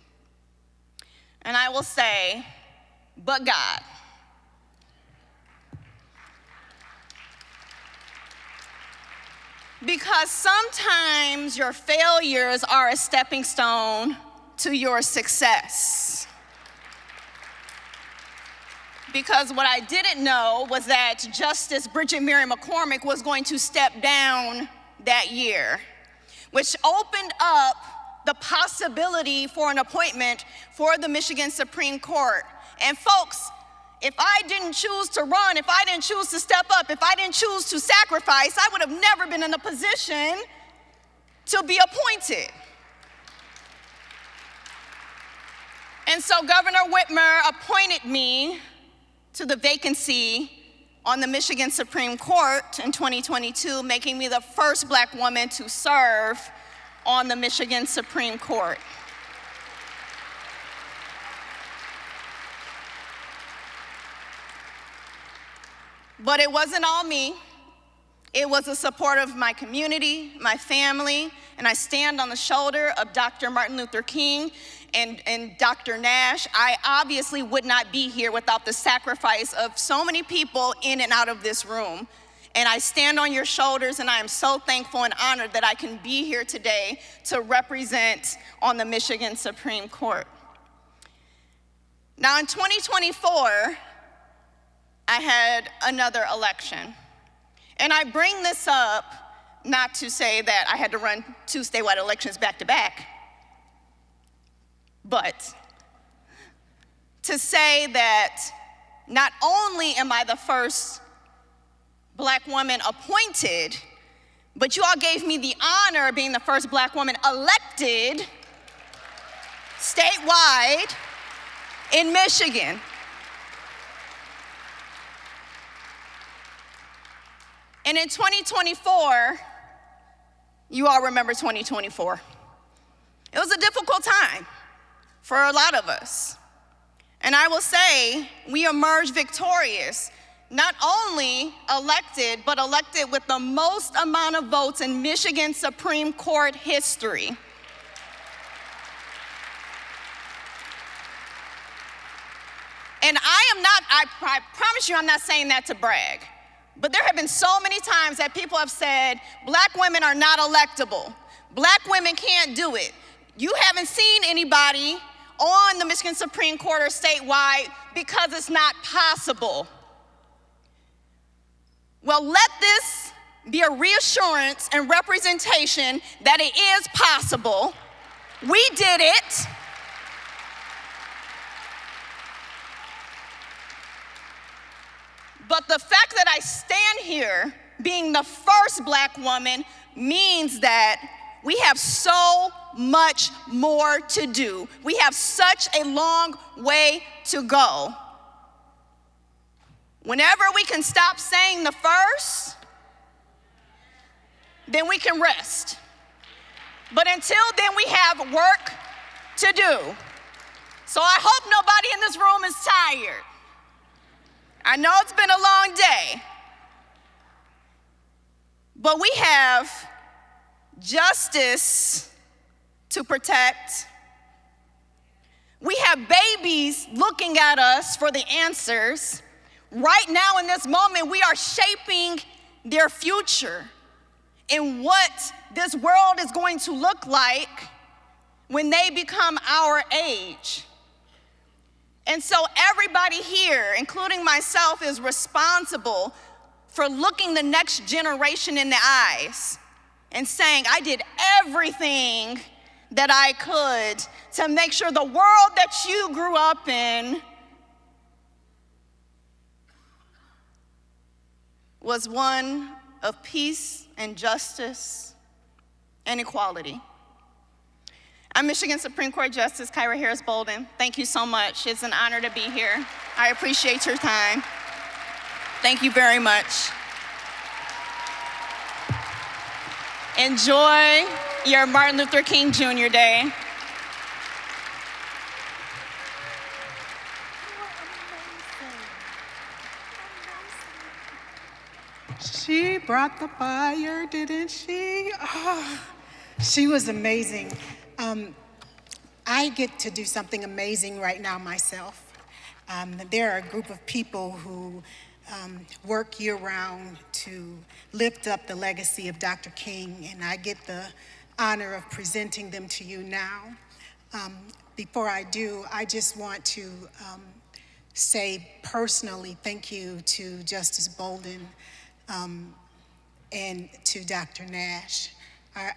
I: And I will say, but God. Because sometimes your failures are a stepping stone to your success. Because what I didn't know was that Justice Bridget Mary McCormick was going to step down that year, which opened up the possibility for an appointment for the Michigan Supreme Court. And folks, if I didn't choose to run, if I didn't choose to step up, if I didn't choose to sacrifice, I would have never been in a position to be appointed. And so Governor Whitmer appointed me to the vacancy on the Michigan Supreme Court in 2022, making me the first Black woman to serve on the Michigan Supreme Court. But it wasn't all me. It was the support of my community, my family, and I stand on the shoulder of Dr. Martin Luther King and Dr. Nash. I obviously would not be here without the sacrifice of so many people in and out of this room. And I stand on your shoulders, and I am so thankful and honored that I can be here today to represent on the Michigan Supreme Court. Now in 2024, I had another election. And I bring this up not to say that I had to run 2 statewide elections back to back, but to say that not only am I the first Black woman appointed, but you all gave me the honor of being the first Black woman elected statewide in Michigan. And in 2024, you all remember 2024. It was a difficult time for a lot of us. And I will say, we emerged victorious, not only elected, but elected with the most amount of votes in Michigan Supreme Court history. And I promise you I'm not saying that to brag. But there have been so many times that people have said, Black women are not electable. Black women can't do it. You haven't seen anybody on the Michigan Supreme Court or statewide because it's not possible. Well, let this be a reassurance and representation that it is possible. We did it. But the fact that I stand here being the first Black woman means that we have so much more to do. We have such a long way to go. Whenever we can stop saying the first, then we can rest. But until then, we have work to do. So I hope nobody in this room is tired. I know it's been a long day, but we have justice to protect. We have babies looking at us for the answers. Right now in this moment, we are shaping their future and what this world is going to look like when they become our age. And so everybody here, including myself, is responsible for looking the next generation in the eyes and saying, I did everything that I could to make sure the world that you grew up in was one of peace and justice and equality. I'm Michigan Supreme Court Justice Kyra H. Bolden. Thank you so much. It's an honor to be here. I appreciate your time. Thank you very much. Enjoy your Martin Luther King Jr. Day.
E: She brought the fire, didn't she? Oh, she was amazing. I get to do something amazing right now myself. There are a group of people who work year-round to lift up the legacy of Dr. King, and I get the honor of presenting them to you now. Before I do, I just want to say personally thank you to Justice Bolden and to Dr. Nash.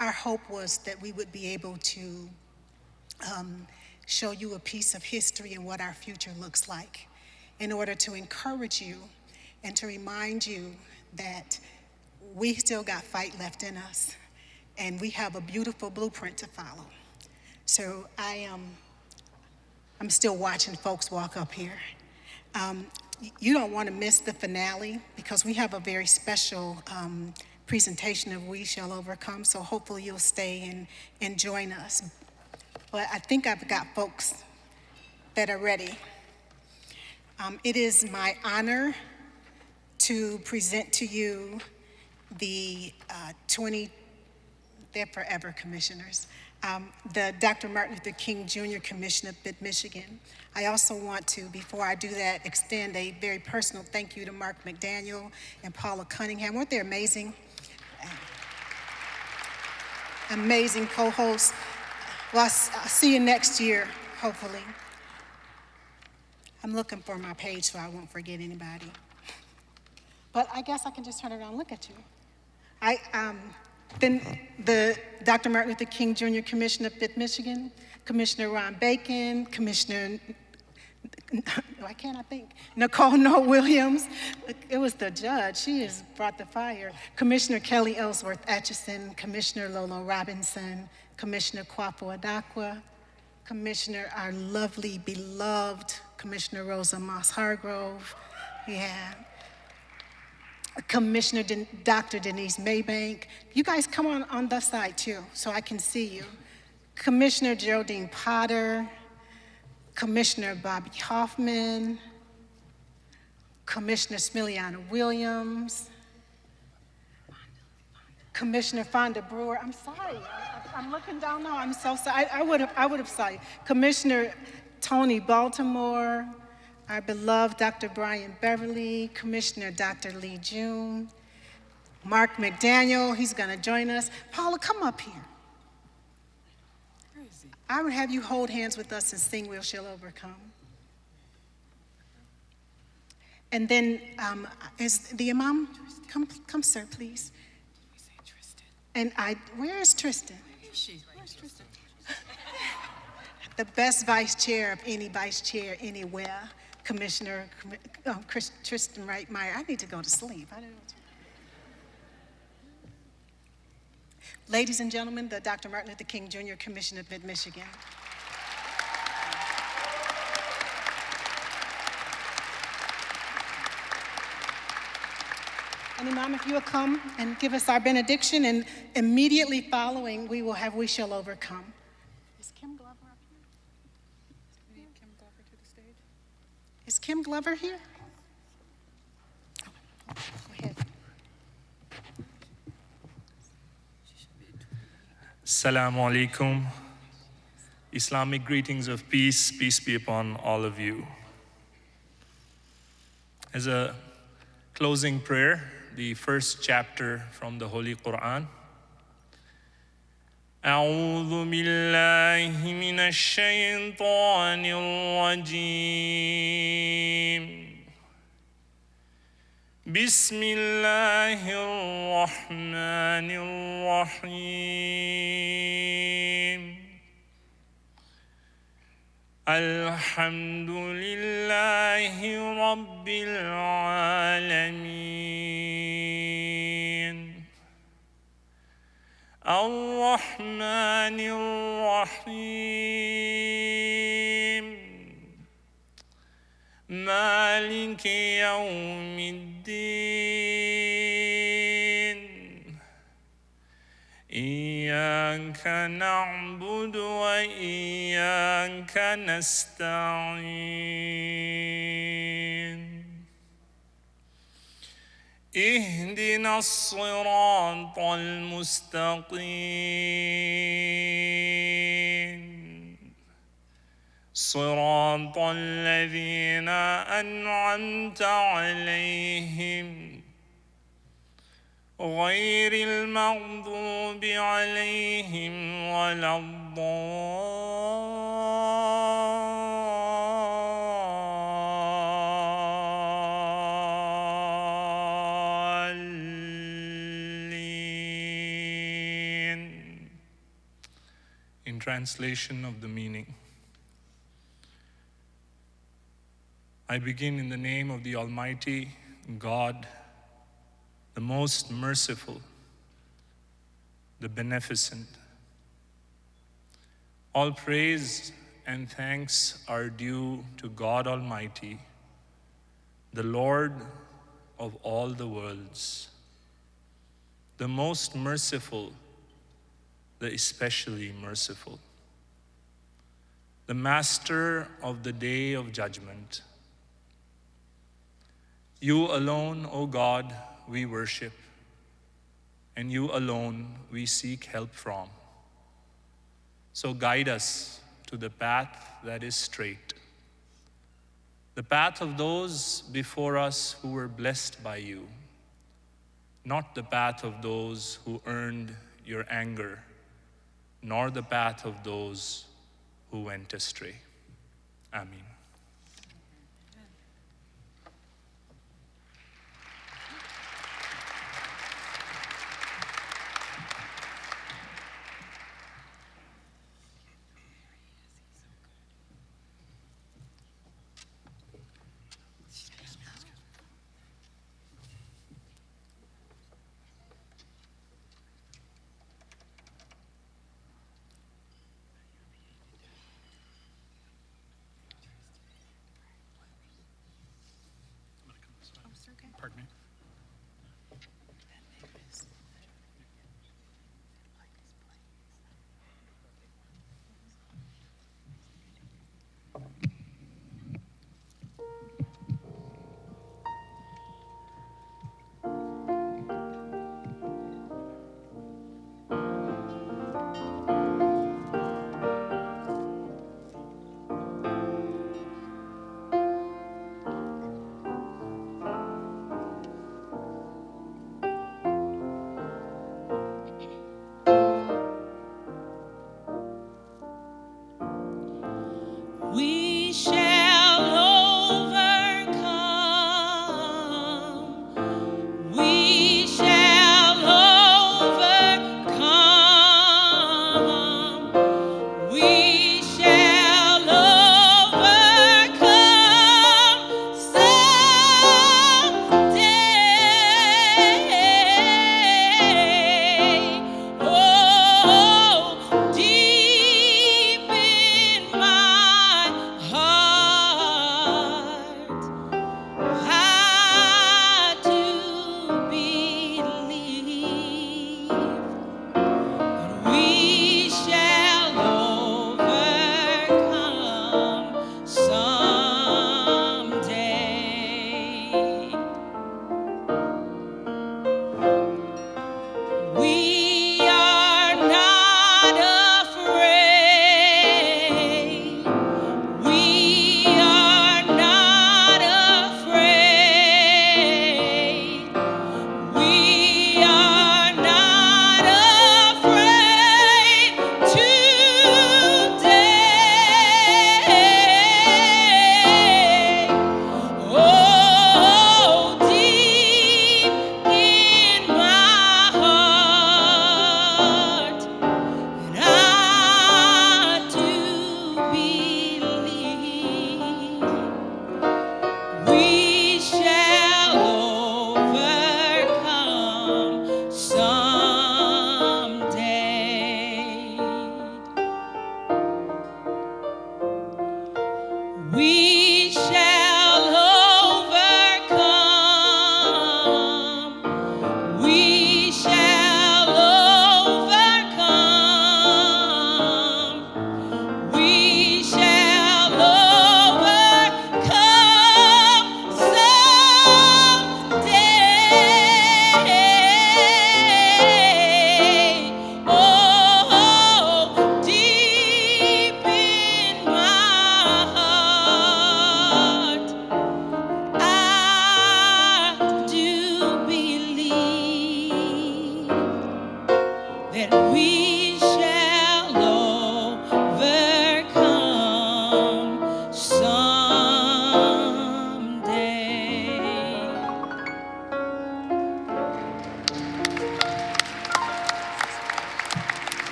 E: Our hope was that we would be able to show you a piece of history and what our future looks like in order to encourage you and to remind you that we still got fight left in us and we have a beautiful blueprint to follow. So I'm still watching folks walk up here. You don't want to miss the finale because we have a very special presentation of We Shall Overcome, so hopefully you'll stay and join us. But I think I've got folks that are ready. It is my honor to present to you the they're forever commissioners, the Dr. Martin Luther King Jr. Commission of Mid-Michigan. I also want to, before I do that, extend a very personal thank you to Mark McDaniel and Paula Cunningham. Weren't they amazing? Amazing co-hosts. Well, I'll see you next year, hopefully. I'm looking for my page so I won't forget anybody. But I guess I can just turn around and look at you. Then the Dr. Martin Luther King Jr. Commission of Mid-Michigan, Commissioner Ron Bacon, Commissioner, why can't I think? Nicole Noel Williams. It was the judge. She has brought the fire. Commissioner Kelly Ellsworth Atchison, Commissioner Lolo Robinson, Commissioner Kwapo Adakwa, Commissioner, our lovely, beloved Commissioner Rosa Moss Hargrove. Yeah. Commissioner Dr. Denise Maybank. You guys come on the side too, so I can see you. Commissioner Geraldine Potter, Commissioner Bobby Hoffman, Commissioner Smiliana Williams, Commissioner Fonda Brewer. I'm sorry, I'm looking down now. I'm so sorry. I would have saw you. Commissioner Tony Baltimore, our beloved Dr. Brian Beverly, Commissioner Dr. Lee June, Mark McDaniel, he's gonna join us. Paula, come up here. I would have you hold hands with us and sing We Shall Overcome. And then, is the imam, come sir, please. And where is Tristan? Where's Tristan? The best vice chair of any vice chair anywhere. Commissioner Tristan Wright-Meyer. I need to go to sleep. I don't know what to do. Ladies and gentlemen, the Dr. Martin Luther King Jr. Commission of Mid-Michigan. And Imam, if you will come and give us our benediction, and immediately following, we will have We Shall Overcome. Is Kim Glover up here? We need Kim Glover to the stage. Is Kim Glover here? Oh, go ahead.
D: Assalamu alaikum. Islamic greetings of peace. Peace be upon all of you. As a closing prayer, the first chapter from the Holy Quran. أعوذ بالله من الشيطان الرجيم بسم الله الرحمن الرحيم الحمد لله رب العالمين الرحمن الرحيم مالك يوم الدين إياك نعبد وإياك نستعين اهدنا الصراط المستقيم صراط الذين أنعمت عليهم غير المغضوب عليهم ولا الضالين. In translation of the meaning, I begin in the name of the Almighty God, the most merciful, the beneficent. All praise and thanks are due to God Almighty, the Lord of all the worlds, the most merciful, the especially merciful, the master of the day of judgment. You alone, O God, we worship, and you alone we seek help from. So guide us to the path that is straight, the path of those before us who were blessed by you, not the path of those who earned your anger, nor the path of those who went astray. Amen.
F: Pardon me.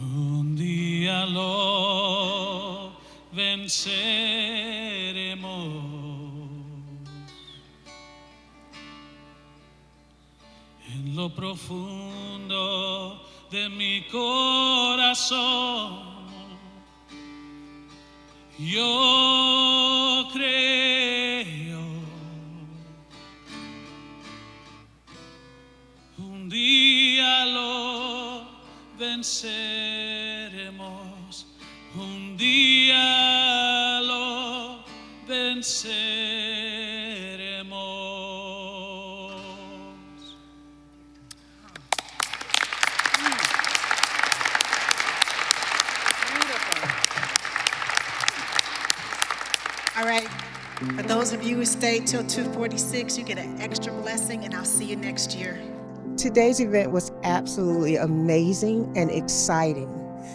J: Un día lo venceremos. En lo profundo de mi corazón, yo creo. Un día lo venceremos, un día lo venceremos.
E: All right, for those of you who stayed till 2:46, you get an extra blessing, and I'll see you next year.
M: Today's event was absolutely amazing and exciting.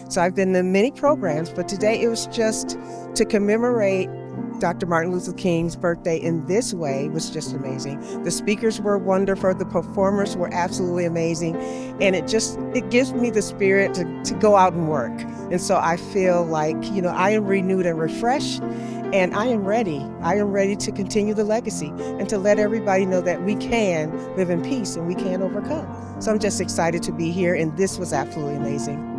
M: So I've been to many programs, but today it was just to commemorate Dr. Martin Luther King's birthday in this way was just amazing. The speakers were wonderful, the performers were absolutely amazing, and it gives me the spirit to go out and work. And so I feel like, I am renewed and refreshed, and I am ready. I am ready to continue the legacy and to let everybody know that we can live in peace and we can overcome. So I'm just excited to be here, and this was absolutely amazing.